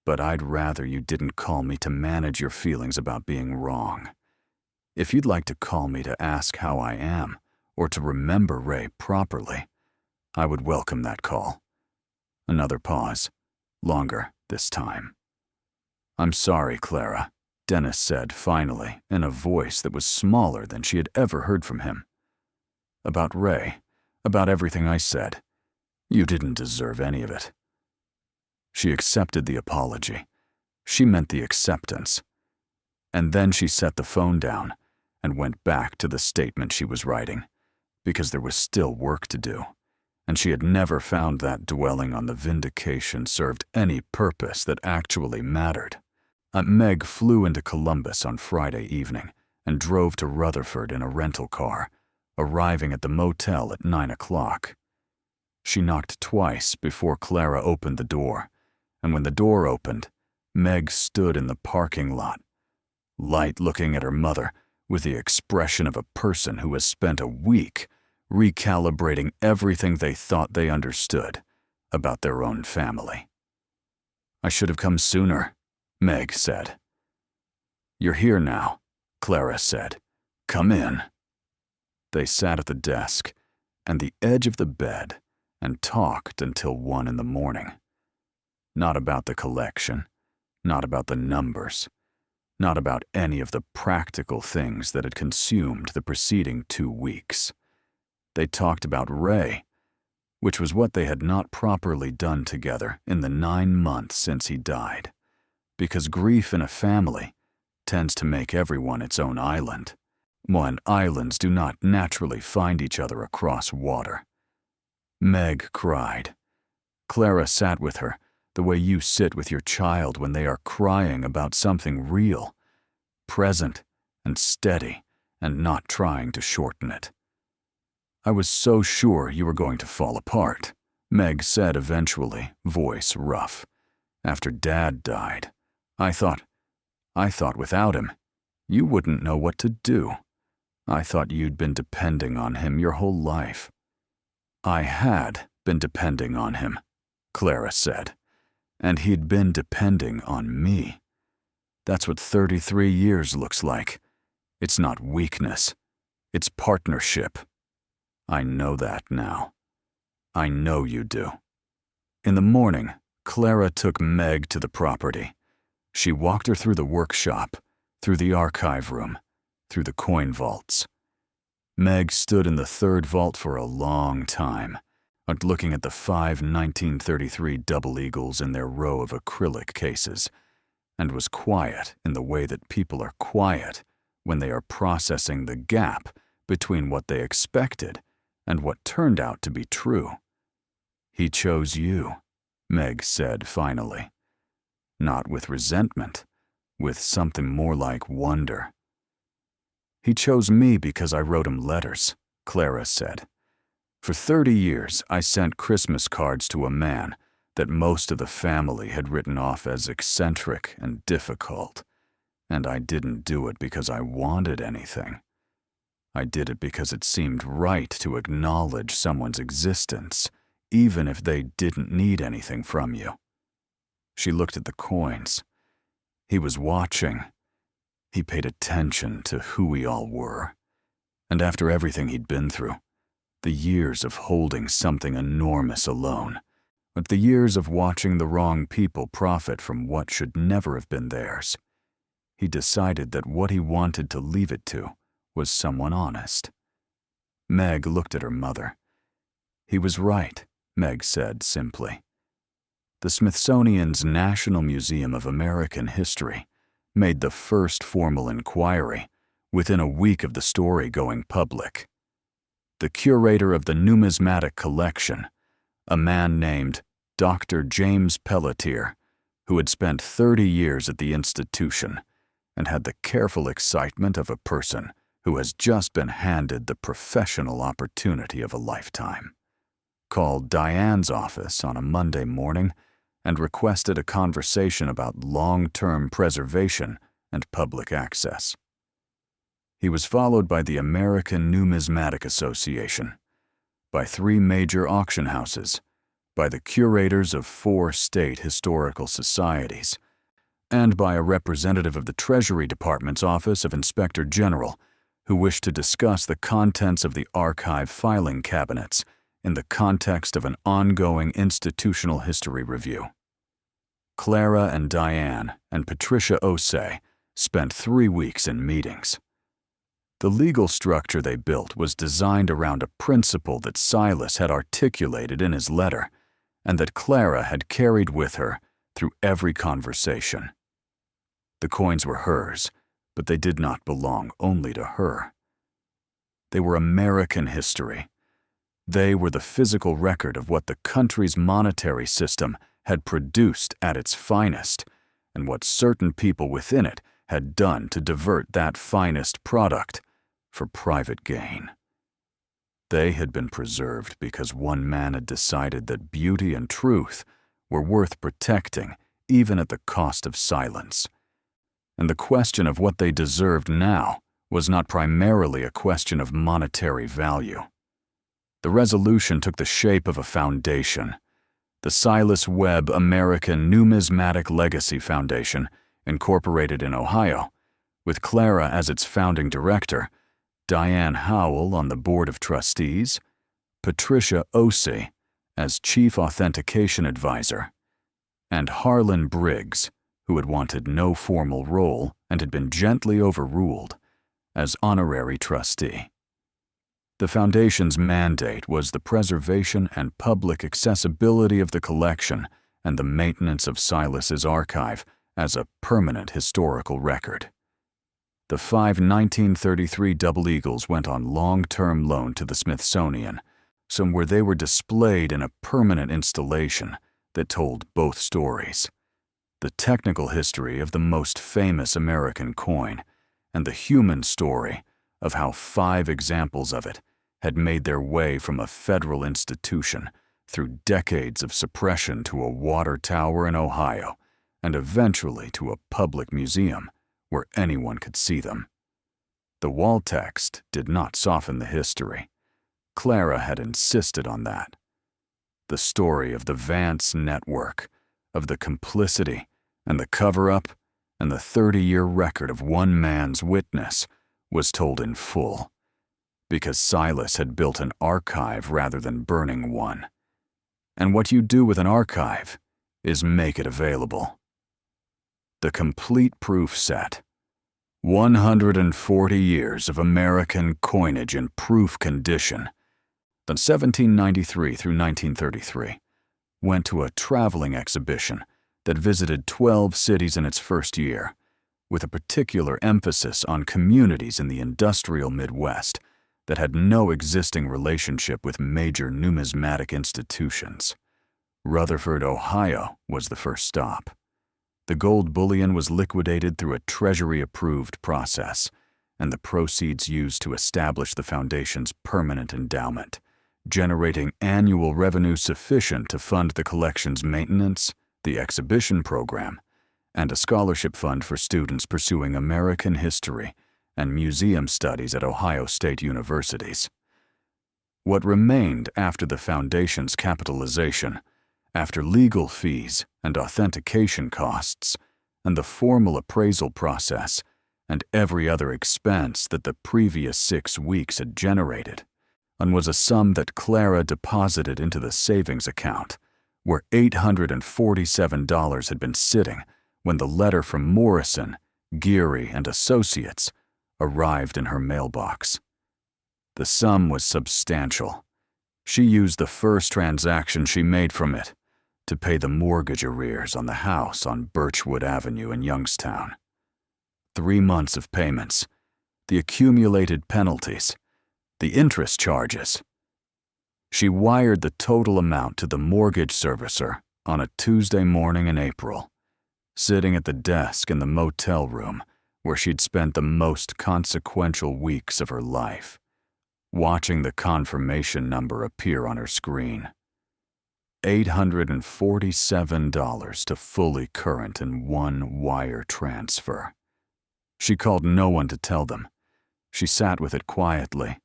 But I'd rather you didn't call me to manage your feelings about being wrong. If you'd like to call me to ask how I am, or to remember Ray properly, I would welcome that call. Another pause. Longer this time. I'm sorry, Clara, Dennis said finally, in a voice that was smaller than she had ever heard from him. About Ray, about everything I said. You didn't deserve any of it. She accepted the apology. She meant the acceptance. And then she set the phone down and went back to the statement she was writing, because there was still work to do, and she had never found that dwelling on the vindication served any purpose that actually mattered. Meg flew into Columbus on Friday evening and drove to Rutherford in a rental car, arriving at the motel at 9 o'clock. She knocked twice before Clara opened the door, and when the door opened, Meg stood in the parking lot, light looking at her mother with the expression of a person who has spent a week recalibrating everything they thought they understood about their own family. I should have come sooner, Meg said. You're here now, Clara said. Come in. They sat at the desk and the edge of the bed and talked until 1 in the morning. Not about the collection, not about the numbers, not about any of the practical things that had consumed the preceding 2 weeks. They talked about Ray, which was what they had not properly done together in the 9 months since he died, because grief in a family tends to make everyone its own island, when islands do not naturally find each other across water. Meg cried. Clara sat with her the way you sit with your child when they are crying about something real, present and steady, and not trying to shorten it. I was so sure you were going to fall apart, Meg said eventually, voice rough. After Dad died, I thought without him, you wouldn't know what to do. I thought you'd been depending on him your whole life. I had been depending on him, Clara said, and he'd been depending on me. That's what 33 years looks like. It's not weakness, it's partnership. I know that now. I know you do. In the morning, Clara took Meg to the property. She walked her through the workshop, through the archive room, through the coin vaults. Meg stood in the 3rd vault for a long time, looking at the 5 1933 Double Eagles in their row of acrylic cases, and was quiet in the way that people are quiet when they are processing the gap between what they expected and what turned out to be true. He chose you, Meg said finally. Not with resentment, with something more like wonder. He chose me because I wrote him letters, Clara said. For 30 years, I sent Christmas cards to a man that most of the family had written off as eccentric and difficult, and I didn't do it because I wanted anything. I did it because it seemed right to acknowledge someone's existence, even if they didn't need anything from you. She looked at the coins. He was watching. He paid attention to who we all were. And after everything he'd been through, the years of holding something enormous alone, but the years of watching the wrong people profit from what should never have been theirs, he decided that what he wanted to leave it to was someone honest. Meg looked at her mother. He was right, Meg said simply. The Smithsonian's National Museum of American History made the first formal inquiry within a week of the story going public. The curator of the numismatic collection, a man named Dr. James Pelletier, who had spent 30 years at the institution and had the careful excitement of a person who has just been handed the professional opportunity of a lifetime, called Diane's office on a Monday morning and requested a conversation about long-term preservation and public access. He was followed by the American Numismatic Association, by 3 major auction houses, by the curators of 4 state historical societies, and by a representative of the Treasury Department's Office of Inspector General who wished to discuss the contents of the archive filing cabinets in the context of an ongoing institutional history review. Clara and Diane and Patricia Osei spent 3 weeks in meetings. The legal structure they built was designed around a principle that Silas had articulated in his letter and that Clara had carried with her through every conversation. The coins were hers, but they did not belong only to her. They were American history. They were the physical record of what the country's monetary system had produced at its finest and what certain people within it had done to divert that finest product for private gain. They had been preserved because one man had decided that beauty and truth were worth protecting even at the cost of silence. And the question of what they deserved now was not primarily a question of monetary value. The resolution took the shape of a foundation, the Silas Webb American Numismatic Legacy Foundation, incorporated in Ohio, with Clara as its founding director, Diane Howell on the board of trustees, Patricia Osei as chief authentication advisor, and Harlan Briggs, who had wanted no formal role and had been gently overruled, as honorary trustee. The Foundation's mandate was the preservation and public accessibility of the collection and the maintenance of Silas's archive as a permanent historical record. The 5 1933 Double Eagles went on long-term loan to the Smithsonian, somewhere they were displayed in a permanent installation that told both stories: the technical history of the most famous American coin and the human story of how 5 examples of it had made their way from a federal institution through decades of suppression to a water tower in Ohio and eventually to a public museum where anyone could see them. The wall text did not soften the history. Clara had insisted on that. The story of the Vance network, of the complicity and the cover-up, and the 30-year record of one man's witness was told in full, because Silas had built an archive rather than burning one. And what you do with an archive is make it available. The complete proof set. 140 years of American coinage in proof condition, from 1793 through 1933, went to a traveling exhibition that visited 12 cities in its first year, with a particular emphasis on communities in the industrial Midwest that had no existing relationship with major numismatic institutions. Rutherford, Ohio was the first stop. The gold bullion was liquidated through a Treasury-approved process, and the proceeds used to establish the Foundation's permanent endowment, generating annual revenue sufficient to fund the collection's maintenance, the exhibition program, and a scholarship fund for students pursuing American history and museum studies at Ohio State universities. What remained after the Foundation's capitalization, after legal fees and authentication costs, and the formal appraisal process, and every other expense that the previous 6 weeks had generated, and was a sum that Clara deposited into the savings account, where $847 had been sitting when the letter from Morrison, Geary, and Associates arrived in her mailbox. The sum was substantial. She used the first transaction she made from it to pay the mortgage arrears on the house on Birchwood Avenue in Youngstown. 3 months of payments, the accumulated penalties, the interest charges. She wired the total amount to the mortgage servicer on a Tuesday morning in April, sitting at the desk in the motel room where she'd spent the most consequential weeks of her life, watching the confirmation number appear on her screen. $847 to fully current in one wire transfer. She called no one to tell them. She sat with it quietly,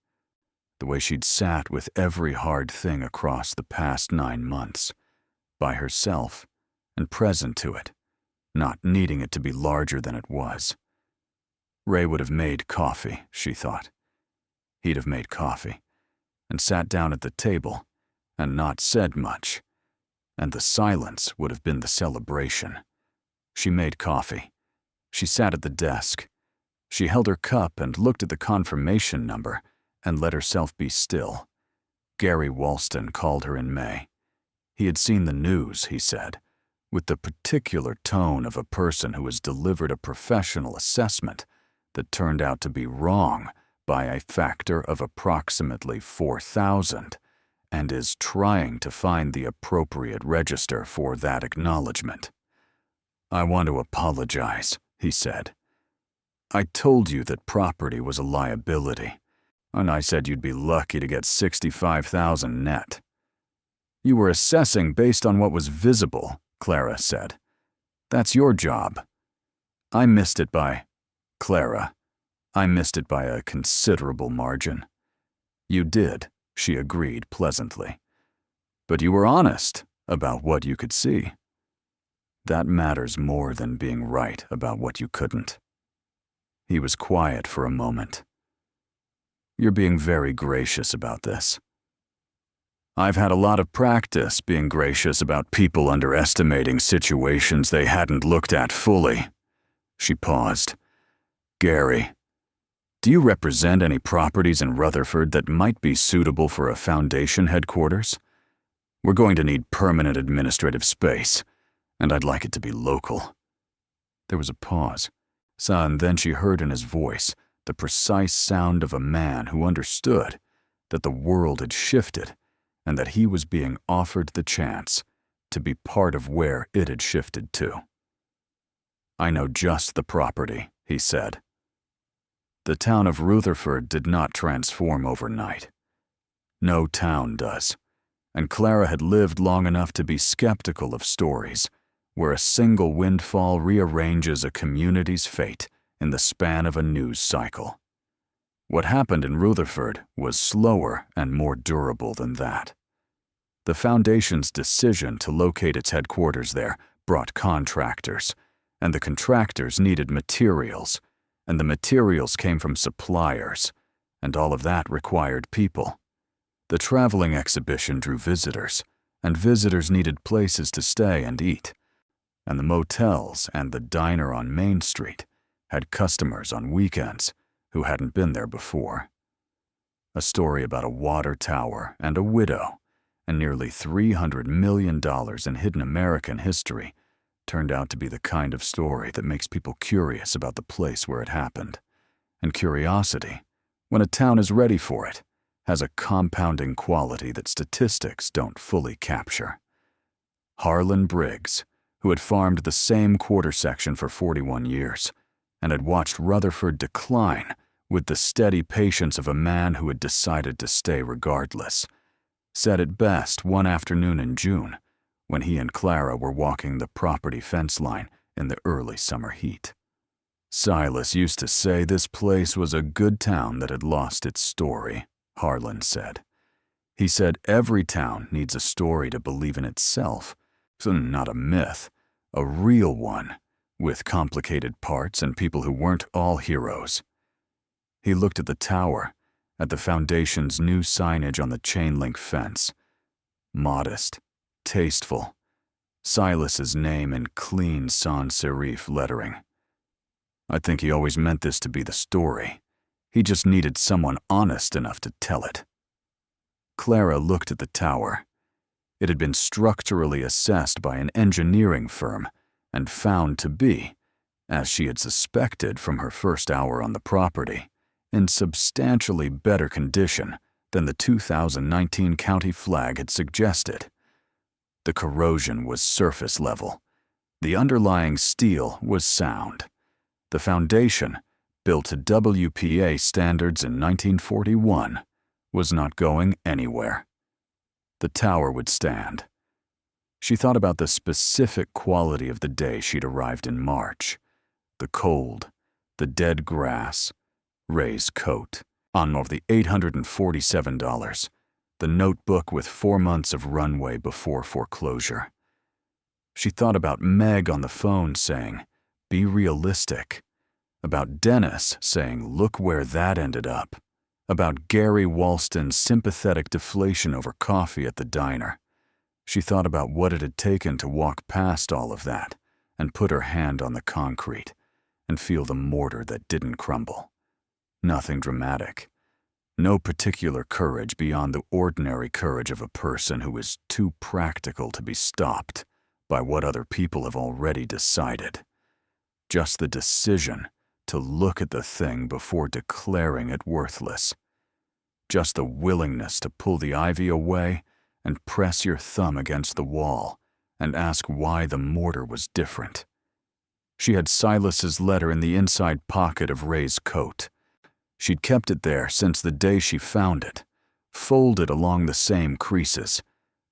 the way she'd sat with every hard thing across the past 9 months, by herself and present to it, not needing it to be larger than it was. Ray would have made coffee, she thought. He'd have made coffee, and sat down at the table, and not said much, and the silence would have been the celebration. She made coffee. She sat at the desk. She held her cup and looked at the confirmation number and let herself be still. Gary Walston called her in May. He had seen the news, he said, with the particular tone of a person who has delivered a professional assessment that turned out to be wrong by a factor of approximately 4,000 and is trying to find the appropriate register for that acknowledgement. "I want to apologize," he said. "I told you that property was a liability, and I said you'd be lucky to get 65,000 net." "You were assessing based on what was visible," Clara said. "That's your job." "I missed it by a considerable margin." "You did," she agreed pleasantly. "But you were honest about what you could see. That matters more than being right about what you couldn't." He was quiet for a moment. "You're being very gracious about this." "I've had a lot of practice being gracious about people underestimating situations they hadn't looked at fully." She paused. "Gary, do you represent any properties in Rutherford that might be suitable for a foundation headquarters? We're going to need permanent administrative space, and I'd like it to be local." There was a pause. And then she heard in his voice the precise sound of a man who understood that the world had shifted and that he was being offered the chance to be part of where it had shifted to. "I know just the property," he said. The town of Rutherford did not transform overnight. No town does, and Clara had lived long enough to be skeptical of stories where a single windfall rearranges a community's fate in the span of a news cycle. What happened in Rutherford was slower and more durable than that. The Foundation's decision to locate its headquarters there brought contractors, and the contractors needed materials, and the materials came from suppliers, and all of that required people. The traveling exhibition drew visitors, and visitors needed places to stay and eat, and the motels and the diner on Main Street had customers on weekends who hadn't been there before. A story about a water tower and a widow and nearly $300 million in hidden American history turned out to be the kind of story that makes people curious about the place where it happened. And curiosity, when a town is ready for it, has a compounding quality that statistics don't fully capture. Harlan Briggs, who had farmed the same quarter section for 41 years and had watched Rutherford decline with the steady patience of a man who had decided to stay regardless, said it best one afternoon in June when he and Clara were walking the property fence line in the early summer heat. "Silas used to say this place was a good town that had lost its story," Harlan said. He said every town needs a story to believe in itself, so not a myth, a real one, with complicated parts and people who weren't all heroes. He looked at the tower, at the Foundation's new signage on the chain-link fence. Modest, tasteful, Silas's name in clean sans-serif lettering. I think he always meant this to be the story. He just needed someone honest enough to tell it. Clara looked at the tower. It had been structurally assessed by an engineering firm and found to be, as she had suspected from her first hour on the property, in substantially better condition than the 2019 county flag had suggested. The corrosion was surface level. The underlying steel was sound. The foundation, built to WPA standards in 1941, was not going anywhere. The tower would stand. She thought about the specific quality of the day she'd arrived in March. The cold, the dead grass, Ray's coat, on of the $847, the notebook with 4 months of runway before foreclosure. She thought about Meg on the phone saying, "Be realistic," about Dennis saying, "Look where that ended up," about Gary Walston's sympathetic deflation over coffee at the diner. She thought about what it had taken to walk past all of that and put her hand on the concrete and feel the mortar that didn't crumble. Nothing dramatic. No particular courage beyond the ordinary courage of a person who is too practical to be stopped by what other people have already decided. Just the decision to look at the thing before declaring it worthless. Just the willingness to pull the ivy away and press your thumb against the wall and ask why the mortar was different. She had Silas's letter in the inside pocket of Ray's coat. She'd kept it there since the day she found it, folded along the same creases,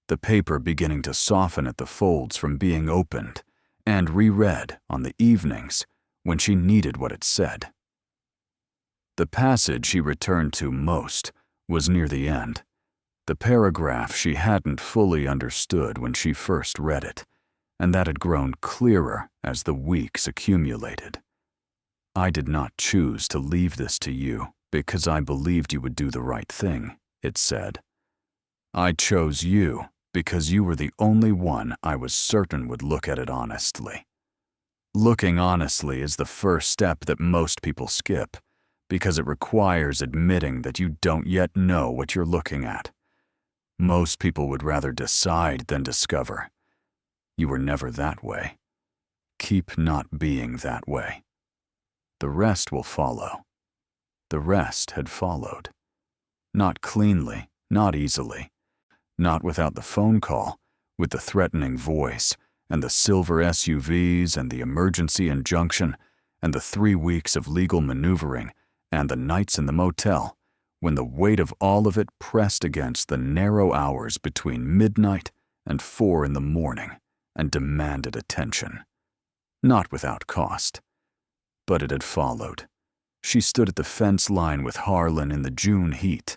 the paper beginning to soften at the folds from being opened, and reread on the evenings when she needed what it said. The passage she returned to most was near the end, the paragraph she hadn't fully understood when she first read it, and that had grown clearer as the weeks accumulated. "I did not choose to leave this to you because I believed you would do the right thing," it said. "I chose you because you were the only one I was certain would look at it honestly." Looking honestly is the first step that most people skip, because it requires admitting that you don't yet know what you're looking at. Most people would rather decide than discover. You were never that way. Keep not being that way. The rest will follow. The rest had followed. Not cleanly, not easily. Not without the phone call, with the threatening voice, and the silver SUVs, and the emergency injunction, and the 3 weeks of legal maneuvering, and the nights in the motel, when the weight of all of it pressed against the narrow hours between midnight and 4 in the morning and demanded attention. Not without cost. But it had followed. She stood at the fence line with Harlan in the June heat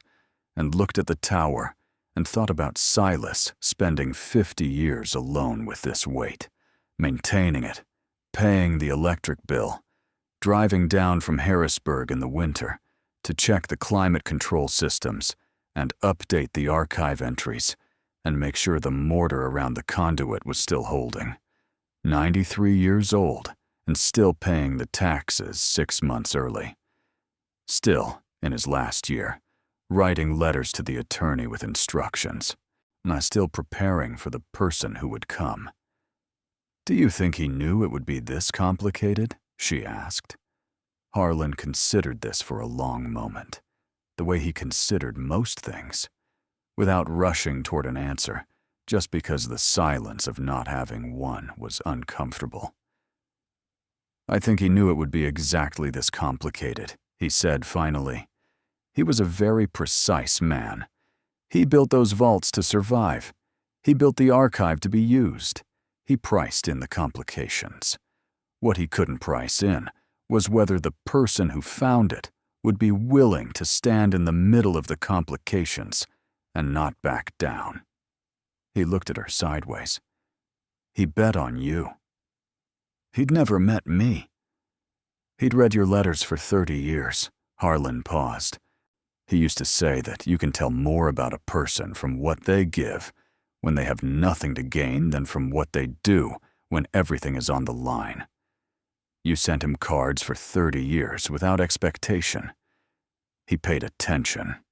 and looked at the tower and thought about Silas spending 50 years alone with this weight, maintaining it, paying the electric bill, driving down from Harrisburg in the winter to check the climate control systems and update the archive entries and make sure the mortar around the conduit was still holding. 93 years old and still paying the taxes 6 months early. Still, in his last year, writing letters to the attorney with instructions, and still preparing for the person who would come. "Do you think he knew it would be this complicated?" she asked. Harlan considered this for a long moment, the way he considered most things, without rushing toward an answer, just because the silence of not having one was uncomfortable. "I think he knew it would be exactly this complicated," he said finally. "He was a very precise man. He built those vaults to survive. He built the archive to be used. He priced in the complications. What he couldn't price in was whether the person who found it would be willing to stand in the middle of the complications and not back down." He looked at her sideways. "He bet on you." "He'd never met me." "He'd read your letters for 30 years. Harlan paused. He used to say that you can tell more about a person from what they give when they have nothing to gain than from what they do when everything is on the line. You sent him cards for 30 years without expectation. He paid attention."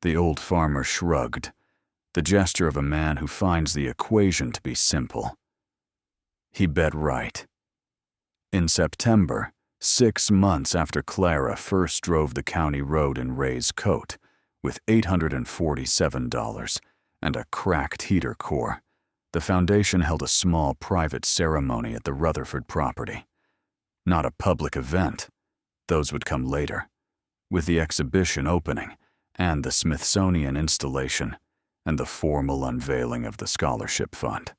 The old farmer shrugged, the gesture of a man who finds the equation to be simple. He bet right. In September, 6 months after Clara first drove the county road in Ray's coat, with $847 and a cracked heater core, the foundation held a small private ceremony at the Rutherford property. Not a public event. Those would come later, with the exhibition opening and the Smithsonian installation and the formal unveiling of the scholarship fund.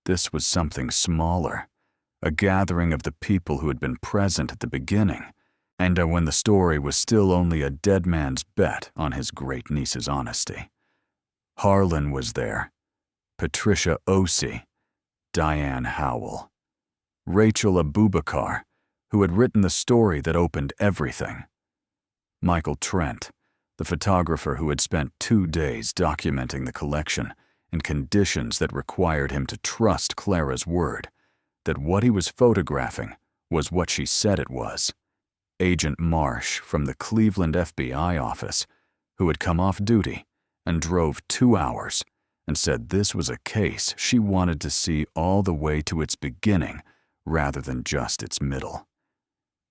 This was something smaller, a gathering of the people who had been present at the beginning, and when the story was still only a dead man's bet on his great-niece's honesty. Harlan was there, Patricia Osei, Diane Howell, Rachel Abubakar, who had written the story that opened everything, Michael Trent, the photographer who had spent 2 days documenting the collection in conditions that required him to trust Clara's word that what he was photographing was what she said it was, Agent Marsh from the Cleveland FBI office, who had come off duty and drove 2 hours and said this was a case she wanted to see all the way to its beginning rather than just its middle.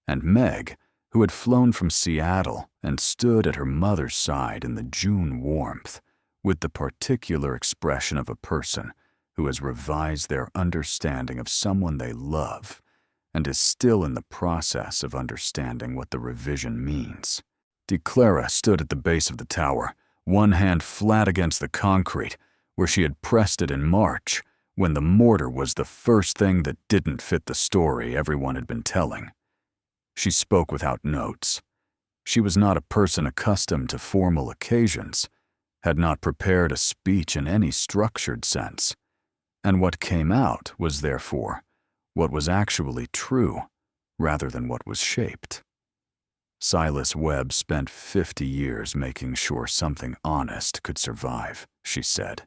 And Meg, who had flown from Seattle and stood at her mother's side in the June warmth with the particular expression of a person who has revised their understanding of someone they love and is still in the process of understanding what the revision means. Clara stood at the base of the tower, one hand flat against the concrete where she had pressed it in March when the mortar was the first thing that didn't fit the story everyone had been telling. She spoke without notes. She was not a person accustomed to formal occasions, had not prepared a speech in any structured sense, and what came out was therefore what was actually true rather than what was shaped. Silas Webb spent 50 years making sure something honest could survive, she said.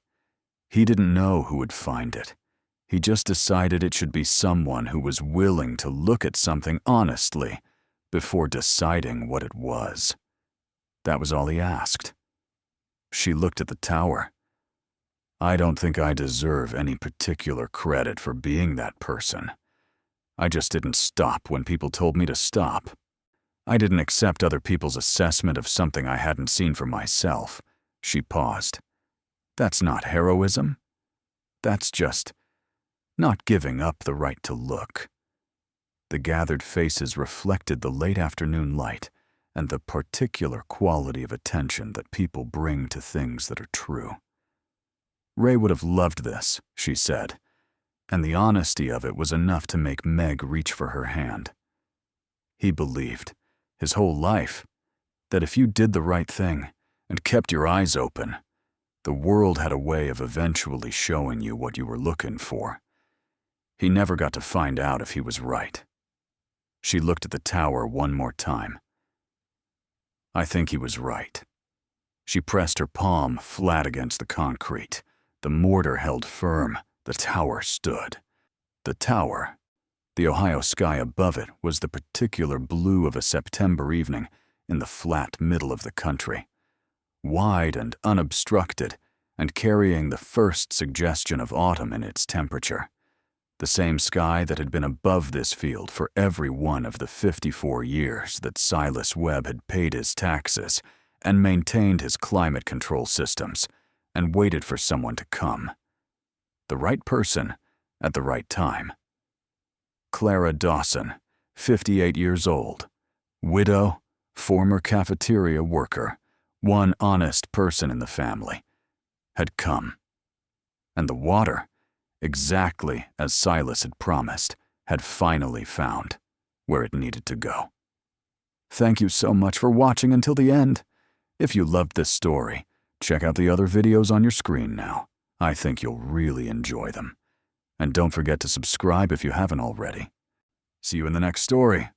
He didn't know who would find it. He just decided it should be someone who was willing to look at something honestly before deciding what it was. That was all he asked. She looked at the tower. I don't think I deserve any particular credit for being that person. I just didn't stop when people told me to stop. I didn't accept other people's assessment of something I hadn't seen for myself. She paused. That's not heroism. That's just not giving up the right to look. The gathered faces reflected the late afternoon light and the particular quality of attention that people bring to things that are true. Ray would have loved this, she said, and the honesty of it was enough to make Meg reach for her hand. He believed, his whole life, that if you did the right thing and kept your eyes open, the world had a way of eventually showing you what you were looking for. He never got to find out if he was right. She looked at the tower one more time. I think he was right. She pressed her palm flat against the concrete. The mortar held firm. The tower stood. The tower, the Ohio sky above it, was the particular blue of a September evening in the flat middle of the country, wide and unobstructed, and carrying the first suggestion of autumn in its temperature. The same sky that had been above this field for every one of the 54 years that Silas Webb had paid his taxes and maintained his climate control systems and waited for someone to come. The right person at the right time. Clara Dawson, 58 years old, widow, former cafeteria worker, one honest person in the family, had come. And the water, exactly as Silas had promised, had finally found where it needed to go. Thank you so much for watching until the end. If you loved this story, check out the other videos on your screen now. I think you'll really enjoy them. And don't forget to subscribe if you haven't already. See you in the next story.